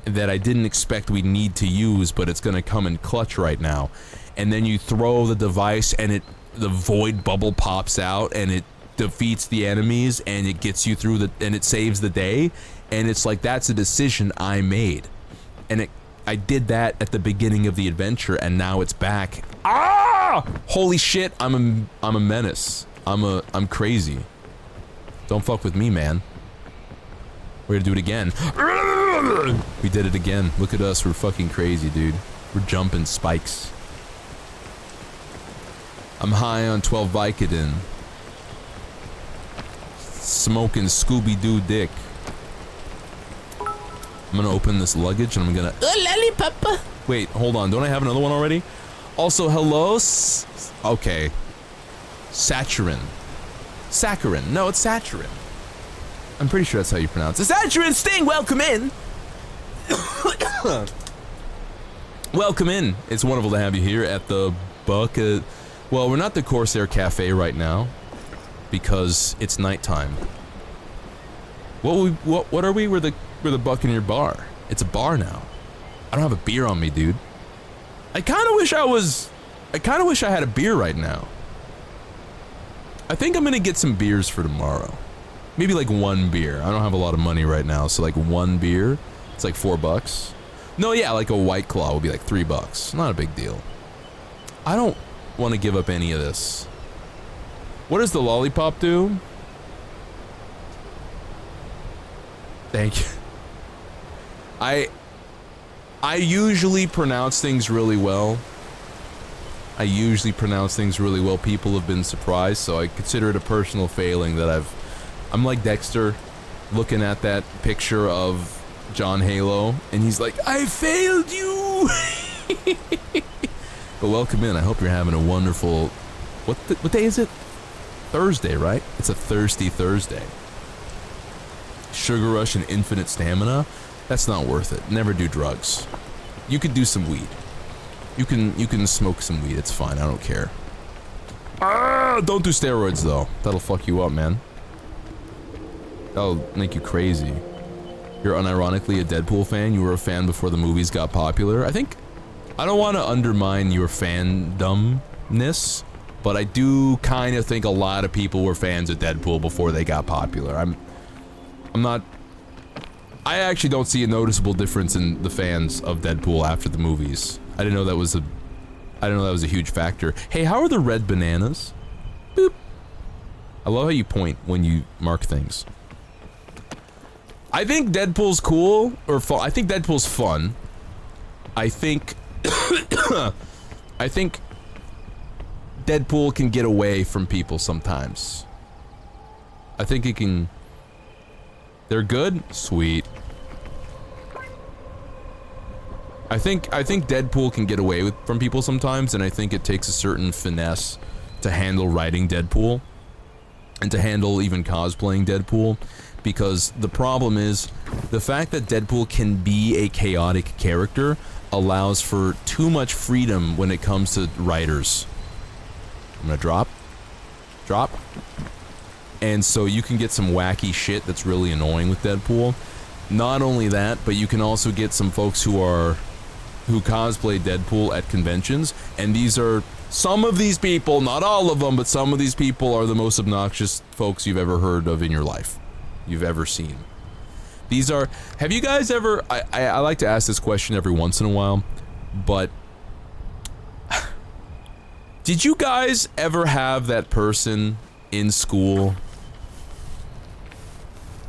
that I didn't expect we'd need to use, but it's gonna come in clutch right now. And then you throw the device and the void bubble pops out and it defeats the enemies and it gets you through and it saves the day. And it's like, that's a decision I made. And I did that at the beginning of the adventure and now it's back. Ah! Holy shit, I'm a menace. I'm crazy. Don't fuck with me, man. We're gonna do it again. We did it again. Look at us, we're fucking crazy, dude. We're jumping spikes. I'm high on 12 Vicodin. Smoking Scooby-Doo dick. I'm gonna open this luggage and I'm gonna...
lollipop.
Wait, hold on. Don't I have another one already? Also, hello? Okay. Saccharin. Saccharin. No, it's saccharin. I'm pretty sure that's how you pronounce it. Saccharin Sting, welcome in! Welcome in. It's wonderful to have you here at the Bucket... Well, we're not the Corsair Cafe right now, because it's nighttime. What are we? We're the Buccaneer Bar. It's a bar now. I don't have a beer on me, dude. I kind of wish I had a beer right now. I think I'm gonna get some beers for tomorrow. Maybe like one beer. I don't have a lot of money right now, so like one beer, it's like $4. No, yeah, like a White Claw would be like $3. Not a big deal. I don't want to give up any of this. What does the lollipop do? Thank you. I usually pronounce things really well. People have been surprised, so I consider it a personal failing that I'm like Dexter looking at that picture of John Halo and he's like, I failed you. But welcome in. I hope you're having a wonderful... What day is it? Thursday, right? It's a thirsty Thursday. Sugar rush and infinite stamina? That's not worth it. Never do drugs. You could do some weed. You can smoke some weed. It's fine. I don't care. Ah, don't do steroids though. That'll fuck you up, man. That'll make you crazy. You're unironically a Deadpool fan. You were a fan before the movies got popular. I don't want to undermine your fandomness, but I do kind of think a lot of people were fans of Deadpool before they got popular. I actually don't see a noticeable difference in the fans of Deadpool after the movies. I didn't know that was a huge factor. Hey, how are the red bananas? Boop. I love how you point when you mark things. I think Deadpool's cool, or fun. I think Deadpool's fun. I think Deadpool can get away from people sometimes. I think it can... They're good? Sweet. I think Deadpool can get away from people sometimes, and I think it takes a certain finesse to handle writing Deadpool, and to handle even cosplaying Deadpool, because the problem is, the fact that Deadpool can be a chaotic character allows for too much freedom when it comes to writers. I'm gonna drop. and so you can get some wacky shit that's really annoying with Deadpool. Not only that, but you can also get some folks who cosplay Deadpool at conventions, and these are some of these people, not all of them, but some of these people are the most obnoxious folks you've ever heard of in your life, you've ever seen. These are, have you guys ever, I like to ask this question every once in a while, but did you guys ever have that person in school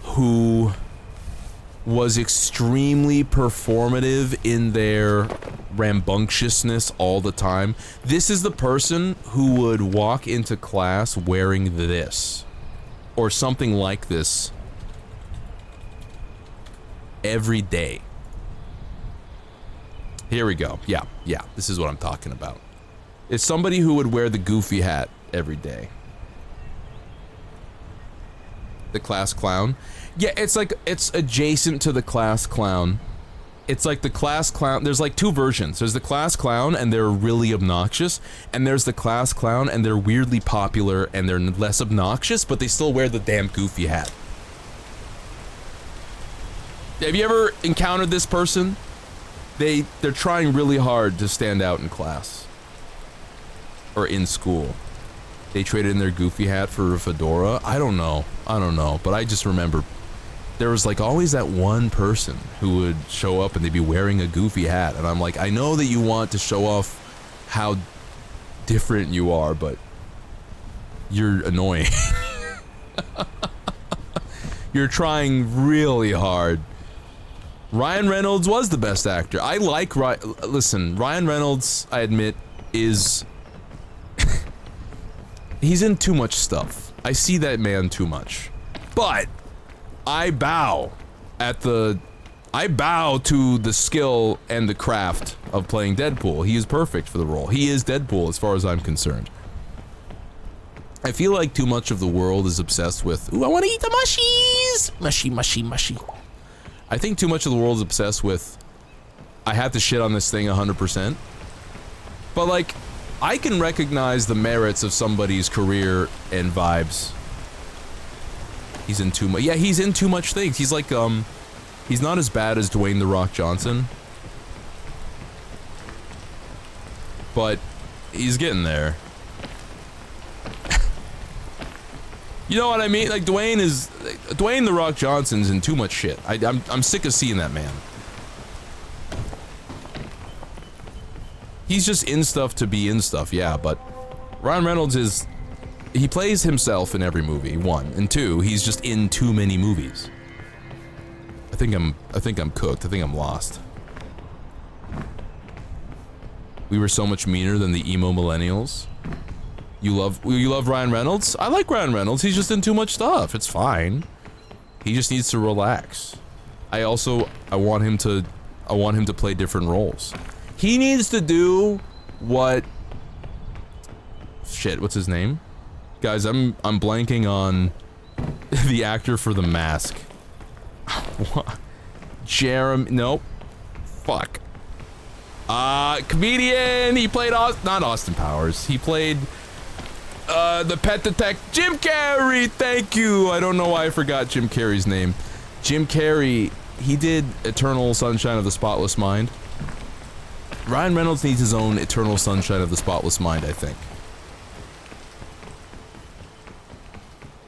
who was extremely performative in their rambunctiousness all the time? This is the person who would walk into class wearing this or something like this every day. Here we go. Yeah, this is what I'm talking about. It's somebody who would wear the goofy hat every day. The class clown. Yeah, it's like, it's adjacent to the class clown. It's like the class clown, there's like two versions. There's the class clown and they're really obnoxious, and there's the class clown and they're weirdly popular and they're less obnoxious, but they still wear the damn goofy hat. Have you ever encountered this person? They're trying really hard to stand out in class. Or in school. They traded in their goofy hat for a fedora. I don't know, but I just remember there was like always that one person who would show up and they'd be wearing a goofy hat, and I'm like, I know that you want to show off how different you are, but you're annoying. You're trying really hard. Ryan Reynolds was the best actor. I like listen, Ryan Reynolds, I admit, is he's in too much stuff. I see that man too much. But I bow to the skill and the craft of playing Deadpool. He is perfect for the role. He is Deadpool as far as I'm concerned. I feel like too much of the world is obsessed with, ooh, I want to eat the mushies! Mushy, mushy, mushy. I think too much of the world is obsessed with, I have to shit on this thing 100%. But like, I can recognize the merits of somebody's career and vibes. He's in too much. Yeah, he's in too much things. He's like, he's not as bad as Dwayne "The Rock" Johnson, but he's getting there. You know what I mean? Like Dwayne "The Rock" Johnson's in too much shit. I'm sick of seeing that man. He's just in stuff to be in stuff, yeah, but Ryan Reynolds he plays himself in every movie, one, and two, he's just in too many movies. I think I'm cooked. I think I'm lost. We were so much meaner than the emo millennials. You love Ryan Reynolds? I like Ryan Reynolds. He's just in too much stuff. It's fine. He just needs to relax. I want him to play different roles. He needs to do what... Shit, what's his name? Guys, I'm blanking on the actor for The Mask. What? Nope. Fuck. Comedian! He played not Austin Powers. He played the pet detective, Jim Carrey! Thank you! I don't know why I forgot Jim Carrey's name. Jim Carrey, he did Eternal Sunshine of the Spotless Mind. Ryan Reynolds needs his own Eternal Sunshine of the Spotless Mind, I think.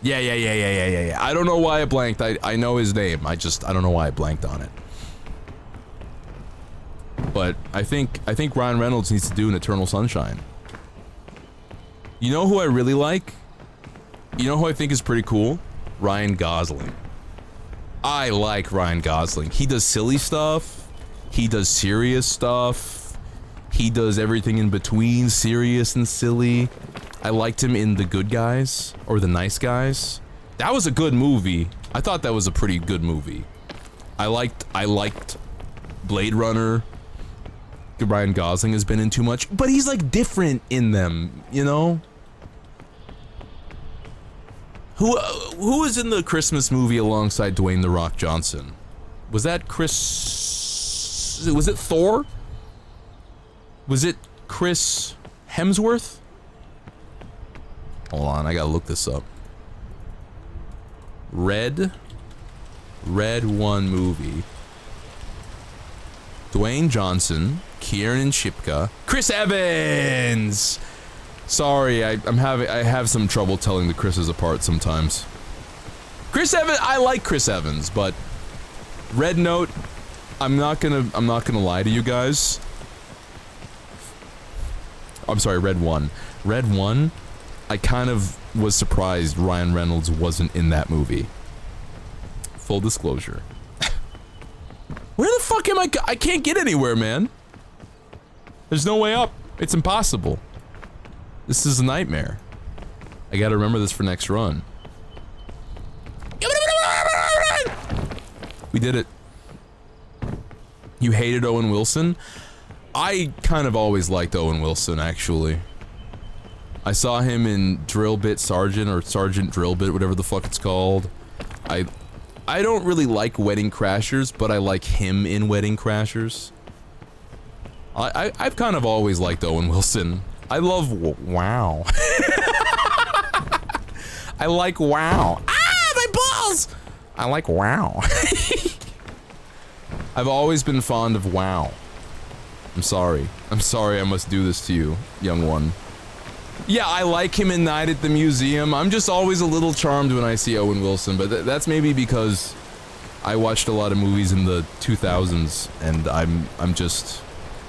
Yeah. I don't know why I blanked. I know his name. I don't know why I blanked on it. But I think Ryan Reynolds needs to do an Eternal Sunshine. You know who I really like? You know who I think is pretty cool? Ryan Gosling. I like Ryan Gosling. He does silly stuff. He does serious stuff. He does everything in between serious and silly. I liked him in The Good Guys, or The Nice Guys. That was a good movie. I thought that was a pretty good movie. I liked Blade Runner. Ryan Gosling has been in too much, but he's like different in them, you know? Who was in the Christmas movie alongside Dwayne "The Rock" Johnson? Was that was it Thor? Was it Chris Hemsworth? Hold on, I gotta look this up. Red 1 movie. Dwayne Johnson, Kieran Shipka, Chris Evans! Sorry, I have some trouble telling the Chris's apart sometimes. Chris Evans, I like Chris Evans, but Red Note, I'm not gonna lie to you guys. I'm sorry, Red 1. Red 1, I kind of was surprised Ryan Reynolds wasn't in that movie. Full disclosure. Where the fuck am I? I can't get anywhere, man. There's no way up. It's impossible. This is a nightmare. I gotta remember this for next run. We did it. You hated Owen Wilson? I kind of always liked Owen Wilson, actually. I saw him in Drill Bit Sergeant, or Sergeant Drill Bit, whatever the fuck it's called. I don't really like Wedding Crashers, but I like him in Wedding Crashers. I've kind of always liked Owen Wilson. I love WoW. I like WoW. Ah, my balls! I like WoW. I've always been fond of WoW. I'm sorry. I'm sorry I must do this to you, young one. Yeah, I like him in Night at the Museum. I'm just always a little charmed when I see Owen Wilson, but that's maybe because I watched a lot of movies in the 2000s, and I'm just...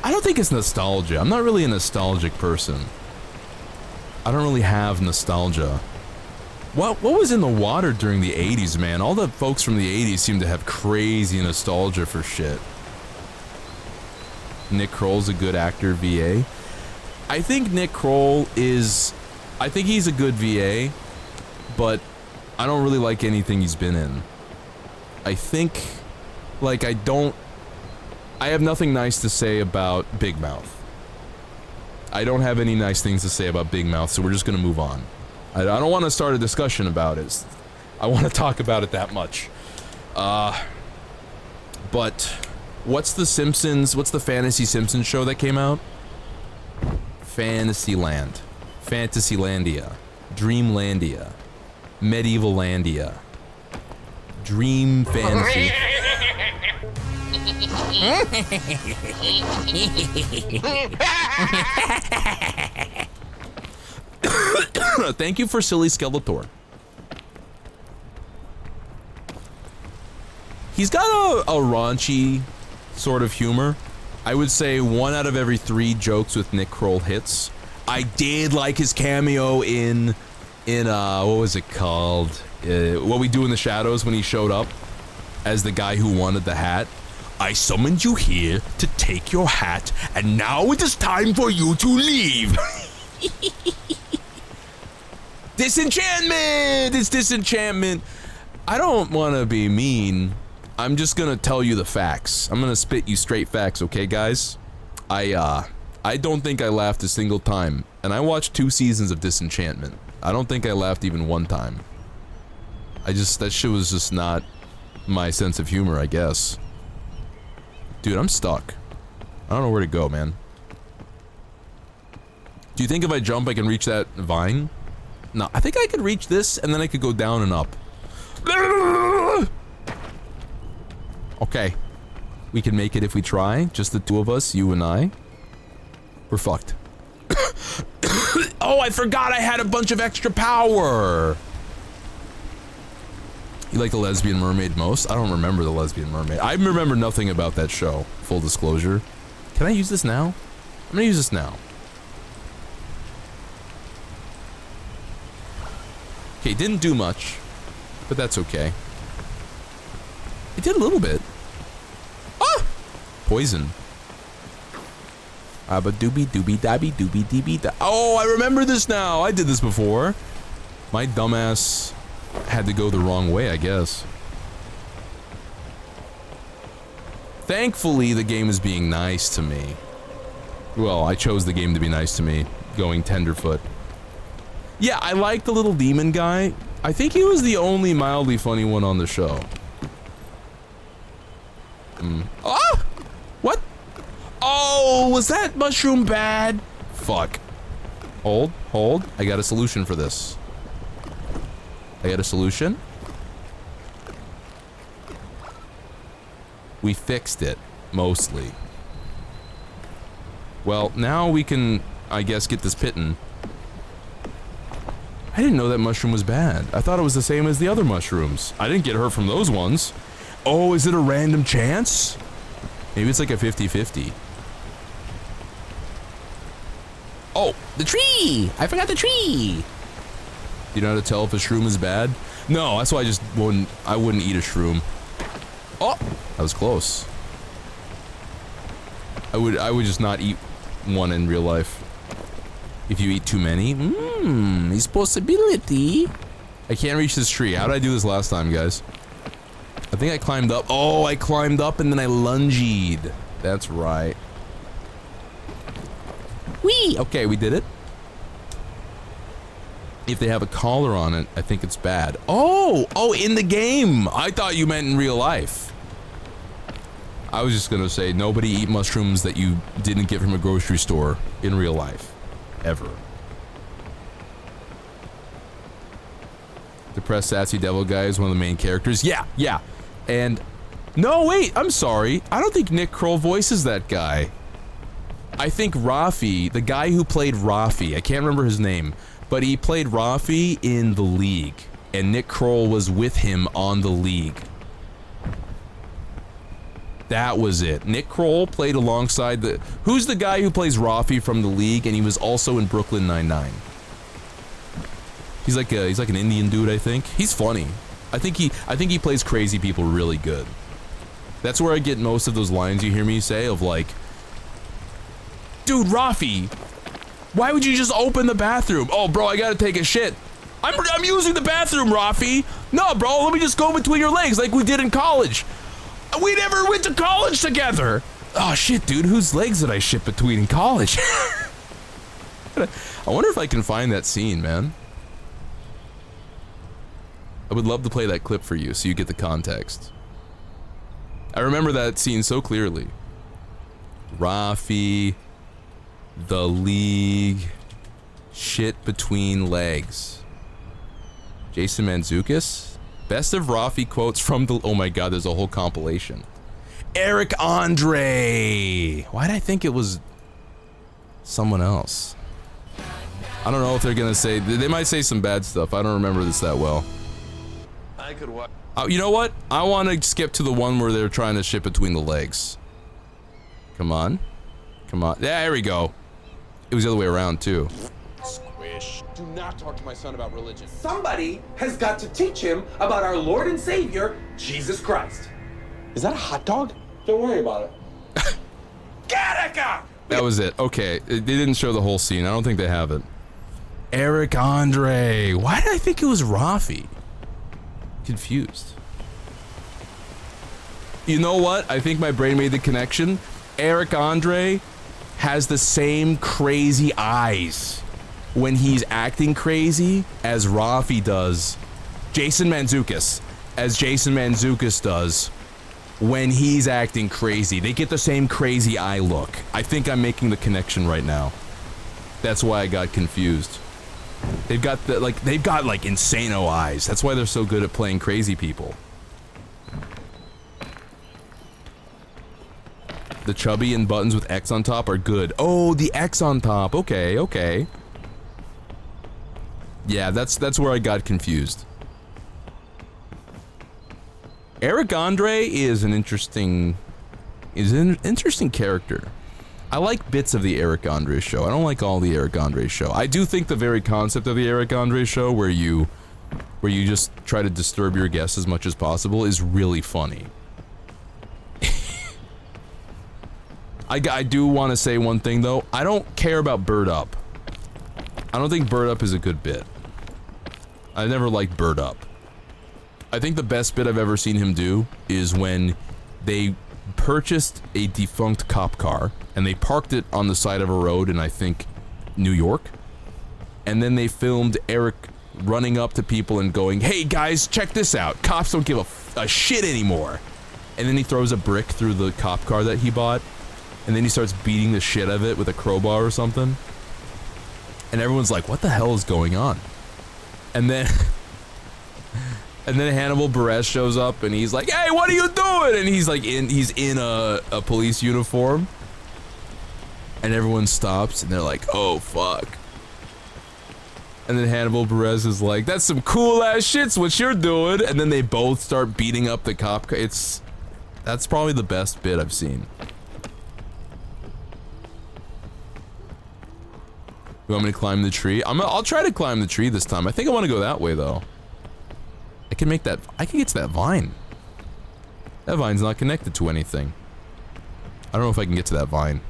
I don't think it's nostalgia. I'm not really a nostalgic person. I don't really have nostalgia. What was in the water during the 80s, man? All the folks from the 80s seem to have crazy nostalgia for shit. Nick Kroll's a good actor, VA. I think Nick Kroll is... I think he's a good VA, but I don't really like anything he's been in. I think... Like, I have nothing nice to say about Big Mouth. I don't have any nice things to say about Big Mouth, so we're just gonna move on. I don't want to start a discussion about it. I want to talk about it that much. But... What's the Fantasy Simpsons show that came out? Fantasyland. Fantasylandia. Dreamlandia. Medievalandia. Dream Fantasy. Thank you for Silly Skeletor. He's got a raunchy sort of humor. I would say 1 out of every 3 jokes with Nick Kroll hits. I did like his cameo in what was it called? What We Do in the Shadows, when he showed up as the guy who wanted the hat. I summoned you here to take your hat, and now it is time for you to leave. Disenchantment! It's disenchantment. I don't want to be mean. I'm just gonna tell you the facts. I'm gonna spit you straight facts, okay, guys? I don't think I laughed a single time, and I watched 2 seasons of Disenchantment. I don't think I laughed even 1 time. That shit was just not my sense of humor, I guess. Dude, I'm stuck. I don't know where to go, man. Do you think if I jump I can reach that vine? No, I think I could reach this, and then I could go down and up. Okay. We can make it if we try. Just the 2 of us, you and I. We're fucked. Oh, I forgot I had a bunch of extra power! You like the Lesbian Mermaid most? I don't remember the Lesbian Mermaid. I remember nothing about that show, full disclosure. Can I use this now? I'm gonna use this now. Okay, didn't do much, but that's okay. It did a little bit. Ah! Poison. Abba doobie doobie dabby doobie deebie da. Oh, I remember this now. I did this before. My dumbass had to go the wrong way, I guess. Thankfully, the game is being nice to me. Well, I chose the game to be nice to me, going tenderfoot. Yeah, I like the little demon guy. I think he was the only mildly funny one on the show. Ah! What? Oh, was that mushroom bad? Fuck. Hold. I got a solution for this. I got a solution. We fixed it, mostly. Well, now we can, I guess, get this pitting. I didn't know that mushroom was bad. I thought it was the same as the other mushrooms. I didn't get hurt from those ones. Oh, is it a random chance? Maybe it's like a 50-50. Oh, the tree! I forgot the tree! You know how to tell if a shroom is bad? No, that's why I wouldn't eat a shroom. Oh, that was close. I would just not eat one in real life. If you eat too many, it's possibility. I can't reach this tree. How did I do this last time, guys? I think I climbed up. Oh, I climbed up and then I lunged. That's right. Whee! Okay, we did it. If they have a collar on it, I think it's bad. Oh, in the game. I thought you meant in real life. I was just gonna say, nobody eat mushrooms that you didn't get from a grocery store in real life. Ever. Depressed Sassy Devil guy is one of the main characters. Yeah. And... No, wait, I'm sorry. I don't think Nick Kroll voices that guy. I think Rafi, the guy who played Rafi, I can't remember his name, but he played Rafi in The League, and Nick Kroll was with him on The League. That was it. Nick Kroll played alongside the... Who's the guy who plays Rafi from The League, and he was also in Brooklyn Nine-Nine? He's like an Indian dude, I think. He's funny. I think he plays crazy people really good. That's where I get most of those lines you hear me say of like, dude, Rafi, why would you just open the bathroom? Oh, bro, I gotta take a shit. I'm using the bathroom, Rafi. No, bro, let me just go between your legs like we did in college. We never went to college together. Oh, shit, dude, whose legs did I shit between in college? I wonder if I can find that scene, man. I would love to play that clip for you so you get the context. I remember that scene so clearly. Rafi, The League, shit between legs. Jason Mantzoukas? Best of Rafi quotes from the... Oh my god, there's a whole compilation. Eric Andre! Why did I think it was someone else? I don't know if they're gonna say... They might say some bad stuff. I don't remember this that well.
I could watch.
You know what? I want to skip to the one where they're trying to shit between the legs. Come on. Come on. Yeah, there we go. It was the other way around, too.
Squish. Do not talk to my son about religion.
Somebody has got to teach him about our Lord and Savior, Jesus Christ.
Is that a hot dog? Don't worry about it.
Gattaca!
That was it. Okay. They didn't show the whole scene. I don't think they have it. Eric Andre. Why did I think it was Rafi? Confused. You know what? I think my brain made the connection. Eric Andre has the same crazy eyes when he's acting crazy as Rafi does. Jason Mantzoukas as Jason Mantzoukas does when he's acting crazy. They get the same crazy eye look. I think I'm making the connection right now. That's why I got confused. They've got like insano eyes. That's why they're so good at playing crazy people. The chubby and buttons with X on top are good. Oh, the X on top. Okay. Yeah, that's where I got confused. Eric Andre is an interesting character. I like bits of the Eric Andre show. I don't like all the Eric Andre show. I do think the very concept of the Eric Andre show, where you just try to disturb your guests as much as possible, is really funny. I do want to say one thing though. I don't care about Bird Up. I don't think Bird Up is a good bit. I never liked Bird Up. I think the best bit I've ever seen him do is when they purchased a defunct cop car and they parked it on the side of a road in, I think, New York, and then they filmed Eric running up to people and going, "Hey guys, check this out, cops don't give a shit anymore," and then he throws a brick through the cop car that he bought, and then he starts beating the shit out of it with a crowbar or something, and everyone's like, what the hell is going on? And then And then Hannibal Buress shows up and he's like, "Hey, what are you doing?" And he's like he's in a police uniform. And everyone stops and they're like, "Oh fuck." And then Hannibal Buress is like, "That's some cool ass shit's what you're doing." And then they both start beating up the cop. That's probably the best bit I've seen. You want me to climb the tree? I'll try to climb the tree this time. I think I want to go that way though. I can get to that vine. That vine's not connected to anything. I don't know if I can get to that vine.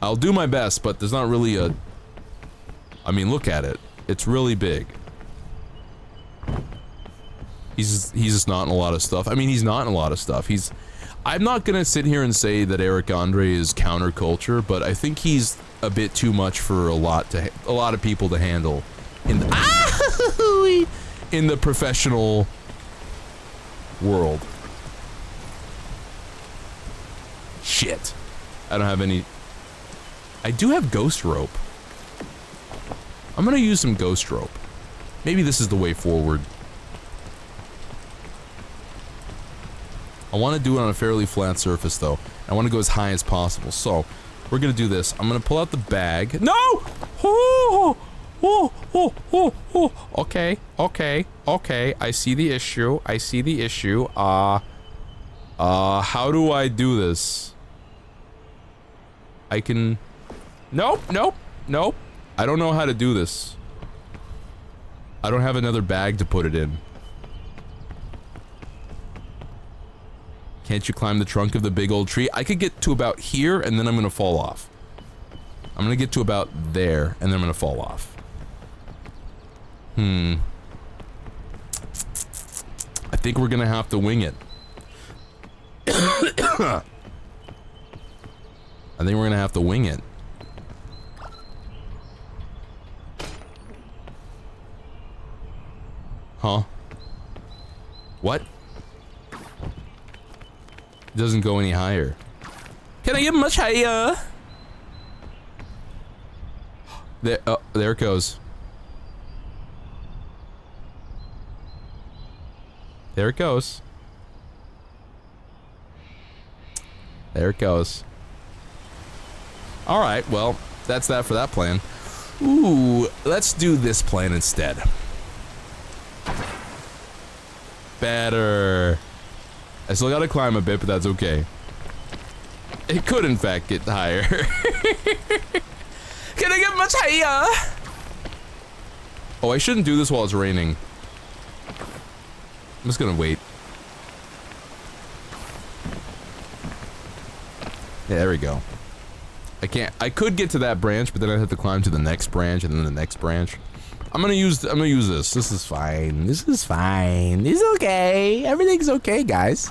I'll do my best, but there's not really a... I mean, look at it. It's really big. He's just not in a lot of stuff. I mean, he's not in a lot of stuff. I'm not gonna sit here and say that Eric Andre is counterculture, but I think he's a bit too much for a lot of people to handle in the professional world. Shit. I don't have any... I do have ghost rope. I'm gonna use some ghost rope. Maybe this is the way forward. I want to do it on a fairly flat surface though. I want to go as high as possible. So, we're gonna do this. I'm gonna pull out the bag. No! Oh! Oh! Oh! Oh! Oh! Okay. Okay. Okay. I see the issue. I see the issue. How do I do this? I can... Nope. Nope. Nope. I don't know how to do this. I don't have another bag to put it in. Can't you climb the trunk of the big old tree? I could get to about here, and then I'm gonna fall off. I'm gonna get to about there, and then I'm gonna fall off. I think we're gonna have to wing it. I think we're gonna have to wing it. Huh? What? It doesn't go any higher. Can I get much higher? There, oh, there it goes. There it goes. There it goes. Alright, well, that's that for that plan. Ooh, let's do this plan instead. Better. I still gotta climb a bit, but that's okay. It could, in fact, get higher. Can I get much higher? Oh, I shouldn't do this while it's raining. I'm just gonna wait. Yeah, there we go. I could get to that branch, but then I'd have to climb to the next branch and then the next branch. I'm gonna use this. This is fine. This is fine. This is okay. Everything's okay, guys.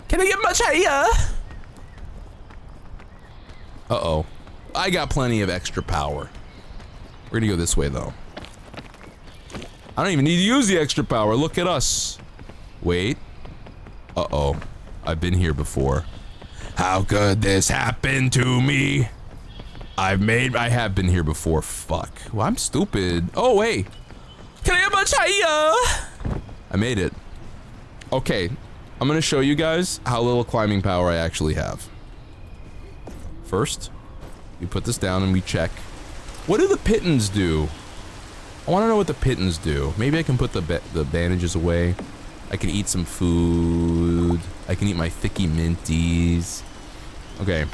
Can I get much higher? Uh-oh. I got plenty of extra power. We're gonna go this way, though. I don't even need to use the extra power. Look at us. Wait. Uh-oh. I've been here before. How could this happen to me? I have been here before. Fuck. Well, I'm stupid. Oh, wait. Can I get much higher? I made it. Okay. I'm gonna show you guys how little climbing power I actually have. First, we put this down and we check. What do the pittons do? I want to know what the pittons do. Maybe I can put the bandages away. I can eat some food. I can eat my thicky minties. Okay.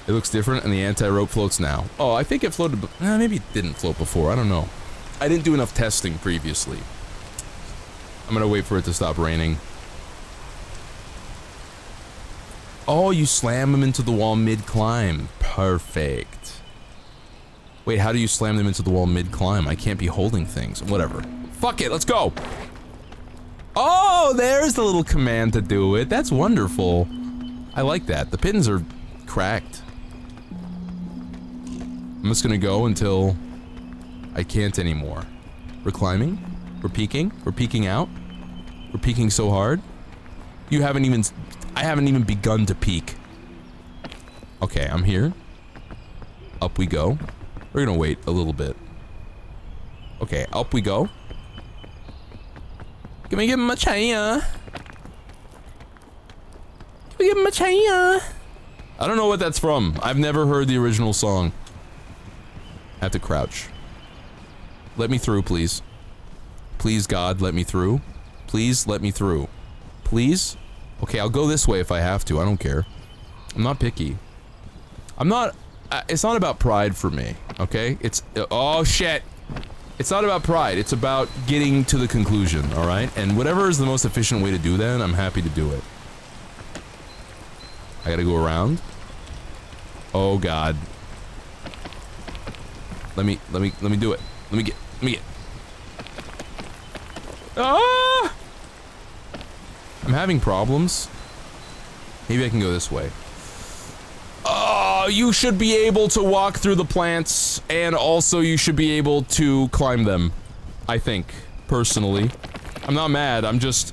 It looks different and the anti-rope floats now. Oh, I think it floated, maybe it didn't float before, I don't know. I didn't do enough testing previously. I'm gonna wait for it to stop raining. Oh, you slam them into the wall mid-climb. Perfect. Wait, how do you slam them into the wall mid-climb? I can't be holding things. Whatever. Fuck it, let's go! Oh, there's the little command to do it. That's wonderful. I like that. The pittons are cracked. I'm just gonna go until I can't anymore. We're climbing. We're peeking. We're peeking out. We're peeking so hard. I haven't even begun to peek. Okay, I'm here. Up we go. We're gonna wait a little bit. Okay, up we go. Can we give him a chaya? Can we give him a chaya? I don't know what that's from. I've never heard the original song. I have to crouch. Let me through, please. Please, God, let me through. Please, let me through. Please? Okay, I'll go this way if I have to. I don't care. I'm not picky. I'm not... it's not about pride for me, okay? It's... oh, shit! It's not about pride. It's about getting to the conclusion, alright? And whatever is the most efficient way to do that, I'm happy to do it. I gotta go around. Oh, God. Let me do it. Let me get. Ah! I'm having problems. Maybe I can go this way. Oh, you should be able to walk through the plants, and also you should be able to climb them. I think, personally. I'm not mad, I'm just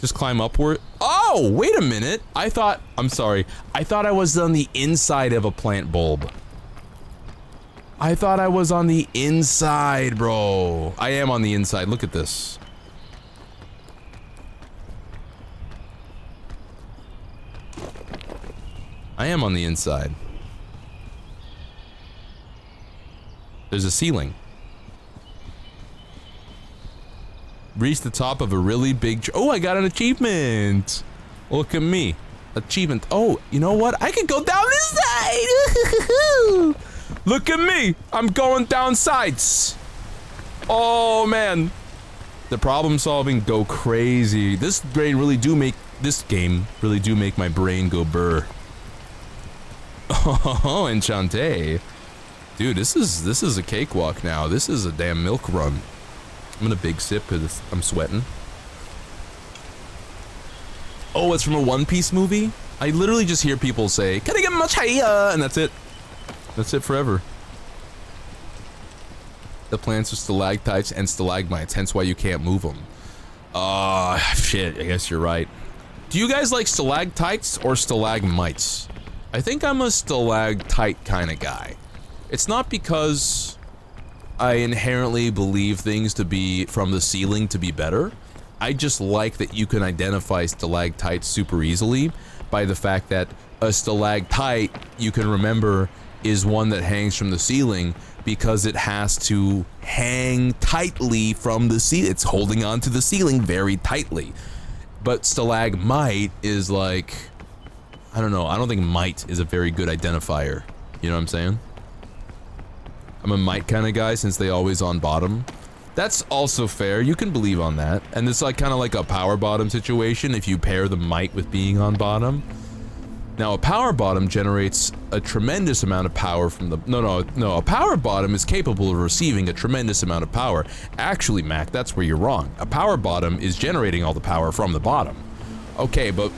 climb upward. Oh, wait a minute. I'm sorry. I thought I was on the inside of a plant bulb. I thought I was on the inside, bro. I am on the inside. Look at this. I am on the inside. There's a ceiling. Reach the top of a really big oh, I got an achievement. Look at me. Achievement. Oh, you know what? I can go down this side. Look at me. I'm going down sides. Oh, man. The problem solving go crazy. This game really do make my brain go burr. Oh, enchante. Dude, this is a cakewalk now. This is a damn milk run. I'm gonna big sip because I'm sweating. Oh, it's from a One Piece movie? I literally just hear people say, "Can I get much higher?" And that's it. That's it forever. The plants are stalactites and stalagmites, hence why you can't move them. Shit, I guess you're right. Do you guys like stalactites or stalagmites? I think I'm a stalactite kind of guy. It's not because I inherently believe things to be from the ceiling to be better. I just like that you can identify stalactites super easily by the fact that a stalactite, you can remember, is one that hangs from the ceiling because it has to hang tightly from the ceiling. It's holding onto the ceiling very tightly. But stalagmite is like, I don't know, I don't think mite is a very good identifier. You know what I'm saying? I'm a mite kind of guy since they always on bottom. That's also fair, you can believe on that. And it's like kind of like a power bottom situation if you pair the mite with being on bottom. Now a power bottom generates a tremendous amount of power from the, no, a power bottom is capable of receiving a tremendous amount of power. Actually, Mac, that's where you're wrong. A power bottom is generating all the power from the bottom. Okay, but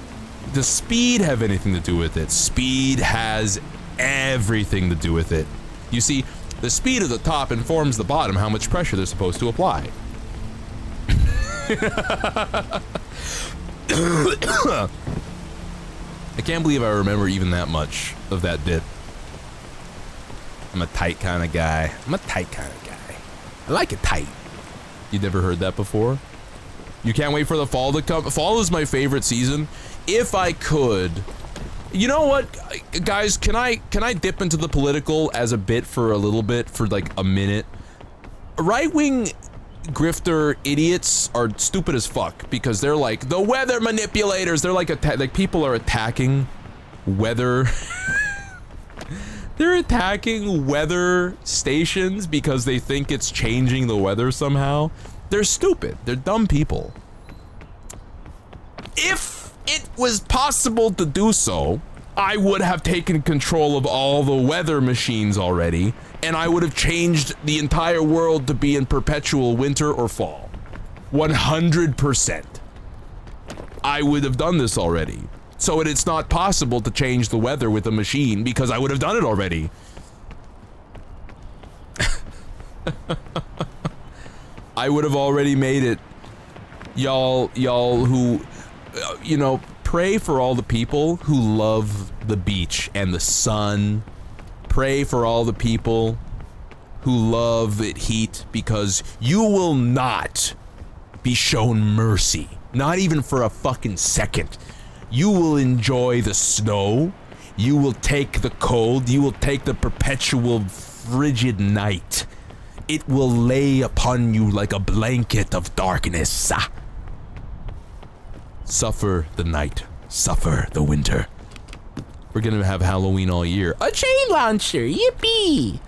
does speed have anything to do with it? Speed has everything to do with it. You see, the speed of the top informs the bottom how much pressure they're supposed to apply. I can't believe I remember even that much of that bit. I'm a tight kind of guy. I'm a tight kind of guy. I like it tight. You never heard that before? You can't wait for the fall to come? Fall is my favorite season. If I could... You know what, guys, can I dip into the political as a bit for a little bit, for like a minute? Right-wing grifter idiots are stupid as fuck because they're like the weather manipulators. They're like people are attacking weather. They're attacking weather stations because they think it's changing the weather somehow. They're stupid. They're dumb people. If it was possible to do so, I would have taken control of all the weather machines already, and I would have changed the entire world to be in perpetual winter or fall. 100%. I would have done this already. So it's not possible to change the weather with a machine because I would have done it already. I would have already made it. Y'all who, you know, pray for all the people who love the beach and the sun. Pray for all the people who love it heat because you will not be shown mercy. Not even for a fucking second. You will enjoy the snow. You will take the cold. You will take the perpetual frigid night. It will lay upon you like a blanket of darkness. Suffer the night. Suffer the winter. We're gonna have Halloween all year. A chain launcher, yippee!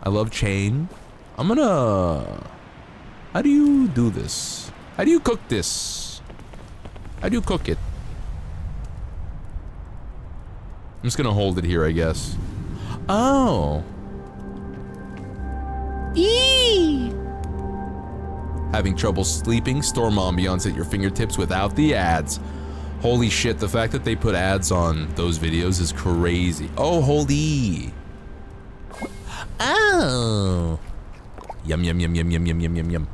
I love chain. I'm gonna... How do you do this? How do you cook this? How do you cook it? I'm just gonna hold it here, I guess. Oh. Eee! Having trouble sleeping? Storm ambiance at your fingertips without the ads. Holy shit, the fact that they put ads on those videos is crazy. Oh, holy. Oh. Yum, yum, yum, yum, yum, yum, yum, yum, yum.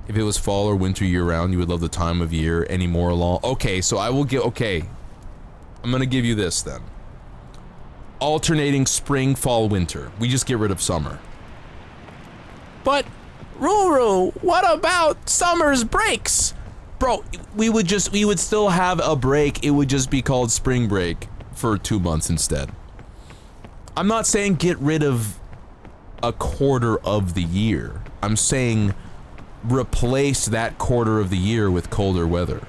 If it was fall or winter year-round, you would love the time of year any more along. Okay, so I will get... Okay. I'm gonna give you this, then. Alternating spring, fall, winter. We just get rid of summer. But, Ruru, what about summer's breaks? Bro, we would still have a break. It would just be called spring break for 2 months instead. I'm not saying get rid of a quarter of the year. I'm saying replace that quarter of the year with colder weather.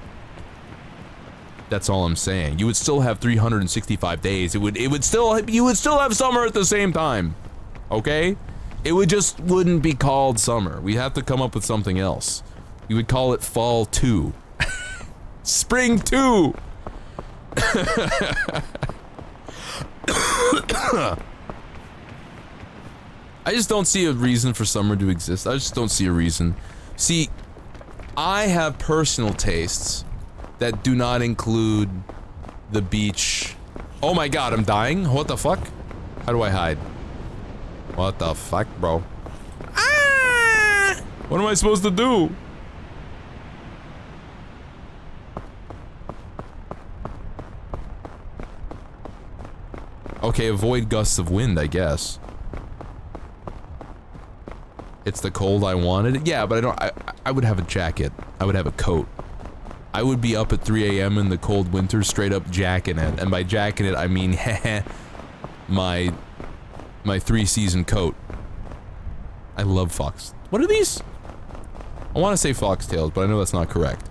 That's all I'm saying. You would still have 365 days. You would still have summer at the same time. Okay? It wouldn't be called summer. We have to come up with something else. You would call it fall 2. Spring 2. I just don't see a reason for summer to exist. I just don't see a reason. See, I have personal tastes that do not include the beach. Oh my god, I'm dying? What the fuck? How do I hide? What the fuck, bro? Ah! What am I supposed to do? Okay, avoid gusts of wind, I guess. It's the cold I wanted. Yeah, but I would have a jacket. I would have a coat. I would be up at 3 a.m. in the cold winter, straight up jacking it. And by jacking it, I mean, my 3-season coat. I love fox. What are these? I want to say foxtails, but I know that's not correct.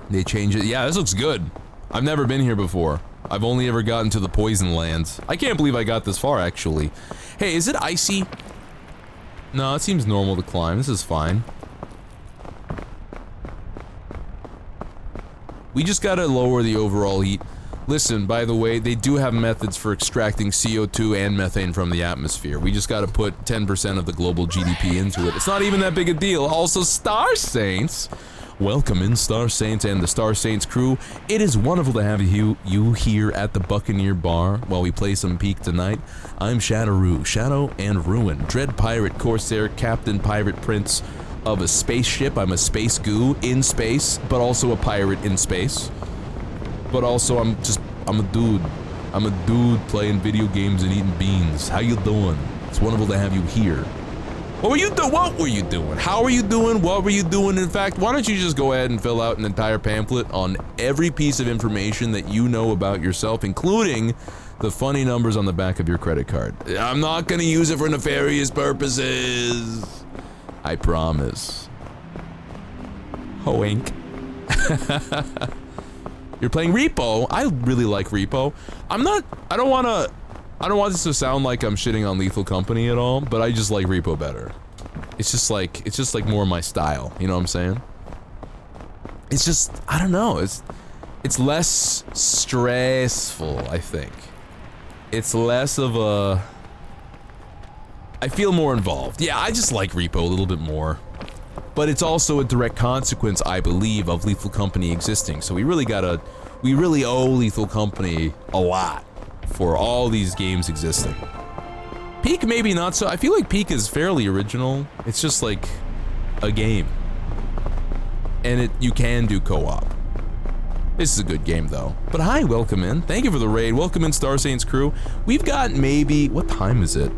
They change it. Yeah, this looks good. I've never been here before. I've only ever gotten to the poison lands. I can't believe I got this far, actually. Hey, is it icy? No, it seems normal to climb. This is fine. We just gotta lower the overall heat. Listen, by the way, they do have methods for extracting CO2 and methane from the atmosphere. We just gotta put 10% of the global GDP into it. It's not even that big a deal. Also, Star Saints! Welcome in, Star Saints and the Star Saints crew. It is wonderful to have you here at the Buccaneer Bar while we play some Peak tonight. I'm Shadowroo, Shadow and Ruin, Dread Pirate, Corsair, Captain Pirate Prince of a spaceship. I'm a space goo in space, but also a pirate in space. But also, I'm a dude. I'm a dude playing video games and eating beans. How you doing? It's wonderful to have you here. What were you doing? How are you doing? What were you doing? In fact, why don't you just go ahead and fill out an entire pamphlet on every piece of information that you know about yourself, including the funny numbers on the back of your credit card. I'm not gonna use it for nefarious purposes. I promise. Hoink. You're playing Repo. I really like Repo. I don't want this to sound like I'm shitting on Lethal Company at all, but I just like Repo better. It's just like more my style, you know what I'm saying? It's just, I don't know, it's less stressful, I think. It's less of a... I feel more involved. Yeah, I just like Repo a little bit more. But it's also a direct consequence, I believe, of Lethal Company existing, so we really owe Lethal Company a lot for all these games existing. Peak maybe not so. I feel like Peak is fairly original. It's just like a game. And you can do co-op. This is a good game, though. But hi, welcome in. Thank you for the raid. Welcome in, Star Saints crew. We've got maybe... What time is it?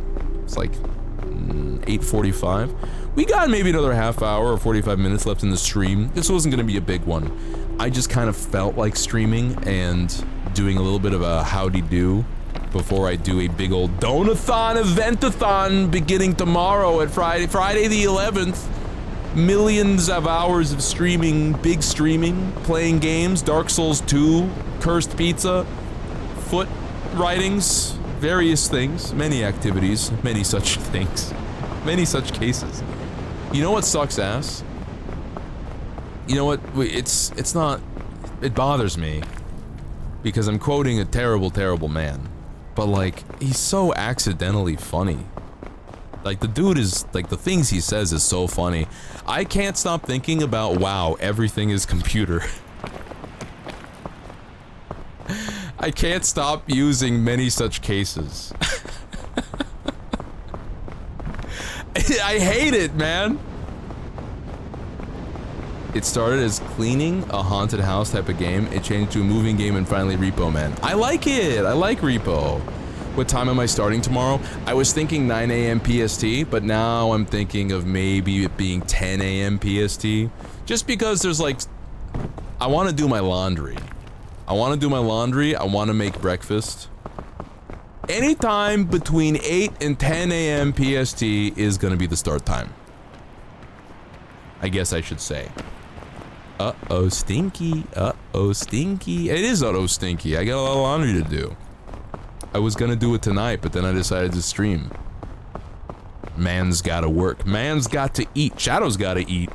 It's like 8:45. We got maybe another half hour or 45 minutes left in the stream. This wasn't going to be a big one. I just kind of felt like streaming and doing a little bit of a howdy-do before I do a big old donathon eventathon beginning tomorrow at Friday the 11th. Millions of hours of streaming, big streaming, playing games, Dark Souls 2, Cursed Pizza, foot writings, various things, many activities, many such things, many such cases. You know what sucks ass? You know what? It's not... It bothers me because I'm quoting a terrible, terrible man. But, like, he's so accidentally funny. Like, the dude is, like, the things he says is so funny. I can't stop thinking about, wow, everything is computer. I can't stop using many such cases. I hate it, man. It started as cleaning a haunted house type of game. It changed to a moving game and finally Repo Man. I like it. I like Repo. What time am I starting tomorrow? I was thinking 9 a.m. PST, but now I'm thinking of maybe it being 10 a.m. PST. Just because there's like... I want to do my laundry. I want to make breakfast. Anytime between 8 and 10 a.m. PST is going to be the start time. I guess I should say. Uh-oh, stinky. Uh-oh, stinky. It is uh-oh, stinky. I got a lot of laundry to do. I was gonna do it tonight, but then I decided to stream. Man's gotta work. Man's got to eat. Shadow's gotta eat.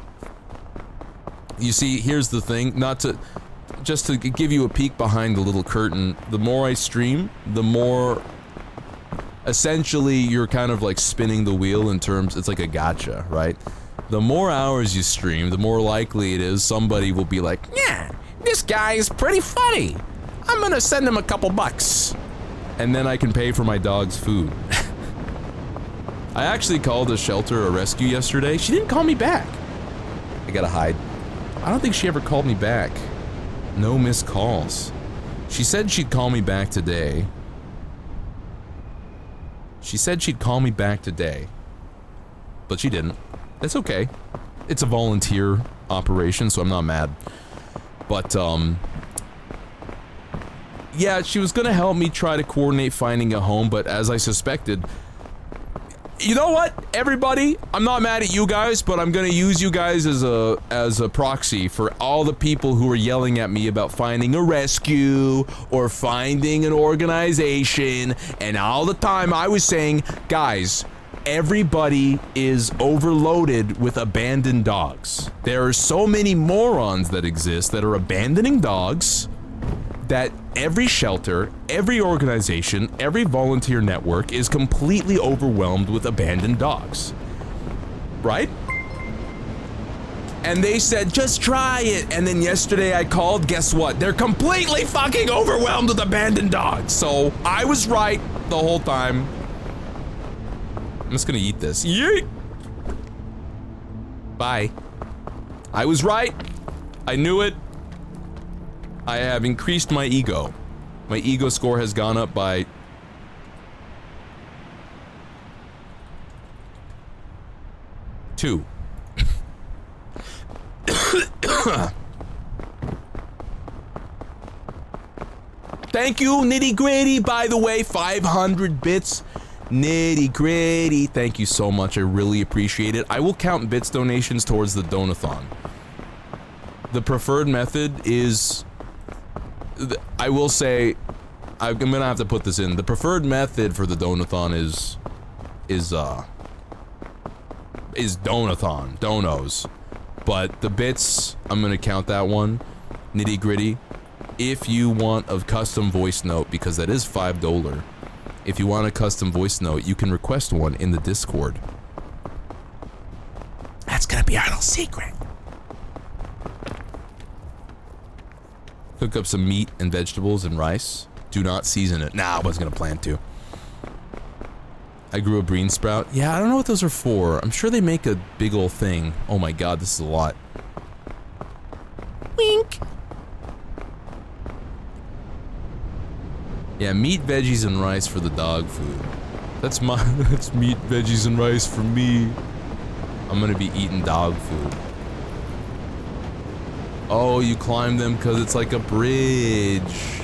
You see, here's the thing. Just to give you a peek behind the little curtain, the more I stream, the more... Essentially, you're kind of like spinning the wheel in terms... It's like a gacha, right? The more hours you stream, the more likely it is somebody will be like, yeah, this guy is pretty funny. I'm gonna send him a couple bucks. And then I can pay for my dog's food. I actually called a shelter a rescue yesterday. She didn't call me back. I gotta hide. I don't think she ever called me back. No missed calls. She said she'd call me back today. But she didn't. That's okay. It's a volunteer operation, so I'm not mad. But, yeah, she was gonna help me try to coordinate finding a home, but as I suspected... You know what, everybody? I'm not mad at you guys, but I'm gonna use you guys as a proxy for all the people who are yelling at me about finding a rescue or finding an organization, and all the time I was saying, guys, everybody is overloaded with abandoned dogs. There are so many morons that exist that are abandoning dogs that every shelter, every organization, every volunteer network is completely overwhelmed with abandoned dogs. Right? And they said, just try it. And then yesterday I called, guess what? They're completely fucking overwhelmed with abandoned dogs. So I was right the whole time. I'm just gonna eat this. Yeet! Bye. I was right. I knew it. I have increased my ego. My ego score has gone up by... two. Thank you, Nitty Gritty, by the way, 500 bits. Nitty Gritty, thank you so much, I really appreciate it. I will count bits donations towards the donathon. The preferred method is... I will say, I'm gonna have to put this in. The preferred method for the donathon is donathon, donos. But the bits, I'm gonna count that one. Nitty Gritty. If you want a custom voice note, because that is $5. If you want a custom voice note, you can request one in the Discord. That's gonna be our little secret. Cook up some meat and vegetables and rice. Do not season it. Nah, I wasn't gonna plan to. I grew a bean sprout. Yeah, I don't know what those are for. I'm sure they make a big ol' thing. Oh my god, this is a lot. Wink. Yeah, meat, veggies, and rice for the dog food. That's meat, veggies, and rice for me. I'm gonna be eating dog food. Oh, you climb them because it's like a bridge.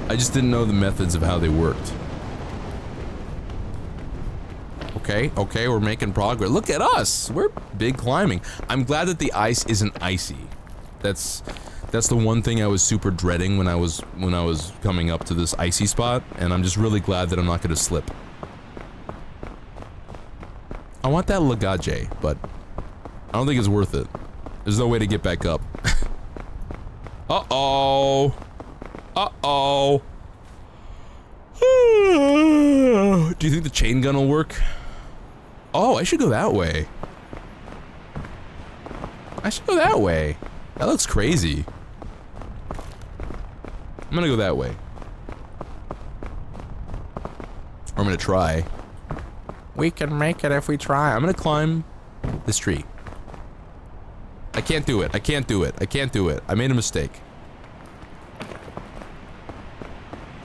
I just didn't know the methods of how they worked. Okay, we're making progress. Look at us! We're big climbing. I'm glad that the ice isn't icy. That's the one thing I was super dreading when I was coming up to this icy spot, and I'm just really glad that I'm not gonna slip. I want that lagaje, but I don't think it's worth it. There's no way to get back up. Uh-oh. Uh-oh. Do you think the chain gun will work? Oh, I should go that way. I should go that way. That looks crazy. I'm gonna go that way. Or I'm gonna try. We can make it if we try. I'm gonna climb this tree. I can't do it. I can't do it. I can't do it. I made a mistake.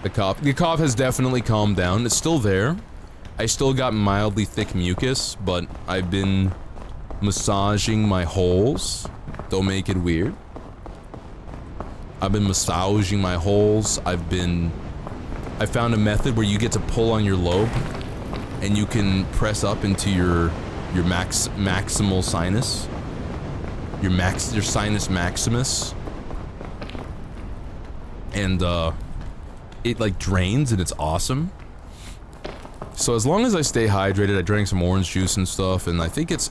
The cough has definitely calmed down. It's still there. I still got mildly thick mucus, but I've been massaging my holes. Don't make it weird. I've been massaging my holes. I found a method where you get to pull on your lobe and you can press up into your maximal sinus. Your sinus maximus. And it like drains and it's awesome. So as long as I stay hydrated, I drank some orange juice and stuff, and I think it's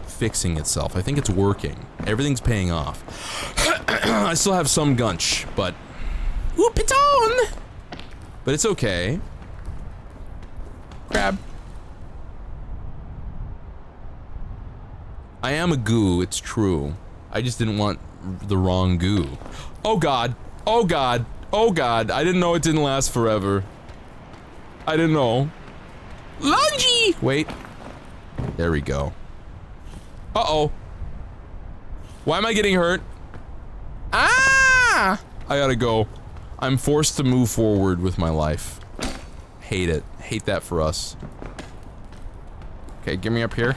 fixing itself. I think it's working. Everything's paying off. I still have some gunch, but ooh, piton! But it's okay. Crab. I am a goo, it's true. I just didn't want the wrong goo. Oh god. Oh god. Oh god. I didn't know it didn't last forever. I didn't know. Lungy! Wait. There we go. Uh-oh. Why am I getting hurt? Ah! I gotta go. I'm forced to move forward with my life. Hate it. Hate that for us. Okay, get me up here.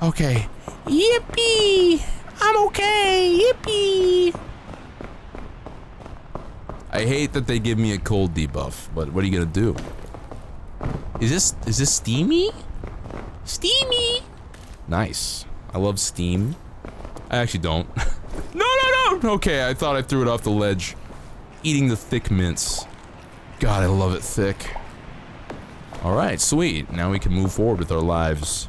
Okay. Yippee! I'm okay! Yippee! I hate that they give me a cold debuff, but what are you gonna do? Is this steamy? Steamy! Nice. I love steam. I actually don't. No! Okay, I thought I threw it off the ledge. Eating the thick mints. God, I love it thick. Alright, sweet. Now we can move forward with our lives.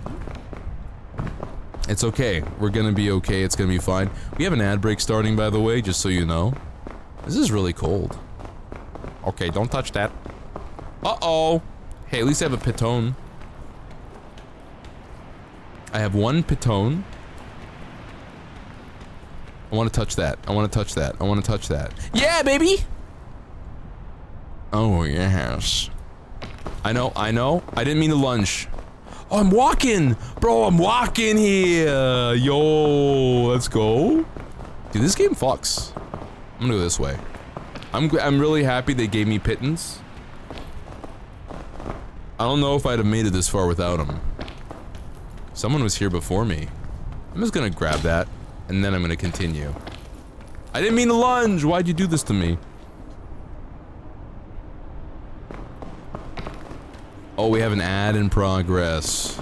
It's okay. We're gonna be okay. It's gonna be fine. We have an ad break starting, by the way, just so you know. This is really cold. Okay, don't touch that. Uh-oh! Hey, at least I have a piton. I have one piton. I want to touch that. I want to touch that. I want to touch that. Yeah, baby! Oh, yes. I know. I didn't mean to lunge. Oh, I'm walking! Bro, I'm walking here! Yo, let's go. Dude, this game fucks. I'm gonna go this way. I'm really happy they gave me pittance. I don't know if I'd have made it this far without him. Someone was here before me. I'm just gonna grab that, and then I'm gonna continue. I didn't mean to lunge! Why'd you do this to me? Oh, we have an ad in progress.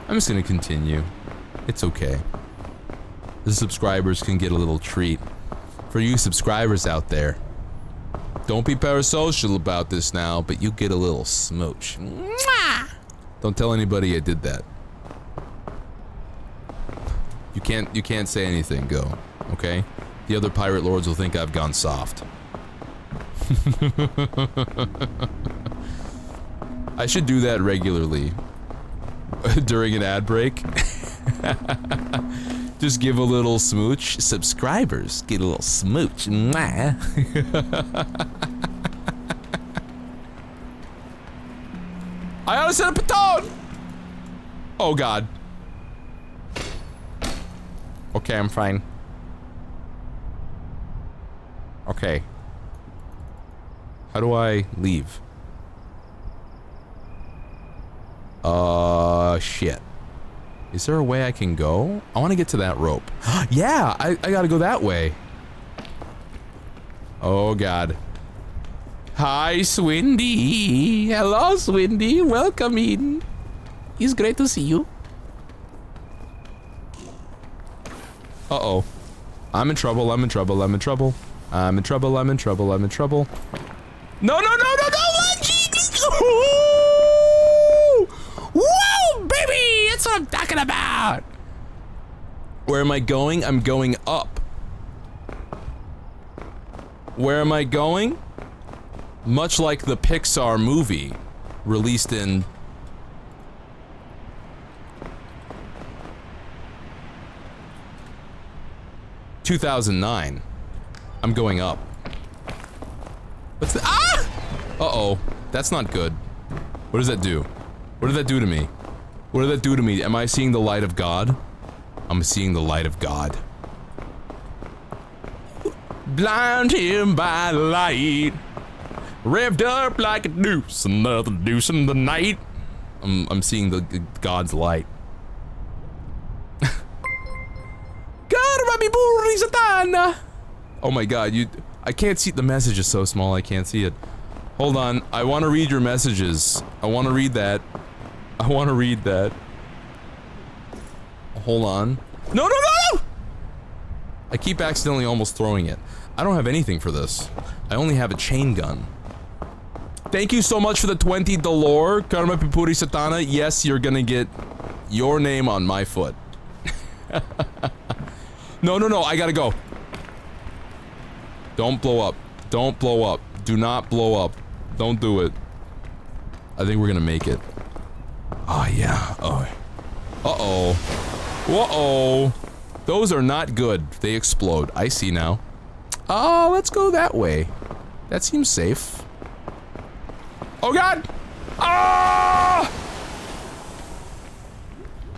I'm just gonna continue. It's okay. The subscribers can get a little treat. For you subscribers out there, don't be parasocial about this now, but you get a little smooch. Mwah! Don't tell anybody I did that. You can't say anything, go. Okay? The other pirate lords will think I've gone soft. I should do that regularly. During an ad break. Just give a little smooch. Subscribers get a little smooch. Mwah. I ought to set up a tone! Oh god. Okay, I'm fine. Okay. How do I leave? Shit. Is there a way I can go? I want to get to that rope. Yeah, I gotta go that way. Oh, God. Hi, Swindy. Hello, Swindy. Welcome in. It's great to see you. Uh-oh. I'm in trouble, I'm in trouble, I'm in trouble. I'm in trouble, I'm in trouble, I'm in trouble. No, no, no, no, no! Whoa, baby! That's what I'm talking about! Where am I going? I'm going up. Where am I going? Much like the Pixar movie, released in... ...2009. I'm going up. What's the- Ah! Uh-oh. That's not good. What does that do? What did that do to me? What did that do to me? Am I seeing the light of God? I'm seeing the light of God. Blind him by light. Revved up like a deuce, another deuce in the night. I'm seeing the God's light. Oh my God, I can't see, the message is so small I can't see it. Hold on, I want to read your messages. I want to read that. I want to read that. Hold on. No, no, no, no! I keep accidentally almost throwing it. I don't have anything for this. I only have a chain gun. Thank you so much for the 20 dollar, Karma Pipuri Satana. Yes, you're gonna get your name on my foot. No, no, no, I gotta go. Don't blow up. Don't blow up. Do not blow up. Don't do it. I think we're gonna make it. Oh, yeah. Oh. Uh-oh. Uh-oh. Those are not good. They explode. I see now. Oh, let's go that way. That seems safe. Oh, God! Ah!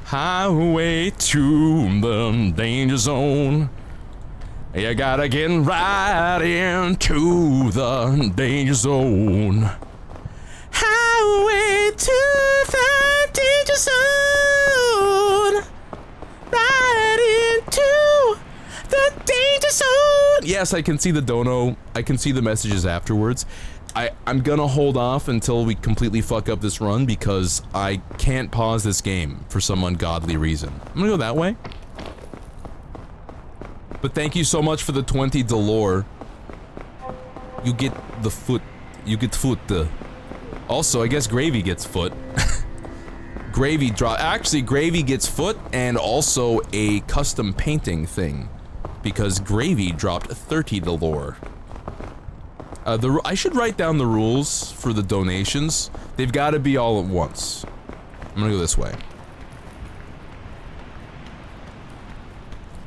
Highway to the danger zone. You gotta get right into the danger zone. Highway to the danger zone. Right into the danger zone. Yes, I can see the dono. I can see the messages afterwards. I'm gonna hold off until we completely fuck up this run because I can't pause this game for some ungodly reason. I'm gonna go that way. But thank you so much for the 20 dollar. You get the foot. You get foot. Also, I guess Gravy gets foot. Gravy drop. Actually, Gravy gets foot and also a custom painting thing. Because Gravy dropped 30 dollar. I should write down the rules for the donations. They've got to be all at once. I'm gonna go this way.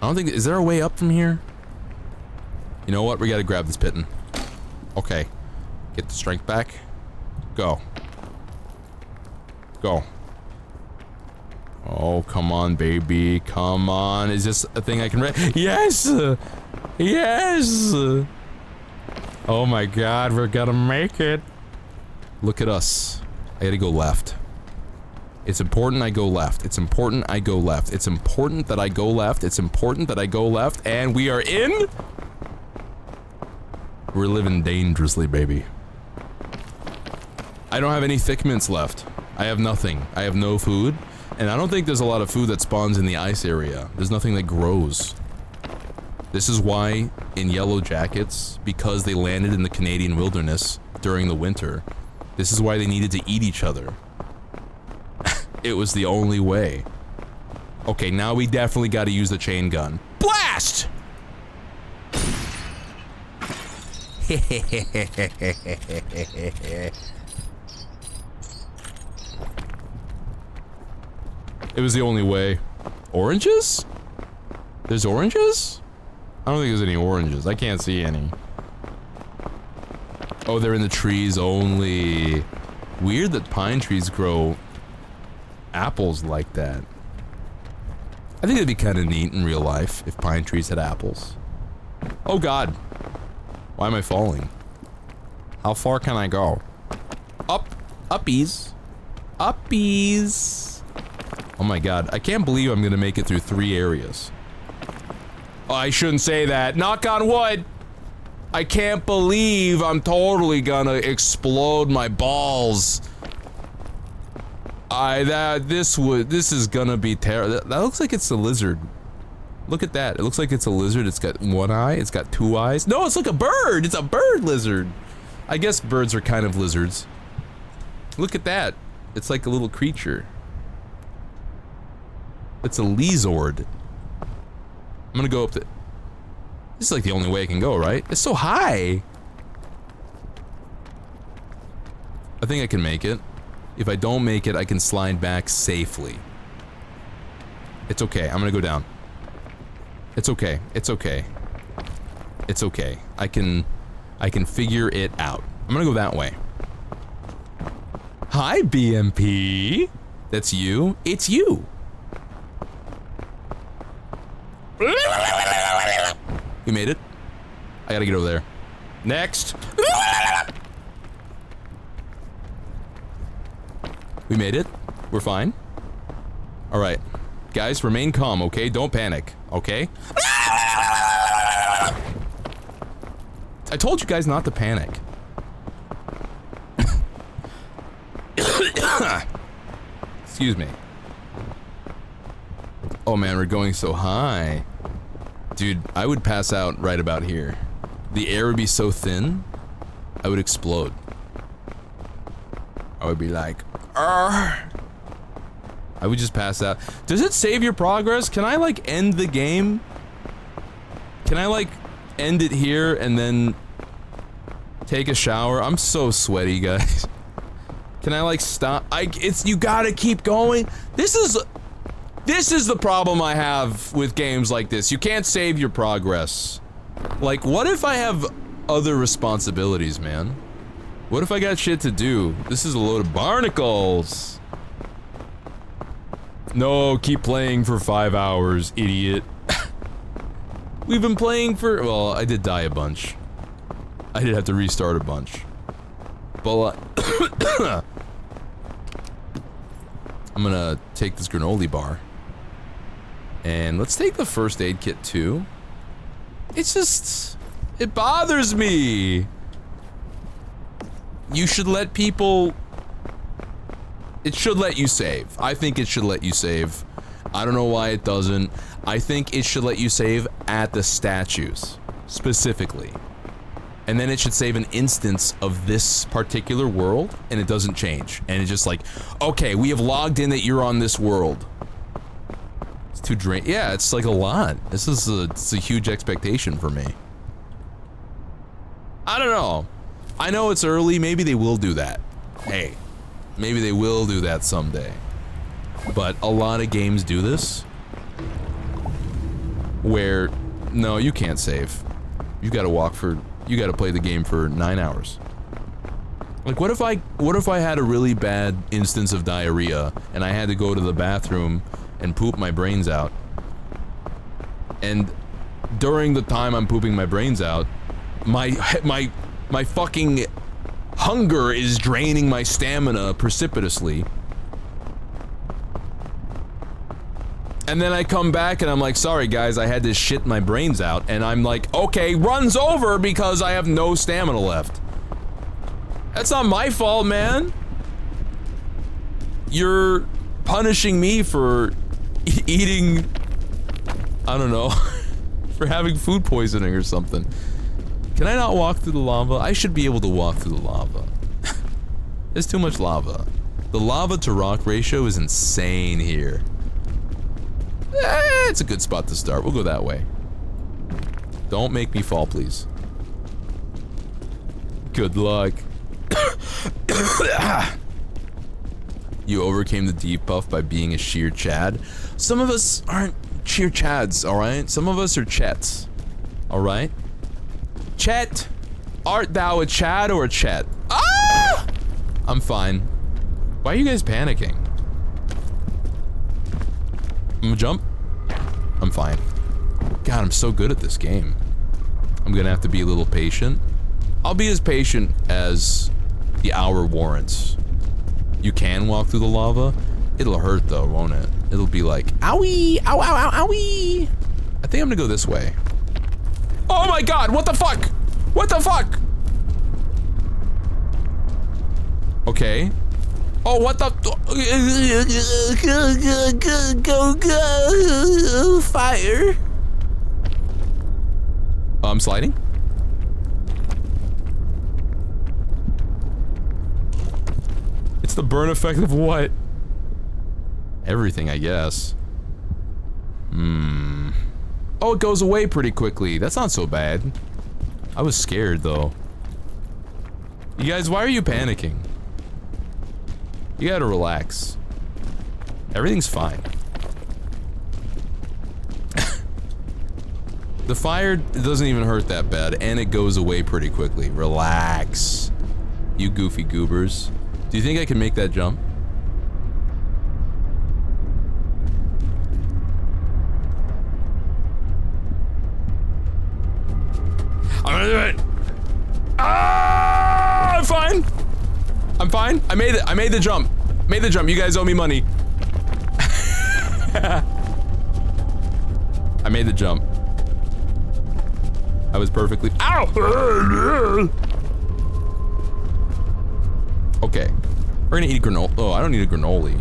I don't think... Is there a way up from here? You know what? We gotta grab this pitten. Okay. Get the strength back. Go. Go. Oh, come on, baby. Come on. Is this a thing I can read? Yes! Yes! Oh my God, we're gonna make it. Look at us. I gotta go left. It's important I go left. It's important I go left. It's important that I go left. It's important that I go left. And we are in? We're living dangerously, baby. I don't have any thick mints left. I have nothing. I have no food. And I don't think there's a lot of food that spawns in the ice area. There's nothing that grows. This is why, in Yellow Jackets, because they landed in the Canadian wilderness during the winter, this is why they needed to eat each other. It was the only way. Okay, now we definitely gotta use the chain gun. Blast! It was the only way. Oranges? There's oranges? I don't think there's any oranges. I can't see any. Oh, they're in the trees only. Weird that pine trees grow apples like that. I think it'd be kind of neat in real life if pine trees had apples. Oh God. Why am I falling? How far can I go? Up. Uppies. Uppies. Oh my god. I can't believe I'm gonna make it through 3 areas. Oh, I shouldn't say that. Knock on wood. I can't believe I'm totally gonna explode my balls. This is gonna be terrible. That looks like it's a lizard. Look at that. It looks like it's a lizard. It's got 1 eye. It's got 2 eyes. No, it's like a bird. It's a bird lizard. I guess birds are kind of lizards. Look at that. It's like a little creature. It's a lizard. I'm gonna go up the... This is like the only way I can go, right? It's so high. I think I can make it. If I don't make it, I can slide back safely. It's okay. I'm gonna go down. It's okay. It's okay. It's okay. I can figure it out. I'm gonna go that way. Hi, BMP. That's you? It's you. We made it. I gotta get over there. Next. We made it. We're fine. Alright. Guys, remain calm, okay? Don't panic, okay? I told you guys not to panic. Excuse me. Oh man, we're going so high. Dude, I would pass out right about here. The air would be so thin, I would explode. I would be like, Arr! I would just pass out. Does it save your progress? Can I like end the game? Can I like end it here and then take a shower? I'm so sweaty, guys. Can I like stop? You gotta keep going. This is the problem I have with games like this. You can't save your progress. Like, what if I have other responsibilities, man? What if I got shit to do? This is a load of barnacles. No, keep playing for 5 hours, idiot. We've been playing for... Well, I did die a bunch. I did have to restart a bunch. But, I'm gonna take this granola bar. And let's take the first aid kit, too. It's just... It bothers me. You should let people... It should let you save. I think it should let you save. I don't know why it doesn't. I think it should let you save at the statues, specifically. And then it should save an instance of this particular world, and it doesn't change. And it's just like, okay, we have logged in that you're on this world. It's too yeah, it's like a lot. It's a huge expectation for me. I don't know. I know it's early, maybe they will do that. Hey. Maybe they will do that someday. But a lot of games do this. Where, no, you can't save. You gotta play the game for 9 hours. Like, what if I had a really bad instance of diarrhea, and I had to go to the bathroom and poop my brains out? And during the time I'm pooping my brains out, my fucking hunger is draining my stamina precipitously. And then I come back and I'm like, sorry guys, I had to shit my brains out. And I'm like, okay, run's over because I have no stamina left. That's not my fault, man. You're punishing me for eating, I don't know, for having food poisoning or something. Can I not walk through the lava? I should be able to walk through the lava. There's too much lava. The lava to rock ratio is insane here. It's a good spot to start. We'll go that way. Don't make me fall, please. Good luck. You overcame the debuff by being a sheer Chad. Some of us aren't sheer Chads, alright? Some of us are Chets. Alright? Chet! Art thou a Chad or a Chet? Ah! I'm fine. Why are you guys panicking? I'm gonna jump. I'm fine. God, I'm so good at this game. I'm gonna have to be a little patient. I'll be as patient as the hour warrants. You can walk through the lava. It'll hurt though, won't it? It'll be like, owie, ow, ow, ow, owie. I think I'm gonna go this way. Oh my god, what the fuck? What the fuck? Okay. Oh, what the? Go, fire. I'm sliding. It's the burn effect of what? Everything, I guess. Oh, it goes away pretty quickly. That's not so bad. I was scared, though. You guys, why are you panicking? You gotta relax. Everything's fine. The fire doesn't even hurt that bad, and it goes away pretty quickly. Relax. You goofy goobers. Do you think I can make that jump? I'm gonna do it! Ah! I'm fine! I'm fine. I made it. I made the jump. Made the jump. You guys owe me money. I made the jump. I was perfectly— Ow! Okay. We're gonna eat granola. Oh, I don't need a granola.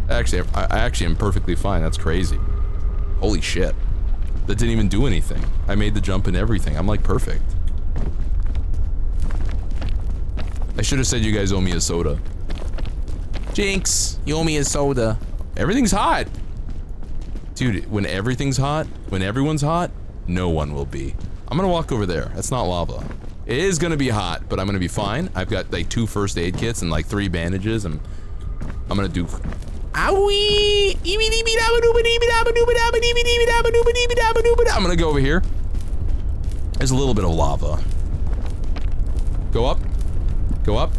Actually, I actually am perfectly fine. That's crazy. Holy shit. That didn't even do anything. I made the jump and everything. I'm like perfect. I should have said you guys owe me a soda. Jinx, you owe me a soda. Everything's hot. Dude, when everything's hot, when everyone's hot, no one will be. I'm gonna walk over there. That's not lava. It is gonna be hot, but I'm gonna be fine. I've got like 2 first aid kits and like 3 bandages, and I'm gonna do— Owie! I'm gonna go over here. There's a little bit of lava. Go up. Go up.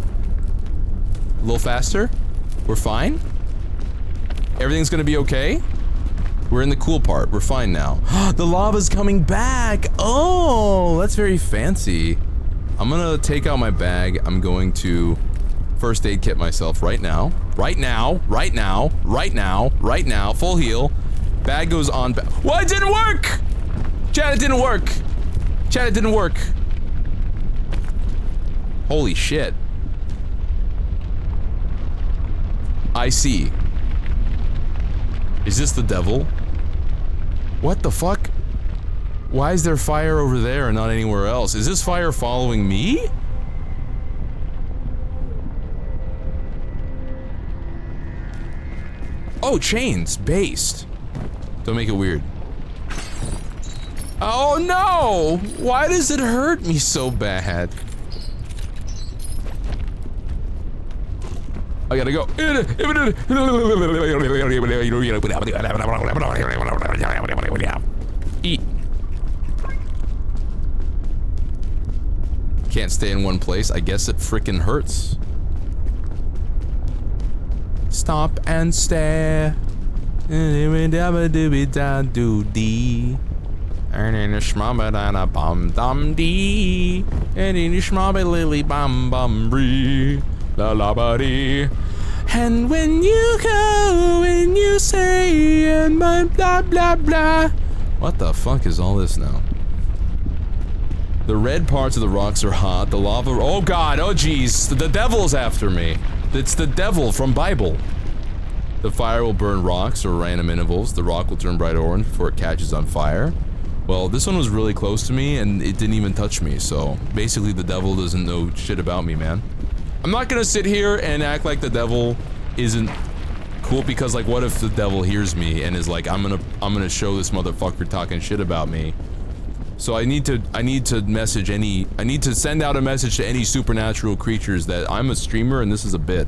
A little faster. We're fine. Everything's gonna be okay. We're in the cool part. We're fine now. The lava's coming back. Oh, that's very fancy. I'm gonna take out my bag. I'm going to first aid kit myself right now. Right now. Right now. Right now. Right now. Full heal. Bag goes on. What? It didn't work! Chad, it didn't work. Chad, it didn't work. Holy shit. I see. Is this the devil? What the fuck? Why is there fire over there and not anywhere else? Is this fire following me? Oh, chains. Based. Don't make it weird. Oh no! Why does it hurt me so bad? I gotta go. Eat. Can't stay in one place. I guess it frickin' hurts. Stop and stare. And in a schmabba bum dum dee. And in a schmabba lily bum bum bree. La la ba dee. And when you go and you say and my blah blah blah. What the fuck is all this now? The red parts of the rocks are hot. The lava— oh god, oh jeez. The devil's after me. It's the devil from Bible. The fire will burn rocks or random intervals. The rock will turn bright orange before it catches on fire. Well, this one was really close to me and it didn't even touch me, so basically the devil doesn't know shit about me, man. I'm not gonna sit here and act like the devil isn't cool, because like what if the devil hears me and is like, I'm gonna show this motherfucker talking shit about me. So I need to send out a message to any supernatural creatures that I'm a streamer and this is a bit.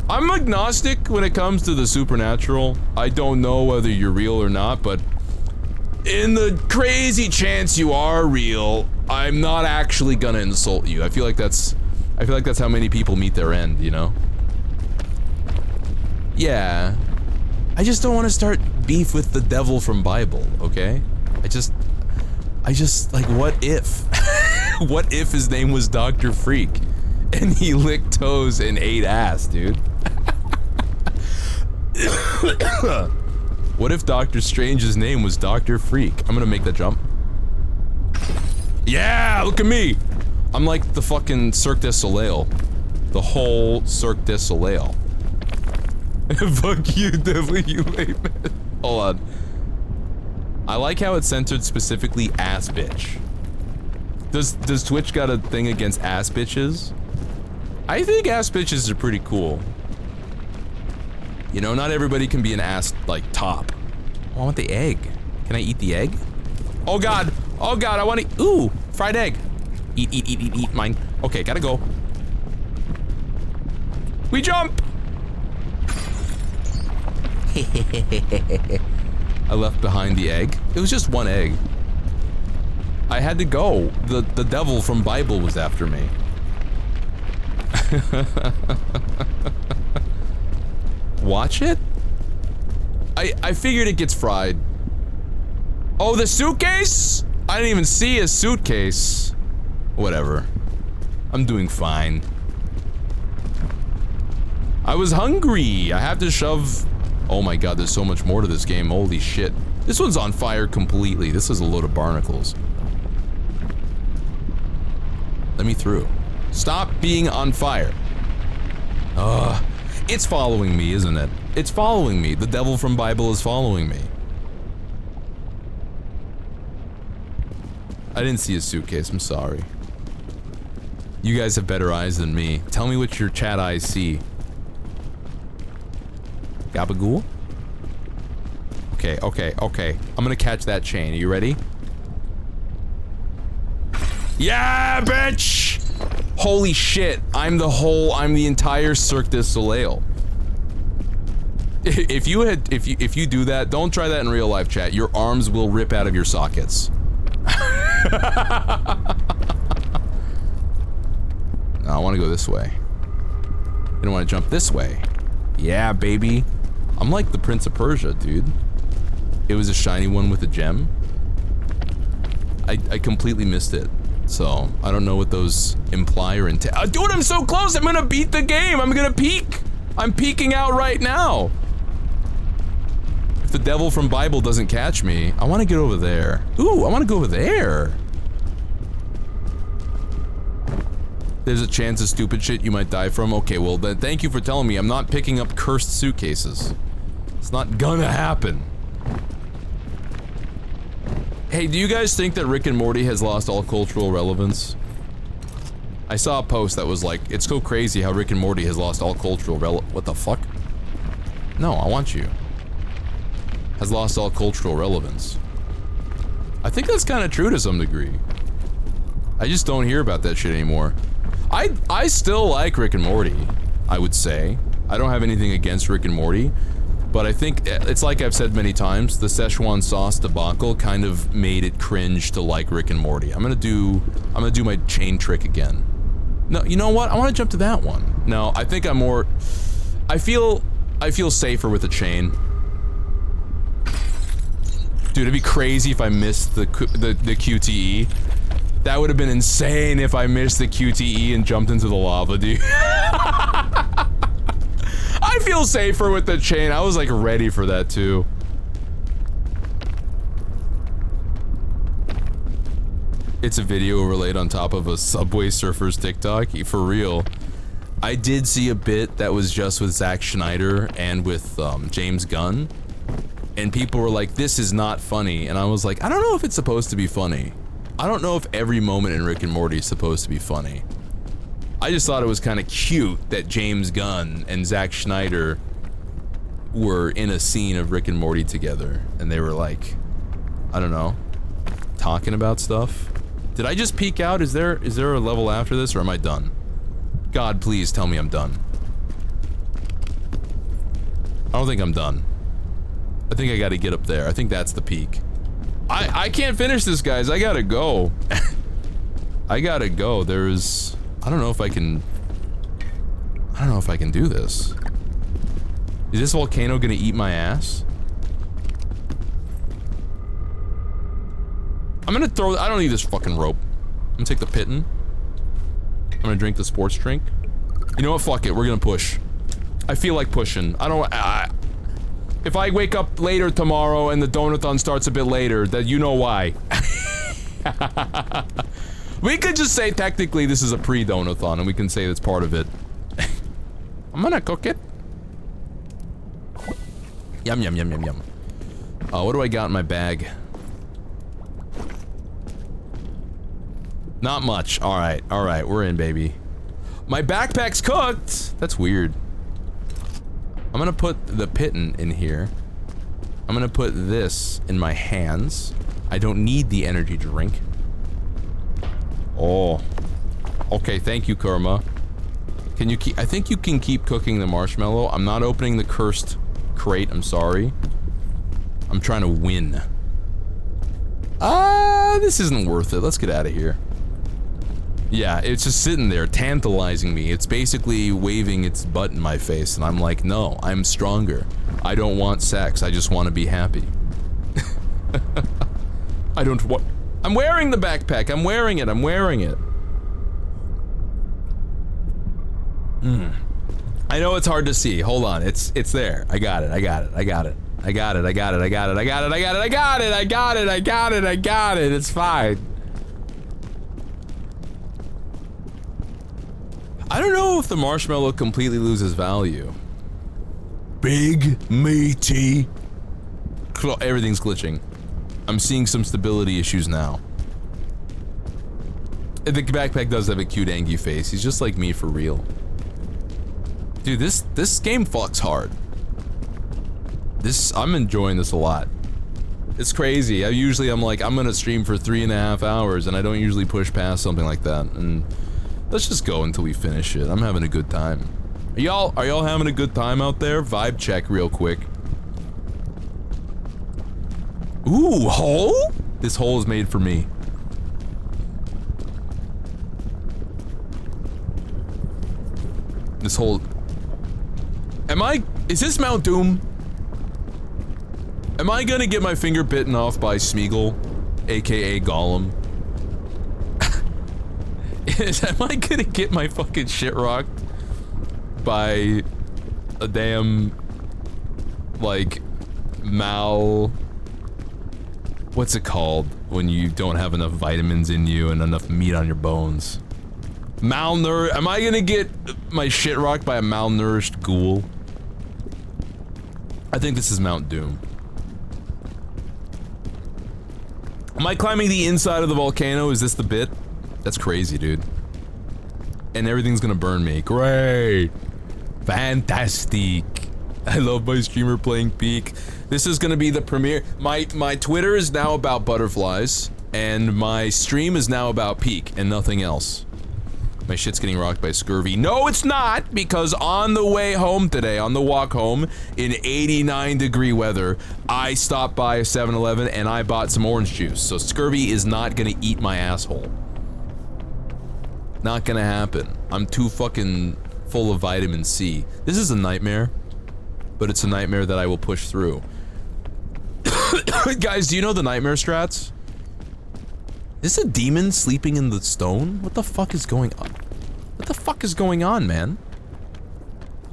I'm agnostic when it comes to the supernatural. I don't know whether you're real or not, but in the crazy chance you are real, I'm not actually gonna insult you. I feel like that's how many people meet their end, you know? Yeah. I just don't want to start beef with the devil from Bible, okay? I just, like, what if? What if his name was Dr. Freak and he licked toes and ate ass, dude? What if Doctor Strange's name was Dr. Freak? I'm gonna make that jump. Yeah, look at me! I'm like the fucking Cirque du Soleil. The whole Cirque du Soleil. Fuck you, Deadly, you lame man. Hold on. I like how it's censored specifically ass bitch. Does Twitch got a thing against ass bitches? I think ass bitches are pretty cool. You know, not everybody can be an ass, like, top. Oh, I want the egg. Can I eat the egg? Oh god! Oh god, I want to- ooh! Fried egg! Eat mine. Okay, gotta go. We jump! I left behind the egg. It was just one egg. I had to go. The devil from Bible was after me. Watch it? I figured it gets fried. Oh, the suitcase? I didn't even see a suitcase. Whatever. I'm doing fine. I was hungry. I have to shove... Oh my god, there's so much more to this game. Holy shit. This one's on fire completely. This is a load of barnacles. Let me through. Stop being on fire. It's following me, isn't it? It's following me. The devil from Bible is following me. I didn't see a suitcase, I'm sorry. You guys have better eyes than me. Tell me what your chat eyes see. Gabagool? Okay, okay, okay. I'm gonna catch that chain. Are you ready? Yeah, bitch! Holy shit, I'm the entire Cirque du Soleil. If you do that, don't try that in real life, chat. Your arms will rip out of your sockets. No, I want to go this way. I don't want to jump this way. Yeah, baby. I'm like the Prince of Persia, dude. It was a shiny one with a gem. I completely missed it. So, I don't know what those imply or entail. Dude, I'm so close! I'm gonna beat the game! I'm gonna peek! I'm peeking out right now! If the devil from Bible doesn't catch me, I want to get over there. Ooh, I want to go over there! There's a chance of stupid shit you might die from? Okay, well then thank you for telling me I'm not picking up cursed suitcases. It's not gonna happen. Hey, do you guys think that Rick and Morty has lost all cultural relevance? I saw a post that was like, it's so crazy how Rick and Morty has lost all cultural what the fuck? No, I want you. Has lost all cultural relevance. I think that's kind of true to some degree. I just don't hear about that shit anymore. I still like Rick and Morty, I would say. I don't have anything against Rick and Morty. But I think, it's like I've said many times, the Szechuan sauce debacle kind of made it cringe to like Rick and Morty. I'm gonna do my chain trick again. No, you know what? I want to jump to that one. No, I think I'm more... I feel safer with the chain. Dude, it'd be crazy if I missed the QTE. That would have been insane if I missed the QTE and jumped into the lava, dude. I feel safer with the chain. I was like ready for that too. It's a video overlaid on top of a Subway Surfers TikTok. For real. I did see a bit that was just with Zack Schneider and with James Gunn. And people were like, this is not funny. And I was like, I don't know if it's supposed to be funny. I don't know if every moment in Rick and Morty is supposed to be funny. I just thought it was kind of cute that James Gunn and Zack Schneider were in a scene of Rick and Morty together, and they were like, I don't know, talking about stuff. Did I just peek out? Is there a level after this, or am I done? God, please tell me I'm done. I don't think I'm done. I think I gotta get up there. I think that's the peak. I can't finish this, guys. I gotta go. I gotta go. There's... I don't know if I can do this. Is this volcano gonna eat my ass? I'm gonna throw, I don't need this fucking rope. I'm gonna take the Pitten. I'm gonna drink the sports drink. You know what, fuck it, we're gonna push. I feel like pushing. If I wake up later tomorrow and the donathon starts a bit later, then you know why. We could just say technically this is a pre-donathon and we can say that's part of it. I'm gonna cook it. Yum yum yum yum yum. What do I got in my bag? Not much. Alright, we're in, baby. My backpack's cooked! That's weird. I'm gonna put the Pitten in here. I'm gonna put this in my hands. I don't need the energy drink. Oh. Okay, thank you, Kurma. Can you keep- I think you can keep cooking the marshmallow. I'm not opening the cursed crate, I'm sorry. I'm trying to win. This isn't worth it. Let's get out of here. Yeah, it's just sitting there, tantalizing me. It's basically waving its butt in my face, and I'm like, no, I'm stronger. I don't want sex, I just want to be happy. I don't want- I'm wearing the backpack, I'm wearing it. I know it's hard to see, hold on, it's there. I got it. It's fine. I don't know if the marshmallow completely loses value. Big, meaty. Everything's glitching. I'm seeing some stability issues now. The backpack does have a cute Angie face. He's just like me for real. Dude, this game fucks hard. I'm enjoying this a lot. It's crazy. I'm like, I'm gonna stream for 3.5 hours and I don't usually push past something like that. And let's just go until we finish it. I'm having a good time. Are y'all having a good time out there? Vibe check real quick. Ooh, hole? This hole is made for me. This hole... Is this Mount Doom? Am I gonna get my finger bitten off by Smeagol, aka Gollum? Am I gonna get my fucking shit rocked by a damn, like, what's it called when you don't have enough vitamins in you and enough meat on your bones? Am I gonna get my shit rocked by a malnourished ghoul? I think this is Mount Doom. Am I climbing the inside of the volcano? Is this the bit? That's crazy, dude. And everything's gonna burn me. Great! Fantastic! I love my streamer playing Peak. This is gonna be the premiere. My Twitter is now about butterflies, and my stream is now about Peak, and nothing else. My shit's getting rocked by scurvy. No, it's not, because on the way home today, on the walk home, in 89-degree weather, I stopped by a 7-Eleven and I bought some orange juice, so scurvy is not gonna eat my asshole. Not gonna happen. I'm too fucking full of vitamin C. This is a nightmare, but it's a nightmare that I will push through. Guys, do you know the nightmare strats? Is this a demon sleeping in the stone? What the fuck is going on? What the fuck is going on, man?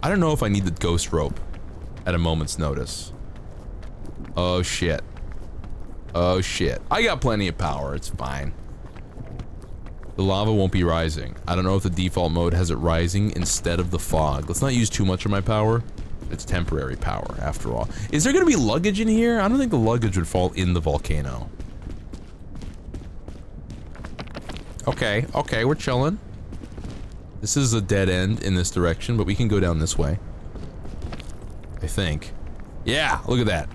I don't know if I need the ghost rope at a moment's notice. Oh shit. Oh shit. I got plenty of power, it's fine. The lava won't be rising. I don't know if the default mode has it rising instead of the fog. Let's not use too much of my power. It's temporary power, after all. Is there gonna be luggage in here? I don't think the luggage would fall in the volcano. Okay, okay, we're chilling. This is a dead end in this direction, but we can go down this way. I think. Yeah, look at that.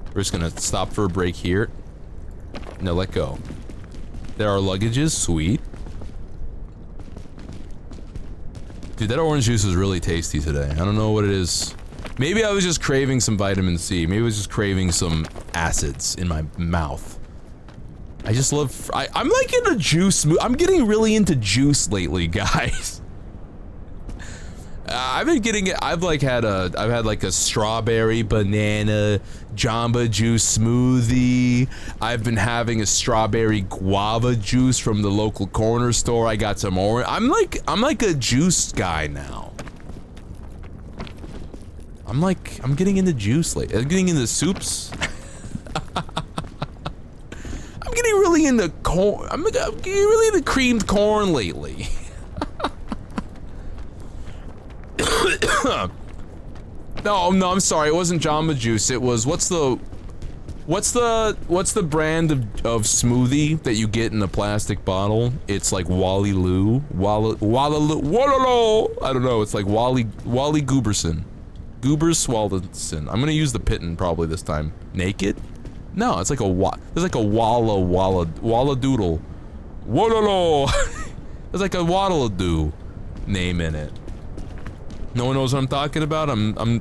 We're just gonna stop for a break here. No, let go. There are luggages, sweet. Dude, that orange juice is really tasty today. I don't know what it is. Maybe I was just craving some vitamin C. Maybe I was just craving some acids in my mouth. I just love, I'm like into juice, I'm getting really into juice lately, guys. I've been getting it. I've had like a strawberry banana Jamba Juice smoothie. I've been having a strawberry guava juice from the local corner store. I got some orange. I'm like a juice guy now. I'm getting into juice lately. I'm getting into soups. I'm getting really into corn. I'm getting really into creamed corn lately. No, I'm sorry. It wasn't Jamba Juice. It was what's the brand of smoothie that you get in a plastic bottle? It's like Wally Lou, Wallaloo. I don't know. It's like Wally Gooberson, Swaldenson. I'm gonna use the Pitten probably this time. Naked? No, it's like there's like a Walla Doodle, Wallaloo. There's like a Waddle-a-doo name in it. No one knows what I'm talking about.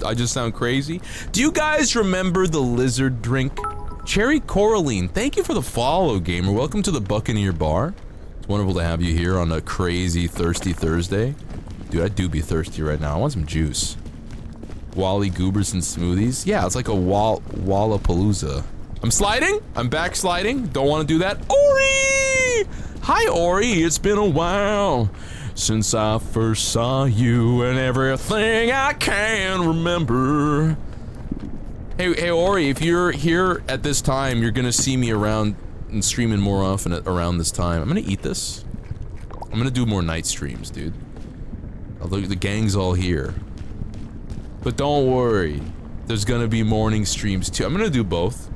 I just sound crazy. Do you guys remember the lizard drink? Cherry Coraline, thank you for the follow, gamer. Welcome to the Buccaneer Bar. It's wonderful to have you here on a crazy thirsty Thursday. Dude, I do be thirsty right now. I want some juice. Wally Gooberson smoothies. Yeah, it's like a Wallapalooza. I'm sliding. I'm backsliding. Don't want to do that. Ori! Hi, Ori. It's been a while since I first saw you and everything I can remember. Hey Ori, if you're here at this time, you're gonna see me around and streaming more often around this time. I'm gonna eat this. I'm gonna do more night streams, dude. Although the gang's all here. But don't worry, there's gonna be morning streams too. I'm gonna do both.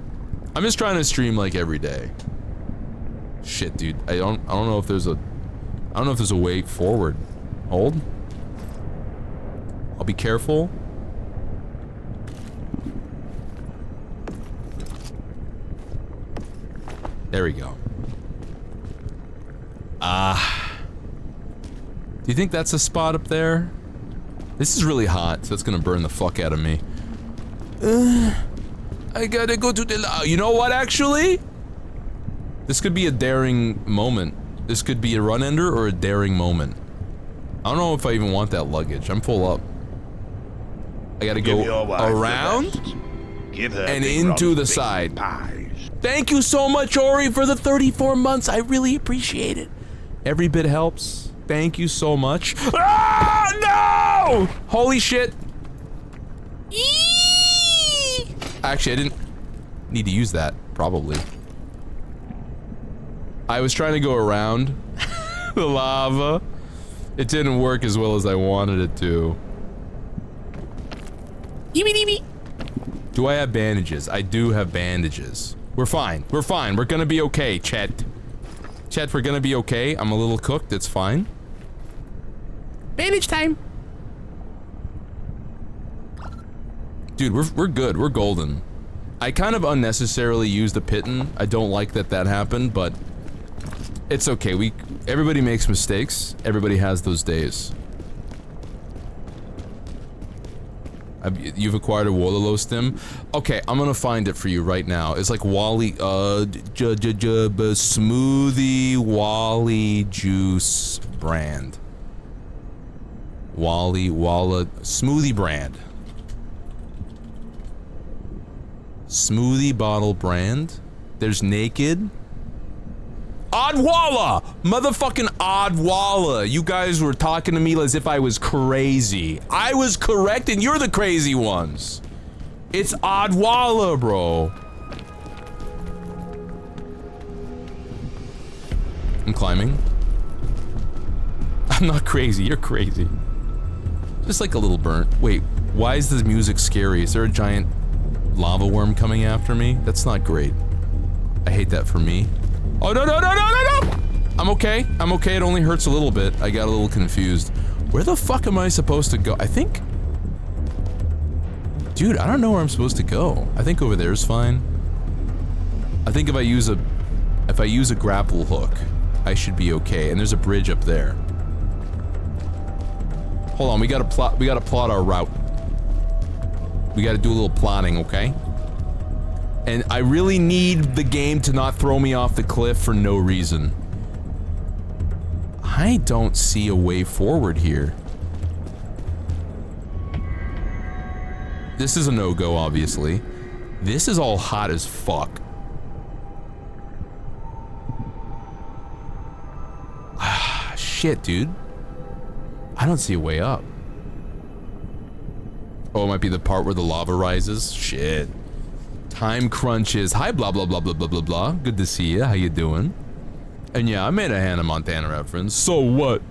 I'm just trying to stream like every day. Shit, dude. I don't know if there's a way forward. Hold. I'll be careful. There we go. Do you think that's a spot up there? This is really hot, so it's gonna burn the fuck out of me. I gotta go to the you know what, actually? This could be a daring moment. This could be a run ender or a daring moment. I don't know if I even want that luggage. I'm full up. I gotta go around and into the side. Thank you so much, Ori, for the 34 months. I really appreciate it. Every bit helps. Thank you so much. Ah, no! Holy shit. Eee! Actually, I didn't need to use that, probably. I was trying to go around the lava. It didn't work as well as I wanted it to. Do I have bandages? I do have bandages. We're fine. We're fine. We're gonna be okay, Chet. Chet, we're gonna be okay. I'm a little cooked. It's fine. Bandage time. Dude, we're good. We're golden. I kind of unnecessarily used the Pitten. I don't like that happened, but it's okay. Everybody makes mistakes. Everybody has those days. You've acquired a Wololo stem? Okay, I'm gonna find it for you right now. It's like Wally, smoothie Wally juice brand. Smoothie brand. Smoothie bottle brand. There's Naked. Oddwalla! Motherfucking Oddwalla! You guys were talking to me as if I was crazy. I was correct and you're the crazy ones. It's Oddwalla, bro. I'm climbing. I'm not crazy, you're crazy. Just like a little burnt. Wait, why is this music scary? Is there a giant lava worm coming after me? That's not great. I hate that for me. Oh, no, no, no, no, no, no! I'm okay. I'm okay. It only hurts a little bit. I got a little confused. Where the fuck am I supposed to go? I think... Dude, I don't know where I'm supposed to go. I think over there is fine. I think if I use a grapple hook, I should be okay. And there's a bridge up there. Hold on, we gotta plot our route. We gotta do a little plotting, okay? And I really need the game to not throw me off the cliff for no reason. I don't see a way forward here. This is a no-go, obviously. This is all hot as fuck. Ah, shit, dude. I don't see a way up. Oh, it might be the part where the lava rises. Shit. Time crunches. Hi, blah, blah, blah, blah, blah, blah, blah. Good to see you. How you doing? And yeah, I made a Hannah Montana reference. So what?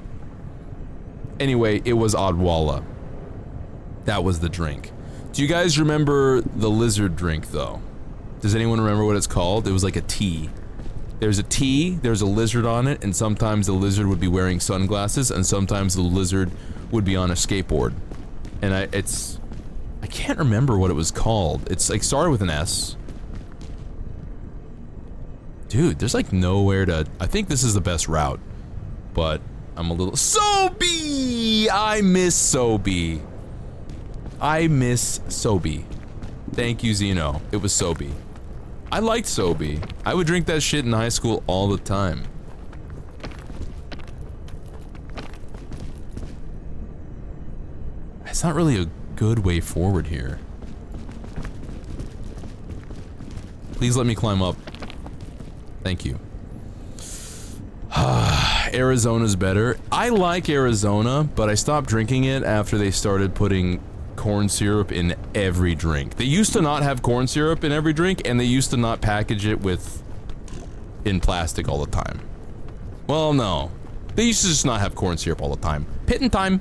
Anyway, it was Odwalla. That was the drink. Do you guys remember the lizard drink, though? Does anyone remember what it's called? It was like a tea. There's a tea, there's a lizard on it, and sometimes the lizard would be wearing sunglasses, and sometimes the lizard would be on a skateboard. And I can't remember what it was called. It's like started with an S. Dude, there's like nowhere to... I think this is the best route. But I'm a little... Sobe! I miss Sobe. I miss Sobe. Thank you, Zeno. It was Sobe. I liked Sobe. I would drink that shit in high school all the time. It's not really a good way forward here. Please let me climb up. Thank you. Arizona's better. I like Arizona, but I stopped drinking it after they started putting corn syrup in every drink. They used to not have corn syrup in every drink, and they used to not package it in plastic all the time. Well, no. They used to just not have corn syrup all the time. Pitting time.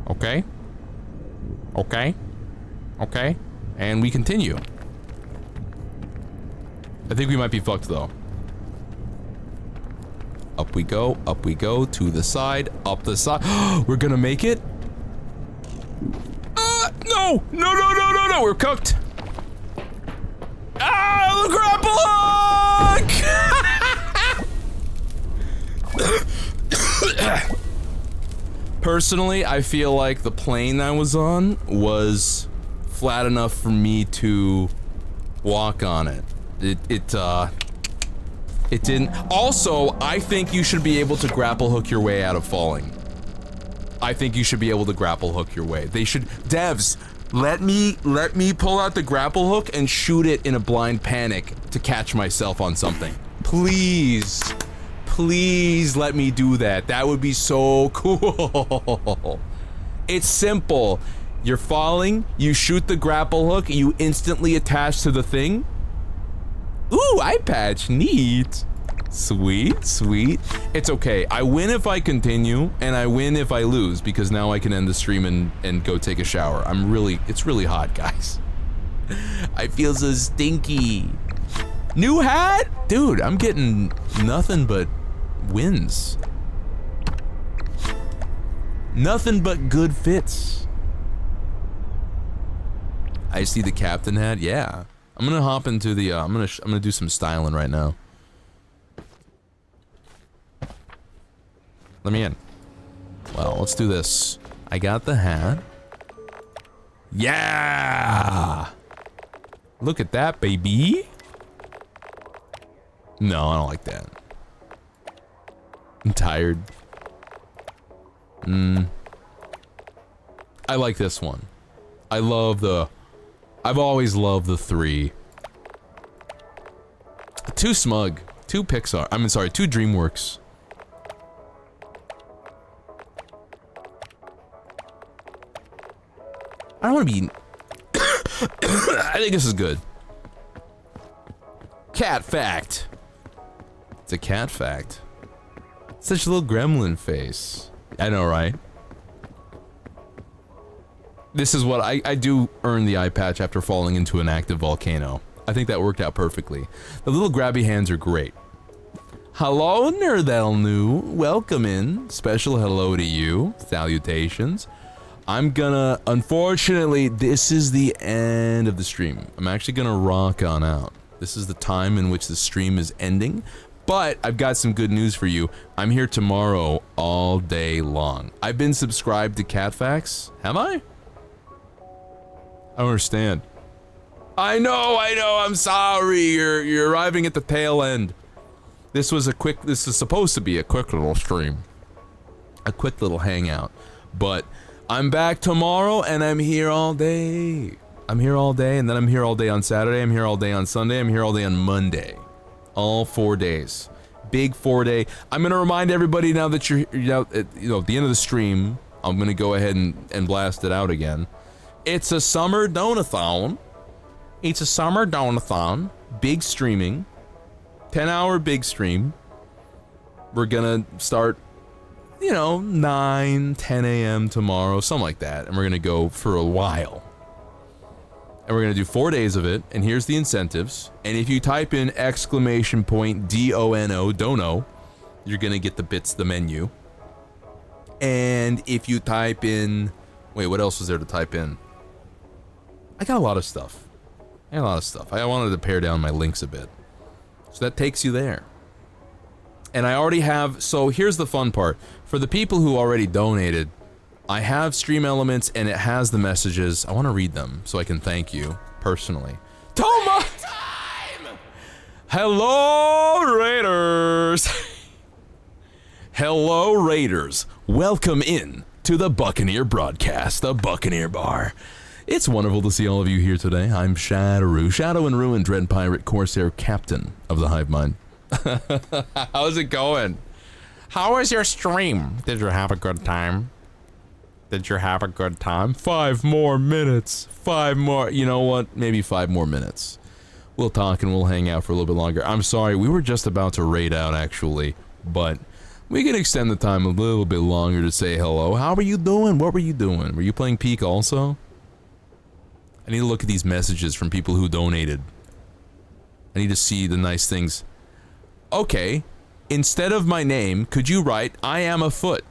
Okay. Okay. Okay. And we continue. I think we might be fucked, though. Up we go, to the side, up the side. We're gonna make it? No! No, no, no, no, no! We're cooked! Ah! The grapple hook! Personally, I feel like the plane I was on was flat enough for me to walk on it. It didn't. Also, I think you should be able to grapple hook your way out of falling. I think you should be able to grapple hook your way. They should, devs, let me pull out the grapple hook and shoot it in a blind panic to catch myself on something. Please, please let me do that. That would be so cool. It's simple. You're falling, you shoot the grapple hook, you instantly attach to the thing. Ooh, eye patch, neat. Sweet, sweet. It's okay, I win if I continue, and I win if I lose, because now I can end the stream and go take a shower. It's really hot, guys. I feel so stinky. New hat? Dude, I'm getting nothing but wins. Nothing but good fits. I see the captain hat, yeah. I'm gonna hop into the, I'm gonna do some styling right now. Let me in. Well, let's do this. I got the hat. Yeah! Look at that, baby! No, I don't like that. I'm tired. I like this one. I've always loved the 3. Too smug. Too Pixar. I mean, sorry, too DreamWorks. I don't want to be... I think this is good. Cat fact. It's a cat fact. Such a little gremlin face. I know, right? This is what I do earn the eye patch after falling into an active volcano. I think that worked out perfectly. The little grabby hands are great. Hello, Nerdelnu. Welcome in. Special hello to you. Salutations. I'm gonna... Unfortunately, this is the end of the stream. I'm actually gonna rock on out. This is the time in which the stream is ending. But I've got some good news for you. I'm here tomorrow all day long. I've been subscribed to Catfax. Have I? I don't understand. I know, I'm sorry. You're arriving at the tail end. This is supposed to be a quick little stream. A quick little hangout. But I'm back tomorrow, and I'm here all day. I'm here all day, and then I'm here all day on Saturday. I'm here all day on Sunday. I'm here all day on Monday. All 4 days. Big 4-day. I'm gonna remind everybody now that you're at the end of the stream. I'm gonna go ahead and blast it out again. It's a summer donathon. It's a summer donathon. Big streaming. 10-hour big stream. We're gonna start, 9, 10 a.m. tomorrow, something like that. And we're gonna go for a while. And we're gonna do 4 days of it, and here's the incentives. And if you type in !DONO, dono, you're gonna get the bits, the menu. And if you type in, wait, what else was there to type in? I got a lot of stuff. I wanted to pare down my links a bit. So that takes you there. And I already have, so here's the fun part. For the people who already donated, I have stream elements and it has the messages. I want to read them so I can thank you personally. Toma! Time! Hello, Raiders! Hello, Raiders. Welcome in to the Buccaneer broadcast, the Buccaneer Bar. It's wonderful to see all of you here today. I'm Shadowroo, Shadow and Ruin, Dread Pirate, Corsair, Captain of the Hive Mind. How's it going?
How was your stream? Did you have a good time?
5 more minutes. 5 more. You know what? Maybe 5 more minutes. We'll talk and we'll hang out for a little bit longer. I'm sorry, we were just about to raid out actually, but we can extend the time a little bit longer to say hello. How are you doing? What were you doing? Were you playing Peak also? I need to look at these messages from people who donated. I need to see the nice things. Okay, instead of my name, could you write, I am a foot?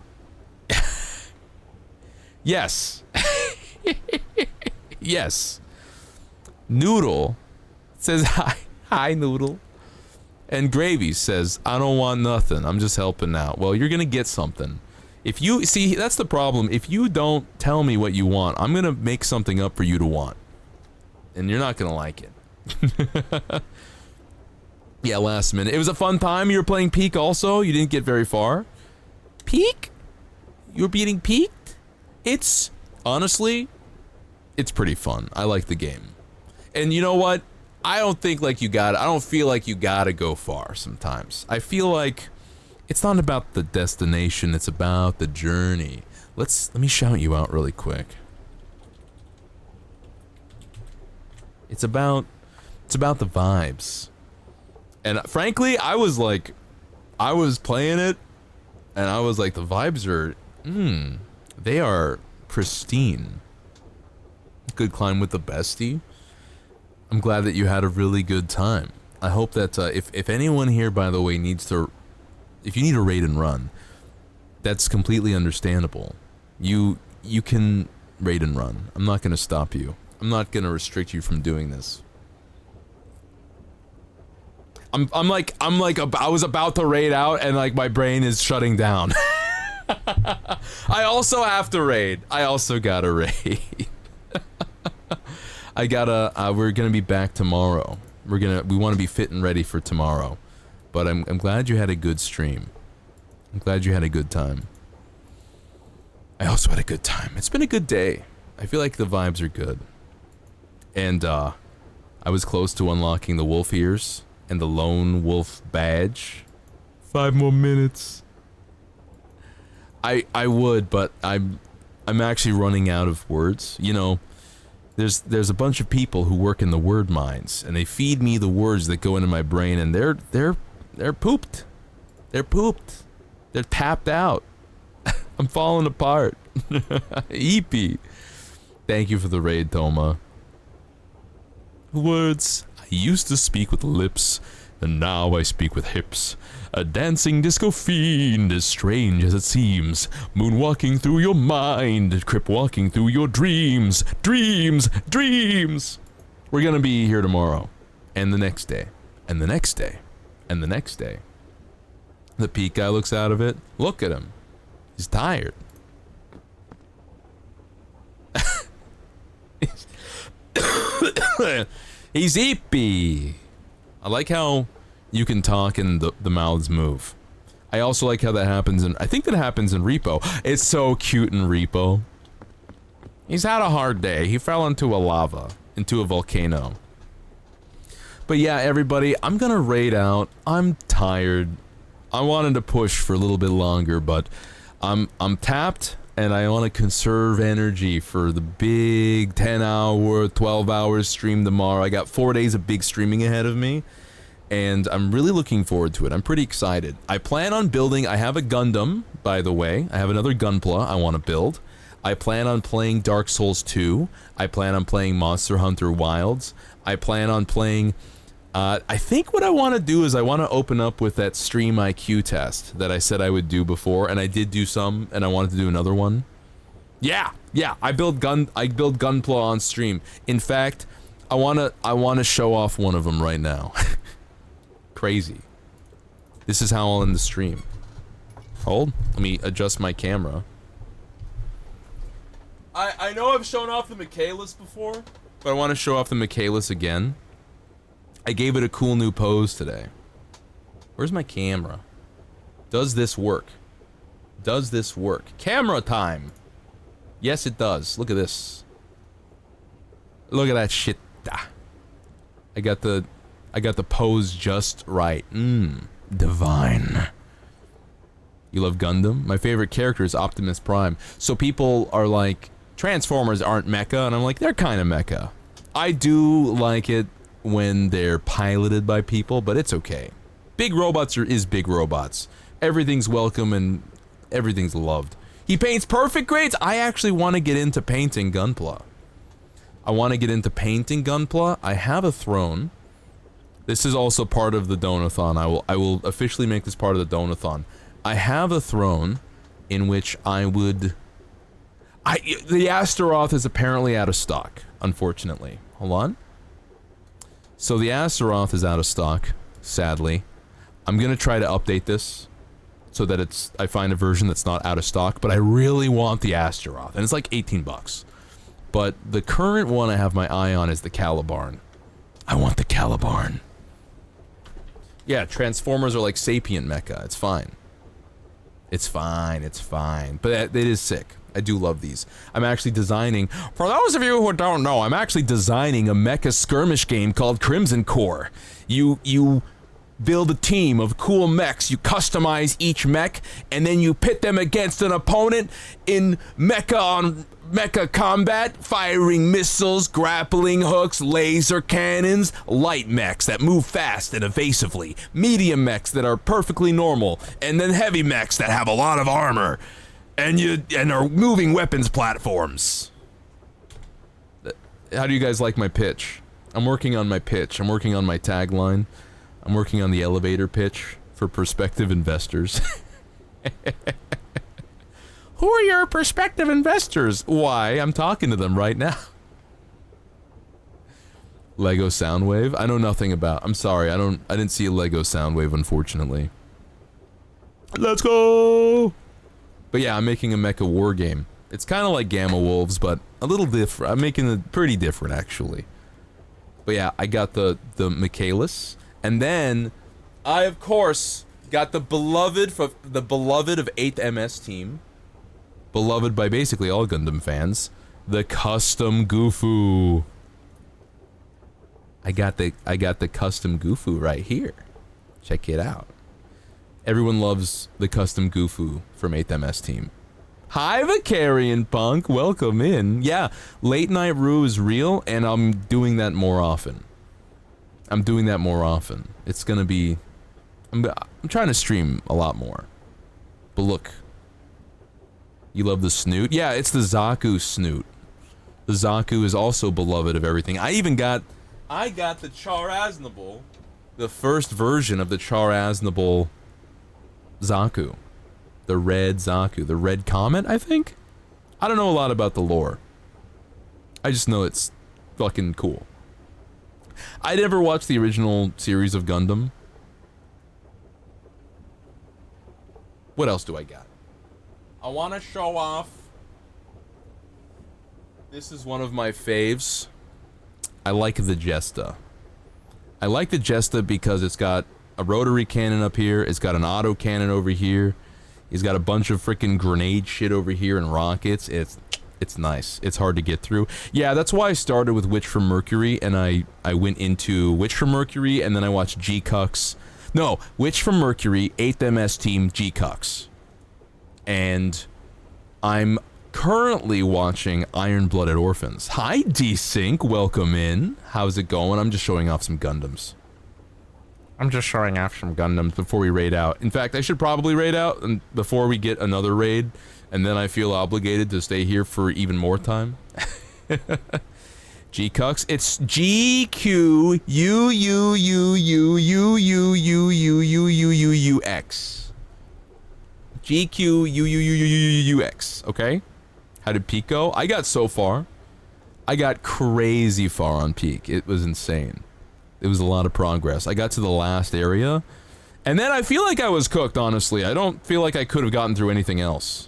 Yes. Yes. Noodle says hi. Hi, Noodle. And Gravy says, I don't want nothing. I'm just helping out. Well, you're gonna get something. If you, see, that's the problem. If you don't tell me what you want, I'm gonna make something up for you to want. And you're not gonna like it. Yeah, last minute. It was a fun time. You were playing Peak also. You didn't get very far. Peak? You were beating Peak? It's, honestly, it's pretty fun. I like the game. And you know what? I don't feel like you gotta go far sometimes. I feel like it's not about the destination, it's about the journey. Let me shout you out really quick. It's about the vibes. And frankly, I was playing it, and I was like, the vibes are, they are pristine. Good climb with the bestie. I'm glad that you had a really good time. I hope that if anyone here, by the way, if you need a raid and run, that's completely understandable. You can raid and run. I'm not gonna stop you. I'm not gonna restrict you from doing this. I was about to raid out and like my brain is shutting down. I also have to raid. I also gotta raid. We're gonna be back tomorrow. We want to be fit and ready for tomorrow. But I'm glad you had a good stream. I'm glad you had a good time. I also had a good time. It's been a good day. I feel like the vibes are good. And I was close to unlocking the wolf ears and the lone wolf badge. 5 more minutes. I would, but I'm actually running out of words. You know, there's a bunch of people who work in the word mines, and they feed me the words that go into my brain, and they're pooped. They're pooped. They're tapped out. I'm falling apart. Eepy. Thank you for the raid, Toma. Words. I used to speak with lips, and now I speak with hips. A dancing disco fiend, as strange as it seems. Moonwalking through your mind, crip walking through your dreams. Dreams, dreams. We're gonna be here tomorrow, and the next day, and the next day, and the next day. The Peak guy looks out of it. Look at him. He's tired. He's eepy. I like how you can talk and the mouths move. I also like how that happens I think that happens in Repo. It's so cute in Repo. He's had a hard day. He fell into a volcano. But yeah, everybody, I'm gonna raid out. I'm tired. I wanted to push for a little bit longer, but I'm tapped, and I want to conserve energy for the big 10-hour, 12-hour stream tomorrow. I got 4 days of big streaming ahead of me, and I'm really looking forward to it. I'm pretty excited. I plan on building. I have a Gundam, by the way. I have another Gunpla I want to build. I plan on playing Dark Souls 2. I plan on playing Monster Hunter Wilds. I plan on playing... I think what I want to do is I want to open up with that Stream IQ test that I said I would do before, and I did do some, and I wanted to do another one. Yeah, I build Gunpla on stream. In fact, I wanna show off one of them right now. Crazy. This is how I'll end the stream. Hold. Let me adjust my camera. I know I've shown off the Michaelis before, but I want to show off the Michaelis again. I gave it a cool new pose today. Where's my camera? Does this work? Does this work? Camera time! Yes, it does. Look at this. Look at that shit. I got the pose just right. Divine. You love Gundam? My favorite character is Optimus Prime. So people are like, Transformers aren't mecha, and I'm like, they're kind of mecha. I do like it when they're piloted by people, but it's okay. Big robots is big robots. Everything's welcome and everything's loved. He paints perfect grades. I actually want to get into painting Gunpla. I have a throne. This is also part of the Donathon. I will officially make this part of the Donathon. I have a throne in which the Astaroth is apparently out of stock, unfortunately. Hold on. So the Astaroth is out of stock, sadly. I'm gonna try to update this so that I find a version that's not out of stock, but I really want the Astaroth, and it's like 18 bucks. But the current one I have my eye on is the Calibarn. I want the Calibarn. Yeah, Transformers are like sapient mecha. It's fine. It's fine. But it is sick. I do love these. I'm actually designing, for those of you who don't know, I'm actually designing a mecha skirmish game called Crimson Core. You build a team of cool mechs, you customize each mech, and then you pit them against an opponent in mecha combat, firing missiles, grappling hooks, laser cannons, light mechs that move fast and evasively, medium mechs that are perfectly normal, and then heavy mechs that have a lot of armor. And are moving weapons platforms. How do you guys like my pitch? I'm working on my pitch. I'm working on my tagline. I'm working on the elevator pitch for prospective investors. Who are your prospective investors? Why, I'm talking to them right now. Lego Soundwave? I know nothing about. I'm sorry. I didn't see a Lego Soundwave, unfortunately. Let's go! But yeah, I'm making a mecha war game. It's kind of like Gamma Wolves, but a little different. I'm making it pretty different, actually. But yeah, I got the Michaelis, and then I, of course, got the beloved of 8th MS team, beloved by basically all Gundam fans, the custom Gufu. I got the custom Gufu right here. Check it out. Everyone loves the custom Gufu from 8th MS team. Hi, Vicarian Punk. Welcome in. Yeah, Late Night Rue is real, and I'm doing that more often. It's gonna be... I'm trying to stream a lot more. But look. You love the snoot? Yeah, it's the Zaku snoot. The Zaku is also beloved of everything. I got the Char Aznable. The first version of the Char Aznable Zaku. The red Zaku. The red comet, I think? I don't know a lot about the lore. I just know it's fucking cool. I never watched the original series of Gundam. What else do I got? I want to show off. This is one of my faves. I like the Jesta. I like the Jesta because it's got a rotary cannon up here. It's got an auto cannon over here. He's got a bunch of freaking grenade shit over here and rockets. It's It's nice. It's hard to get through. Yeah, that's why I started with Witch from Mercury, and I went into Witch from Mercury, and then I watched G-Cucks. No, Witch from Mercury, 8th MS Team, G-Cucks. And I'm currently watching Iron-Blooded Orphans. Hi, D-Sync. Welcome in. How's it going? I'm just showing off some Gundams. Before we raid out. In fact, I should probably raid out and before we get another raid, and then I feel obligated to stay here for even more time. G-Cucks. It's GQUUUUUUUUUUUUUUX. GQUUUUUUUX. Okay? How did Peak go? I got so far. I got crazy far on Peak. It was insane. It was a lot of progress. I got to the last area, and then I feel like I was cooked, honestly. I don't feel like I could have gotten through anything else.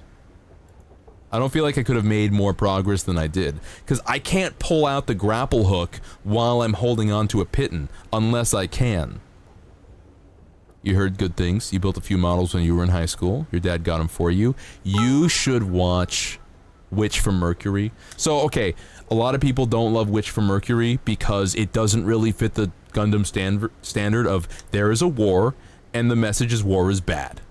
I don't feel like I could have made more progress than I did, because I can't pull out the grapple hook while I'm holding onto a pitten, unless I can. You heard good things. You built a few models when you were in high school. Your dad got them for you. You should watch Witch from Mercury. So, okay, a lot of people don't love Witch from Mercury because it doesn't really fit the Gundam standard of there is a war, and the message is war is bad.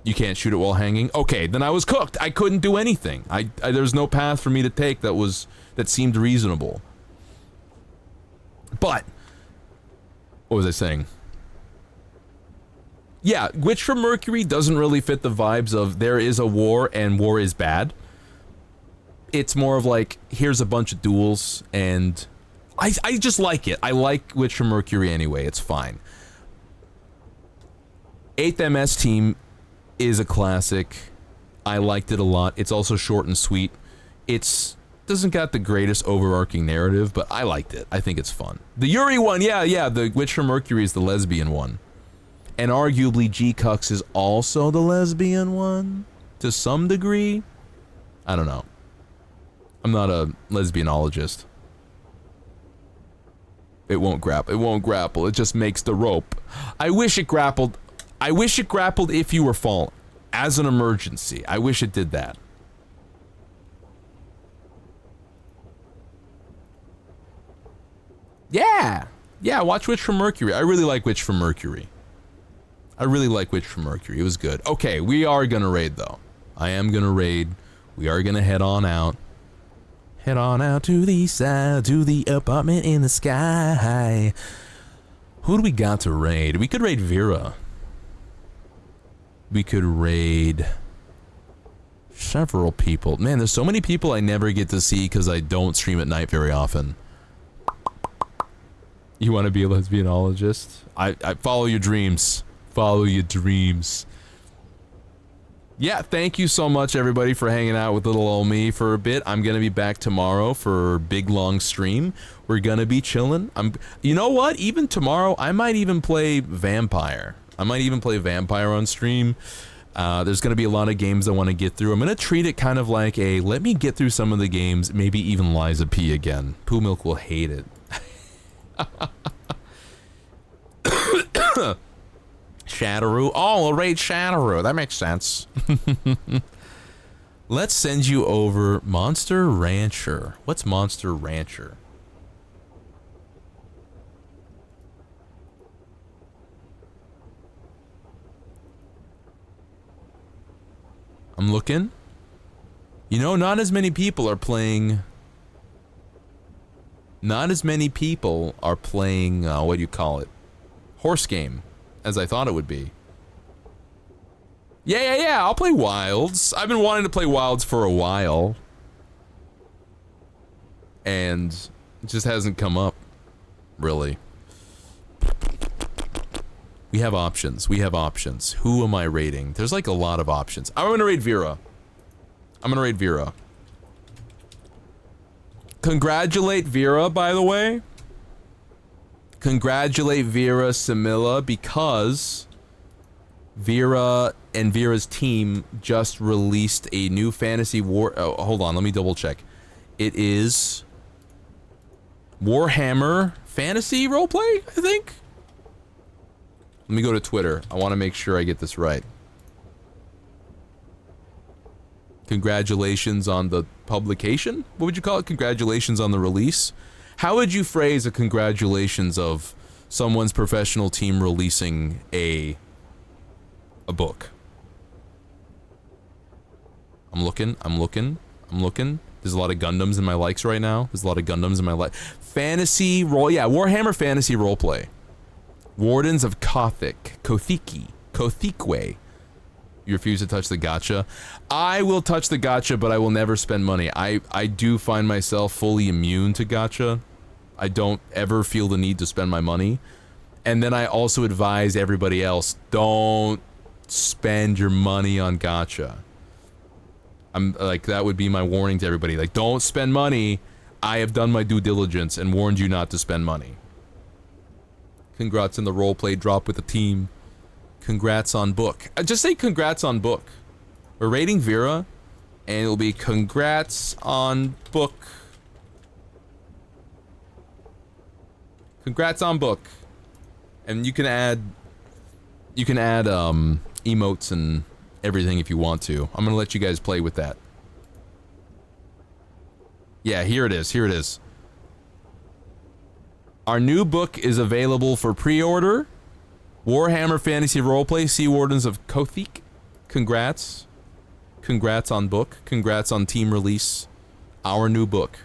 You can't shoot it while hanging? Okay, then I was cooked. I couldn't do anything. There's no path for me to take that seemed reasonable. But, what was I saying? Yeah, Witch from Mercury doesn't really fit the vibes of there is a war and war is bad. It's more of like, here's a bunch of duels, and I just like it. I like Witch from Mercury anyway, it's fine. 8th MS Team is a classic. I liked it a lot. It's also short and sweet. It's doesn't got the greatest overarching narrative, but I liked it. I think it's fun. The Yuri one, yeah, the Witch from Mercury is the lesbian one. And arguably G-Cucks is also the lesbian one, to some degree. I don't know. I'm not a lesbianologist. It won't grapple. It just makes the rope. I wish it grappled if you were falling. As an emergency. I wish it did that. Yeah! Yeah, watch Witch from Mercury. I really like Witch from Mercury. It was good. Okay, we are gonna raid, though. I am gonna raid. We are gonna head on out. Head on out to the side, to the apartment in the sky. Who do we got to raid? We could raid Vera. We could raid several people. Man, there's so many people I never get to see because I don't stream at night very often. You want to be a lesbianologist? I follow your dreams. Follow your dreams. Yeah, thank you so much, everybody, for hanging out with little old me for a bit. I'm gonna be back tomorrow for a big long stream. We're gonna be chilling. You know what? Even tomorrow, I might even play Vampire. On stream. There's gonna be a lot of games I want to get through. I'm gonna treat it kind of like a let me get through some of the games. Maybe even Liza P again. Poo Milk will hate it. Shadowroo. Oh, we'll raid Shadowroo. That makes sense. Let's send you over Monster Rancher. What's Monster Rancher? I'm looking. You know, not as many people are playing... what do you call it? Horse game. As I thought it would be. Yeah, I'll play Wilds. I've been wanting to play Wilds for a while. And it just hasn't come up, really. We have options. Who am I raiding? There's like a lot of options. I'm gonna raid Vera. Congratulate Vera, by the way. Congratulate Vera Samila because Vera and Vera's team just released a new fantasy war. Oh, hold on, let me double check. It is Warhammer Fantasy Roleplay, I think? Let me go to Twitter. I want to make sure I get this right. Congratulations on the publication? What would you call it? Congratulations on the release? How would you phrase a congratulations of someone's professional team releasing a book? I'm looking. There's a lot of Gundams in my likes right now. Fantasy role, yeah, Warhammer Fantasy Roleplay. Wardens of Kothiki. You refuse to touch the gacha. I will touch the gacha, but I will never spend money. I do find myself fully immune to gacha. I don't ever feel the need to spend my money. And then I also advise everybody else, don't spend your money on gacha. I'm like, that would be my warning to everybody. Like, don't spend money. I have done my due diligence and warned you not to spend money. Congrats on the roleplay drop with the team. Congrats on book. Just say congrats on book. We're rating Vera, and it'll be congrats on book. Congrats on book. And you can add emotes and everything if you want to. I'm gonna let you guys play with that. Yeah, here it is. Our new book is available for pre-order. Warhammer Fantasy Roleplay, Sea Wardens of Kothik. Congrats. Congrats on book. Congrats on team release. Our new book.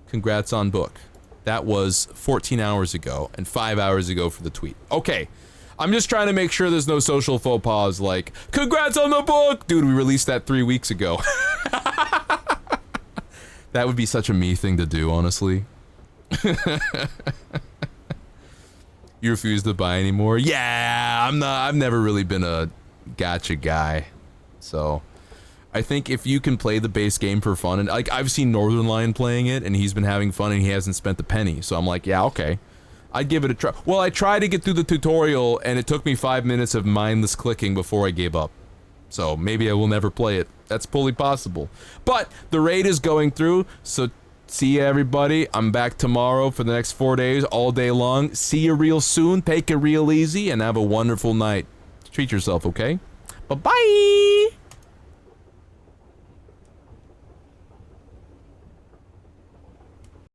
Congrats on book. That was 14 hours ago, and 5 hours ago for the tweet. Okay. I'm just trying to make sure there's no social faux pas like, congrats on the book! Dude, we released that 3 weeks ago. That would be such a me thing to do, honestly. You refuse to buy anymore? Yeah, I've never really been a gacha guy. So, I think if you can play the base game for fun, and like, I've seen Northern Lion playing it, and he's been having fun, and he hasn't spent a penny. So I'm like, yeah, okay. I'd give it a try. Well, I tried to get through the tutorial, and it took me 5 minutes of mindless clicking before I gave up. So maybe I will never play it. That's fully possible. But the raid is going through, so see ya, everybody. I'm back tomorrow for the next 4 days, all day long. See you real soon. Take it real easy, and have a wonderful night. Treat yourself, okay? Bye-bye!